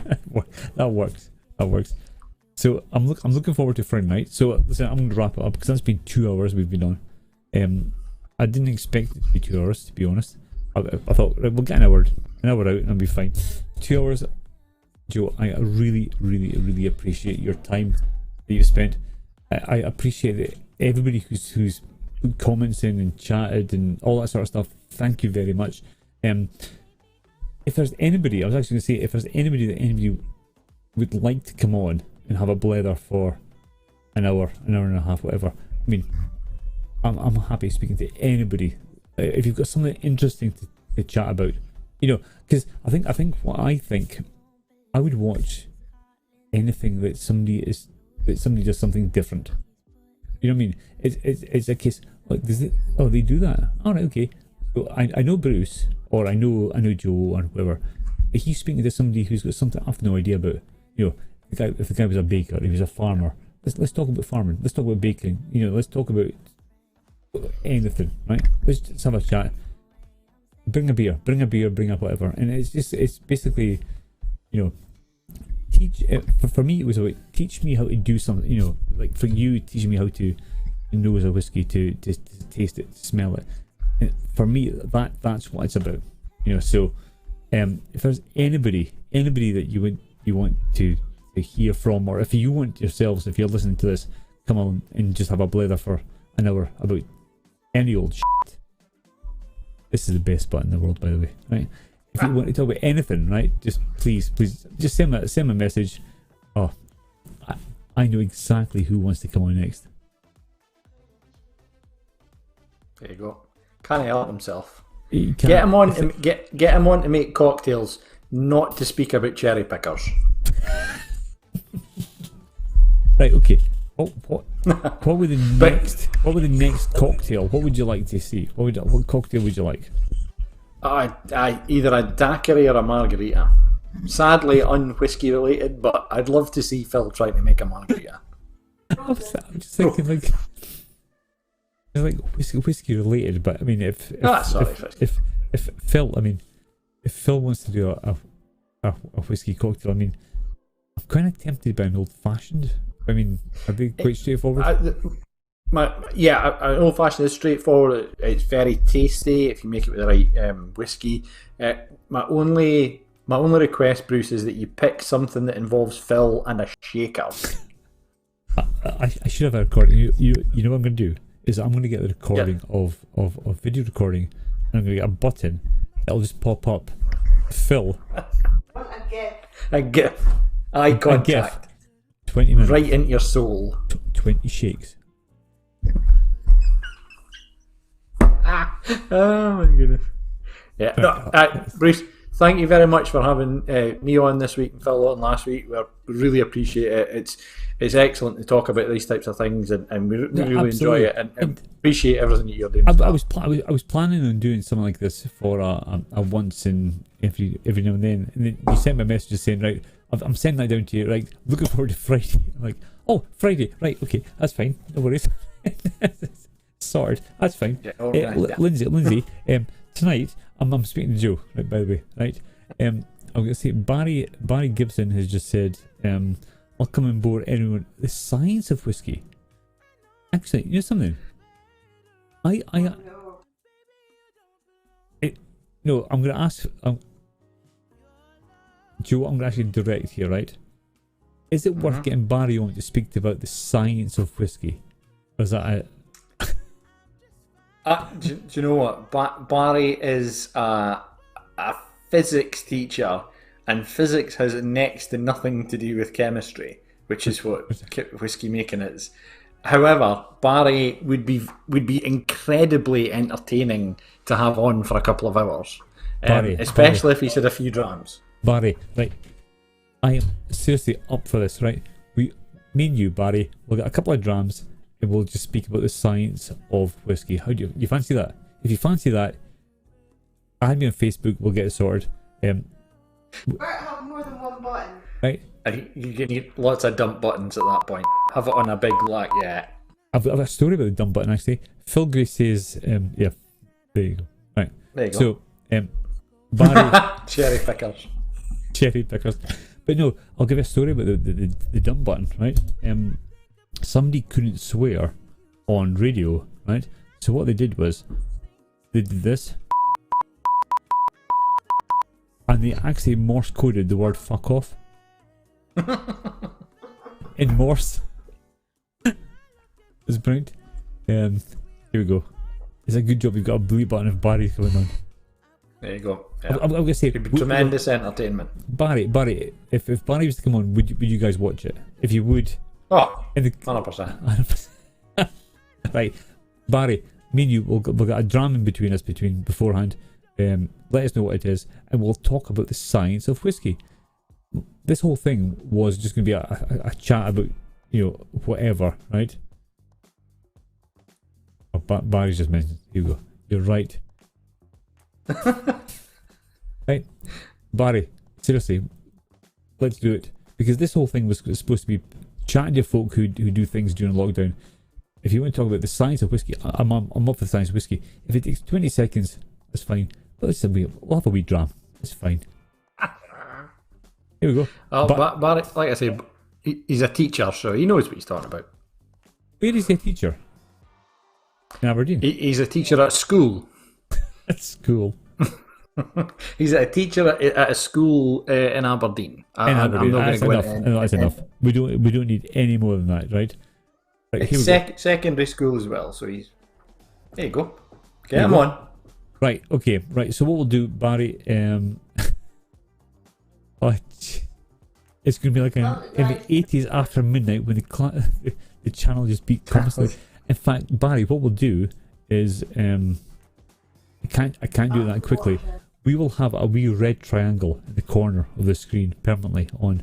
That works. So I'm looking forward to Friday night. So listen, I'm going to wrap it up because that's been 2 hours we've been on. I didn't expect it to be 2 hours, to be honest. I thought, right, we'll get an hour out and I'll be fine. 2 hours, Joe, I really appreciate your time that you've spent. I appreciate that everybody who's put comments in and chatted and all that sort of stuff. Thank you very much. If there's anybody, I was actually going to say, if there's anybody that anybody would like to come on and have a blether for an hour and a half, whatever. I mean, I'm happy speaking to anybody. If you've got something interesting to chat about, because I think I would watch anything that somebody does something different. You know what I mean? It's a case like they do that. All right, okay. So I know Bruce or I know Joe or whoever. But he's speaking to somebody who's got something I've no idea about. If the guy was a baker, if he was a farmer, let's talk about farming. Let's talk about baking. Let's talk about anything, right? Let's just have a chat. Bring a beer, bring up whatever, and it's basically, teach. For me, it was about teach me how to do something. Like for you, teaching me how to nose a whiskey, to taste it, to smell it. And for me, that's what it's about. So if there's anybody that you want to hear from, or if you want yourselves, if you're listening to this, come on and just have a blether for an hour about any old shit. This is the best button in the world, by the way, right? If you want to talk about anything, right, just please just send me a message. Oh, I know exactly who wants to come on next. There you go. Can't help himself. Get him on to make cocktails, not to speak about cherry pickers. Right, okay. What would the next cocktail? What would you like to see? What cocktail would you like? Either a daiquiri or a margarita. Sadly, un-whiskey related, but I'd love to see Phil trying to make a margarita. I'm just thinking like whiskey related, but I mean if Phil, if Phil wants to do a whiskey cocktail, I mean, I'm kind of tempted by an old fashioned. I mean, are they quite straightforward? An old fashioned is straightforward. It's very tasty if you make it with the right whiskey. My only request, Bruce, is that you pick something that involves Phil and a shaker. I should have a recording. You know what I'm going to do is I'm going to get the recording of video recording, and I'm going to get a button. It'll just pop up. Phil. A gift. Eye contact. 20 minutes. Right into your soul. 20 shakes. Oh my goodness. Yeah. Bruce, thank you very much for having me on this week and Phil on last week. We really appreciate it. It's excellent to talk about these types of things, and we really enjoy it and appreciate everything that you're doing. I was planning on doing something like this for a once in every now and then you sent me a message saying, right, I'm sending that down to you, right, looking forward to Friday. I'm like, oh, Friday, right, okay, that's fine, no worries. Sorted, that's fine. Yeah, Lindsay, tonight I'm speaking to Joe, right, by the way, right. I'm gonna say Barry Gibson has just said, I'll come and bore anyone. The science of whiskey. Actually, you know something? No, I'm gonna ask Joe. I'm gonna ask you direct here, right? Is it worth getting Barry on to speak about the science of whiskey, or is that do you know what? Barry is a physics teacher, and physics has next to nothing to do with chemistry, which is what whiskey making is. However, Barry would be incredibly entertaining to have on for a couple of hours, especially if he's had a few drams. Barry, right? I am seriously up for this, right? Me and you, Barry, we'll get a couple of drams and we'll just speak about the science of whiskey. How do you fancy that? If you fancy that, add me on Facebook. We'll get it sorted. Better have more than one button. Right? You need lots of dump buttons at that point. Have it on a big I've got a story about the dump button actually. Phil Gray says, yeah, there you go. Right. There you go. So, Barry, cherry pickers. But no, I'll give you a story about the dump button, right? Somebody couldn't swear on radio, right? So what they did was they did this, and they actually Morse coded the word "fuck off" in Morse. It's brilliant. Here we go. It's a good job you've got a blue button if Barry's going on. There you go. Yeah. I'm gonna say tremendous entertainment. Barry, if Barry was to come on, would you guys watch it? If you would, 100%. Right, Barry, me and you, we'll got a drama in between us beforehand. Let us know what it is, and we'll talk about the science of whiskey. This whole thing was just going to be a chat about, whatever, right? Oh, Barry's just mentioned. Here you go. You're right. Right, Barry, seriously, let's do it, because this whole thing was supposed to be chatting to folk who do things during lockdown. If you want to talk about the science of whiskey, I'm up for the science of whiskey. If it takes 20 seconds, that's fine. But we'll have a wee dram. It's fine. Here we go. Barry, like I say, he's a teacher, so he knows what he's talking about. Where is he a teacher? In Aberdeen. He's a teacher at school. At school. He's a teacher at a school in Aberdeen. I'm not going to go enough. That's enough. We don't need any more than that, right? Right, it's secondary school as well, so he's... There you go. Get him on. Right, okay, right. So what we'll do, Barry, it's going to be like in the 80s after midnight when the channel just beat constantly. In fact, Barry, what we'll do is... I can't do it that quickly. We will have a wee red triangle in the corner of the screen permanently on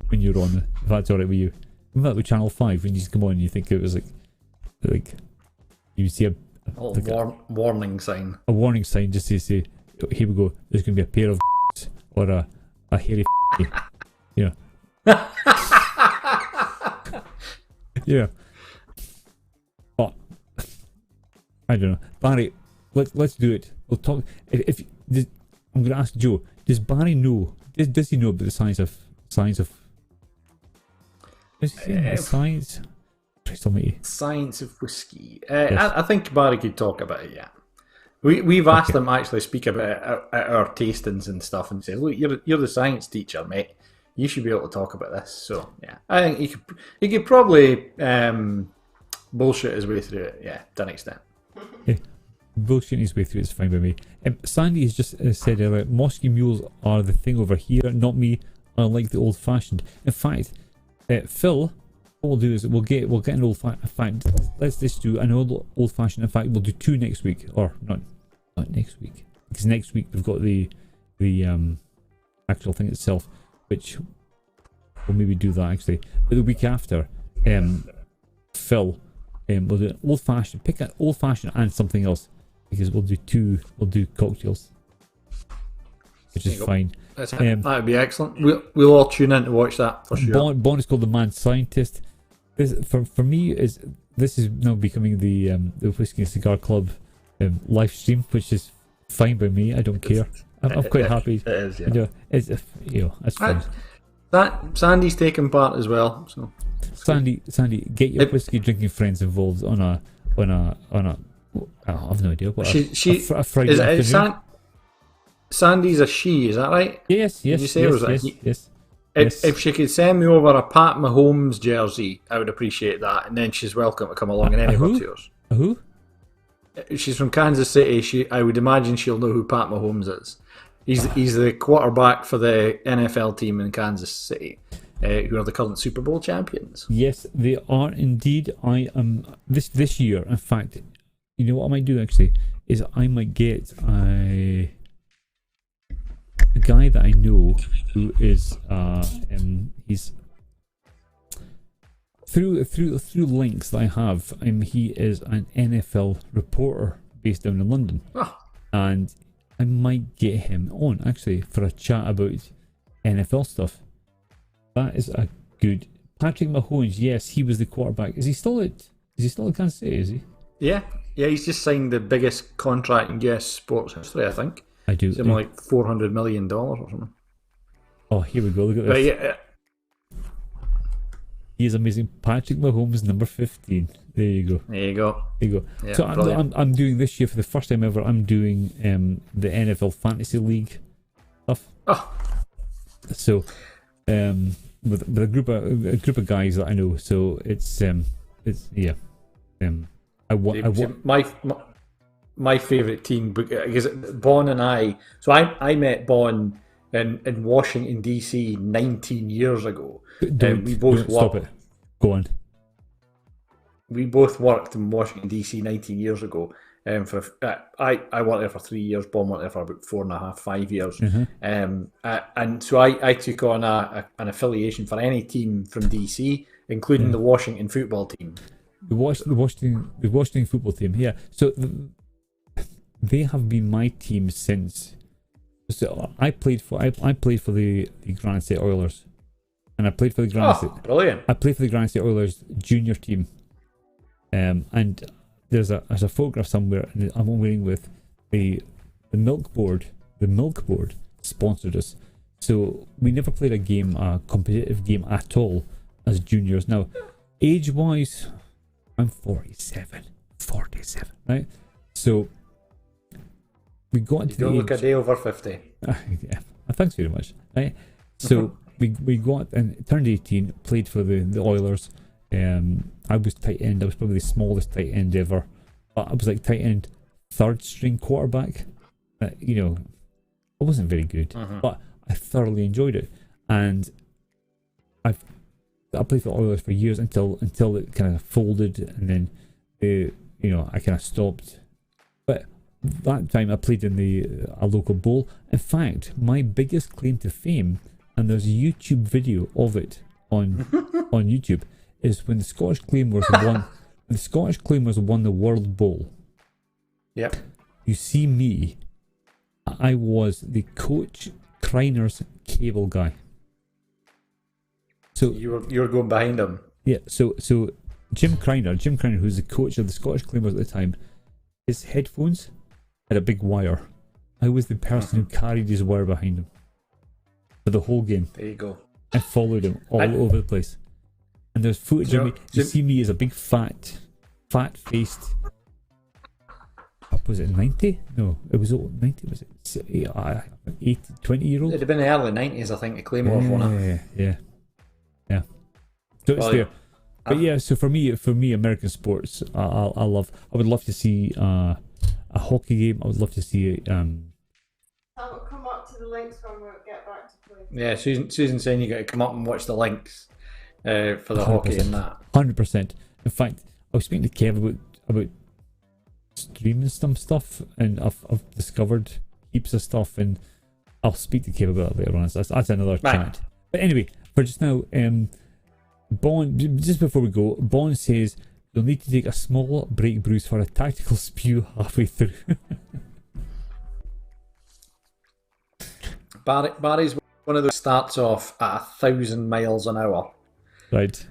when you're on, if that's alright with you. Remember that with Channel 5 when you just come on and you think it was like you see a warning sign. A warning sign just to say, here we go, there's going to be a pair of or a hairy yeah. Yeah. Oh, I don't know. Barry, let's do it. We'll talk. If I'm going to ask Joe, does Barry know? Does he know about the science of? Does he say the science? Christ almighty. Science of Whiskey. Yes. I think Barry could talk about it, yeah. We've asked him to actually speak about it at our tastings and stuff and say, look, you're the science teacher, mate. You should be able to talk about this. So, yeah. I think he could probably bullshit his way through it, yeah, to an extent. Yeah. Bullshitting his way through it's fine by me. Sandy has just said earlier, Moscow mules are the thing over here, not me. I like the old fashioned. In fact, Phil, what we'll do is we'll get an old fashioned. In fact, let's just do an old fashioned. In fact, we'll do 2 next week, or not next week, because next week we've got the actual thing itself, which we'll maybe do that actually. But the week after, Phil, we'll do an old fashioned. Pick an old fashioned and something else, because we'll do cocktails, which is fine. That would be excellent. We'll all tune in to watch that for sure. Bon is called the Mad Scientist. This for me this is now becoming the Whiskey and Cigar Club live stream, which is fine by me. I don't care. I'm quite happy. It is, yeah. It's fun. Sandy's taking part as well. So Sandy, get your whiskey drinking friends involved on a. I've no idea what. A Friday afternoon. Sandy's a she, is that right? Yes. Did you say it was yes. If she could send me over a Pat Mahomes jersey, I would appreciate that, and then she's welcome to come along in any of her tours. Who? She's from Kansas City. I would imagine she'll know who Pat Mahomes is. He's the quarterback for the NFL team in Kansas City, who are the current Super Bowl champions. Yes, they are indeed. I am this year. In fact, you know what I might do actually is I might get a guy that I know who is he's through links that I have. He is an NFL reporter based down in London, and I might get him on actually for a chat about NFL stuff. That is a good. Patrick Mahomes, yes, he was the quarterback. Is he still at Kansas City? Is he? Yeah. He's just signed the biggest contract in US sports history, I think. I do. Something like $400 million or something. Oh, here we go. Look at this. But yeah. He is amazing. Patrick Mahomes, number 15. There you go. Yeah, so I'm doing this year for the first time ever. I'm doing the NFL Fantasy League stuff. Oh. So, with a group of guys that I know. So it's yeah. My favourite team, because Bon and I I met Bon in Washington DC 19 years ago. We both stop it. Go on. We both worked in Washington DC 19 years ago. I worked there for 3 years. Bon worked there for about 4.5, 5 years. Mm-hmm. And so I took on an affiliation for any team from DC, including the Washington football team. The Washington football team, yeah. So they have been my team since. So I played for the Granite State Oilers, and I played for the Granite State. Brilliant! I played for the Granite State Oilers junior team, and there's a photograph somewhere, and I'm wearing with the milk board. The milk board sponsored us, so we never played a competitive game at all as juniors. Now, age-wise, I'm 47, right? So we got into you don't look a day over 50. Yeah, thanks very much. Right? So we got and turned 18, played for the Oilers. I was tight end. I was probably the smallest tight end ever. I was like tight end, third string quarterback. I wasn't very good, but I thoroughly enjoyed it. And I played for the Oilers for years until it kind of folded, and then I kind of stopped. But that time I played in a local bowl. In fact, my biggest claim to fame, and there's a YouTube video of it on YouTube, is when the Scottish Claymores won. The Scottish Claymores won the World Bowl. Yep. You see me. I was the Coach Kriner's cable guy. So you were going behind him. Yeah. So Jim Criner, who's the coach of the Scottish Claymores at the time, his headphones had a big wire. I was the person who carried his wire behind him for the whole game. There you go. I followed him all over the place. And there's footage of me. You so- see me as a big fat-faced. Was it 90? No, it was 90. Was it 80, 20-year-old? It'd have been the early 90s, I think, the Claymore one. Yeah. So it's there. But yeah, so for me, American sports, I would love to see a hockey game. I would love to see I'll come up to the links when we get back to play. Yeah, Susan's saying you got to come up and watch the links for the hockey and that. 100%. In fact, I was speaking to Kev about streaming some stuff, and I've discovered heaps of stuff, and I'll speak to Kev about it later on. That's another chat. But anyway, for just now, Bond, just before we go, Bond says you'll need to take a small break, Bruce, for a tactical spew halfway through. Barry's one of those starts off at 1,000 miles an hour, right,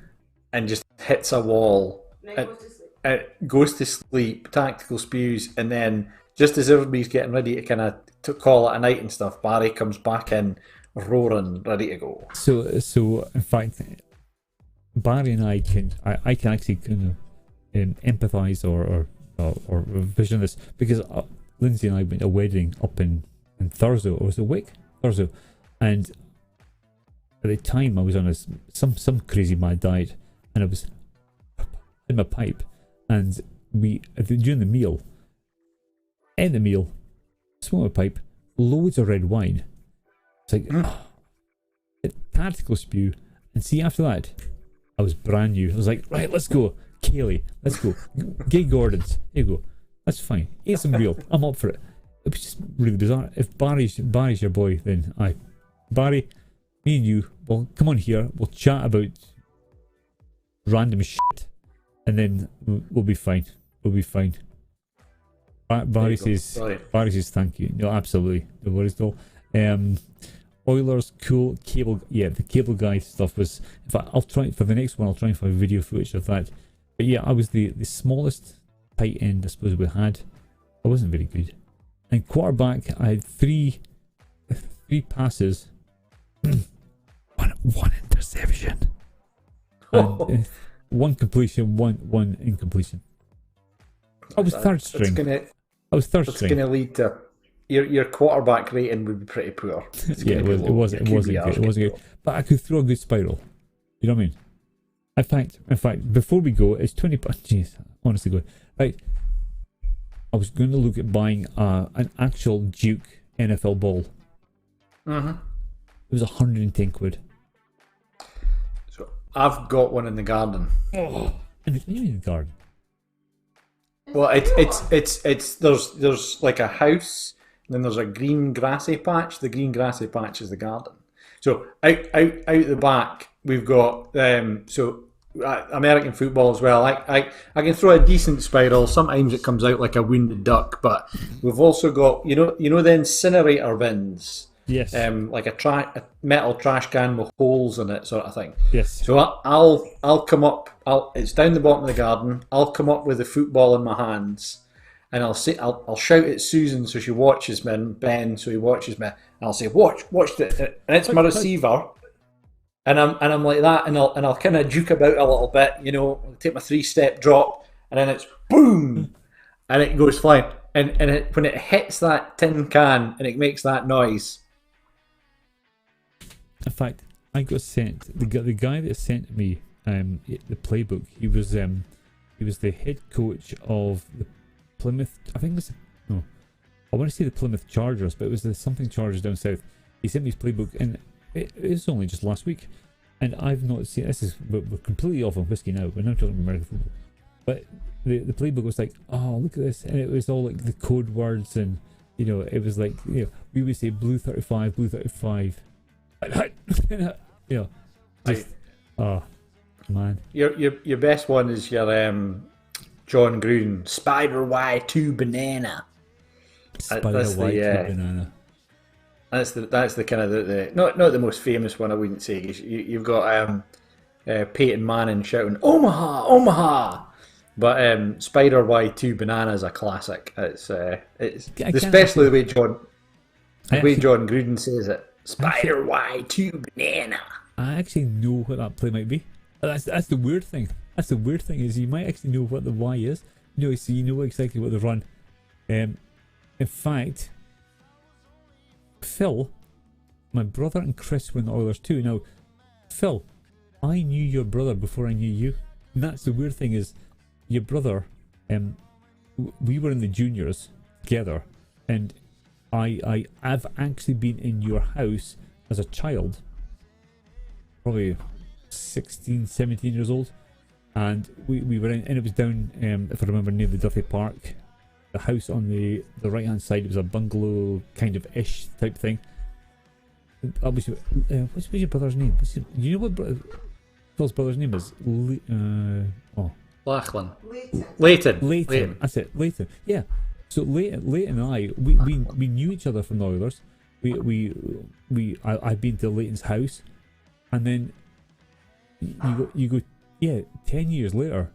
and just hits a wall. Then goes to sleep. Goes to sleep, tactical spews, and then just as everybody's getting ready to kind of call it a night and stuff, Barry comes back in roaring, ready to go. So in fact, Barry and I can actually kind of empathise or vision this, because Lindsay and I went to a wedding up in Thurso, or was it Wick? Thurso, and at the time I was on some crazy mad diet, and I was in my pipe, and during the meal, smoke my pipe, loads of red wine. It's like tactical spew, and see after that, I was brand new. I was like, right, let's go, Kaylee, let's go, Gay Gordon's, here you go, that's fine, eat some real, I'm up for it. It was just really bizarre. If Barry's your boy, then Barry, me and you, well, come on here, we'll chat about random shit, and then we'll be fine. Barry says thank you. No, absolutely, no worries at all. Oilers, cool. Cable, yeah, the cable guy stuff was. In fact, I'll try for the next one. I'll try and find video footage of that. But yeah, I was the smallest tight end I suppose we had. I wasn't very good. And quarterback, I had three passes, one interception, and one completion, one incompletion. I was third string. That's going to lead to your quarterback rating would be pretty poor. Yeah, it wasn't good. But I could throw a good spiral. You know what I mean? In fact, before we go, it's 20. Jeez, honestly, God, right. I was going to look at buying an actual Duke NFL ball. Mm-hmm. It was 110 quid. So I've got one in the garden. Oh, in the garden. Well, it's there's like a house, and then there's a green grassy patch. The green grassy patch is the garden. So out the back we've got American football as well. I can throw a decent spiral. Sometimes it comes out like a wounded duck, but we've also got you know the incinerator bins. Yes. Like a metal trash can with holes in it, sort of thing. Yes. So I'll come up. It's down the bottom of the garden. I'll come up with the football in my hands, and I'll shout at Susan so she watches me, and Ben so he watches me, and I'll say watch it, and it's my receiver. And I'm like that, and I'll kind of juke about a little bit, take my 3-step drop, and then it's boom, and it goes flying. And when it hits that tin can and it makes that noise. In fact, I got sent the guy that sent me the playbook. He was the head coach of the Plymouth. I think it was I want to say the Plymouth Chargers, but it was the something Chargers down south. He sent me his playbook, and it was only just last week, and I've not seen. We're completely off on whiskey now. We're now talking about American football, but the playbook was like, oh, look at this, and it was all like the code words, and it was like we would say blue 35, just oh man. Your best one is your John Gruden Spider Y2 banana. Spider Y2 banana. That's the kind of the not the most famous one, I wouldn't say. You've got Peyton Manning shouting Omaha, Omaha, but Spider Y2 banana is a classic. It's especially the way John Gruden says it. Spider Y2 banana. I actually know what that play might be. That's the weird thing. That's the weird thing is you might actually know what the why is. So you know exactly what they run. In fact, Phil, my brother and Chris were in the Oilers too. Now, Phil, I knew your brother before I knew you. And that's the weird thing is, your brother, we were in the juniors together, and I've actually been in your house as a child, probably 16, 17 years old, and we were in, and it was down, if I remember, near the Duffy Park. The house on the right hand side, it was a bungalow kind of ish type thing. Obviously, what's your brother's name? You know what Phil's brother's name is? Lachlan. Leighton. Leighton. That's it, Leighton. Yeah. So Leighton and I, we knew each other from the Oilers. I've been to Leighton's house, and then you go, yeah. 10 years later,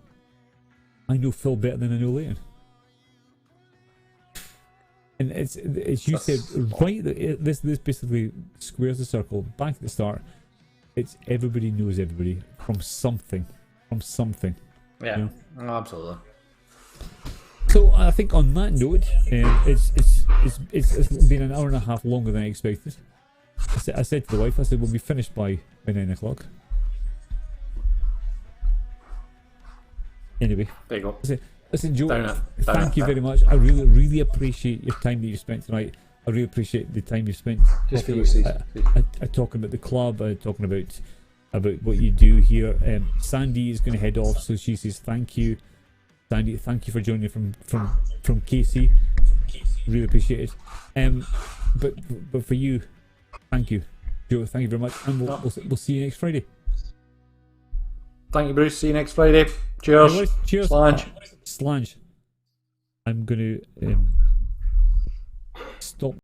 I know Phil better than I know Leighton. And it's you said right. This basically squares the circle. Back at the start, it's everybody knows everybody from something. Yeah, you know? Absolutely. So I think on that note, it's been an hour and a half longer than I expected. I said to the wife, I said we'll be finished by 9 o'clock. Anyway, There you go. Listen, Joe, Down thank you it. very much. I really appreciate your time that you spent tonight. I really appreciate the time you spent Just talking, for you, talking about the club, talking about what you do here. Sandy is going to head off, so she says thank you. Sandy, thank you for joining from Casey. Really appreciate it. But for you, thank you, Joe. Thank you very much, and we'll see you next Friday. Thank you, Bruce. See you next Friday. Cheers. Anyways, cheers. Slange. I'm going to stop.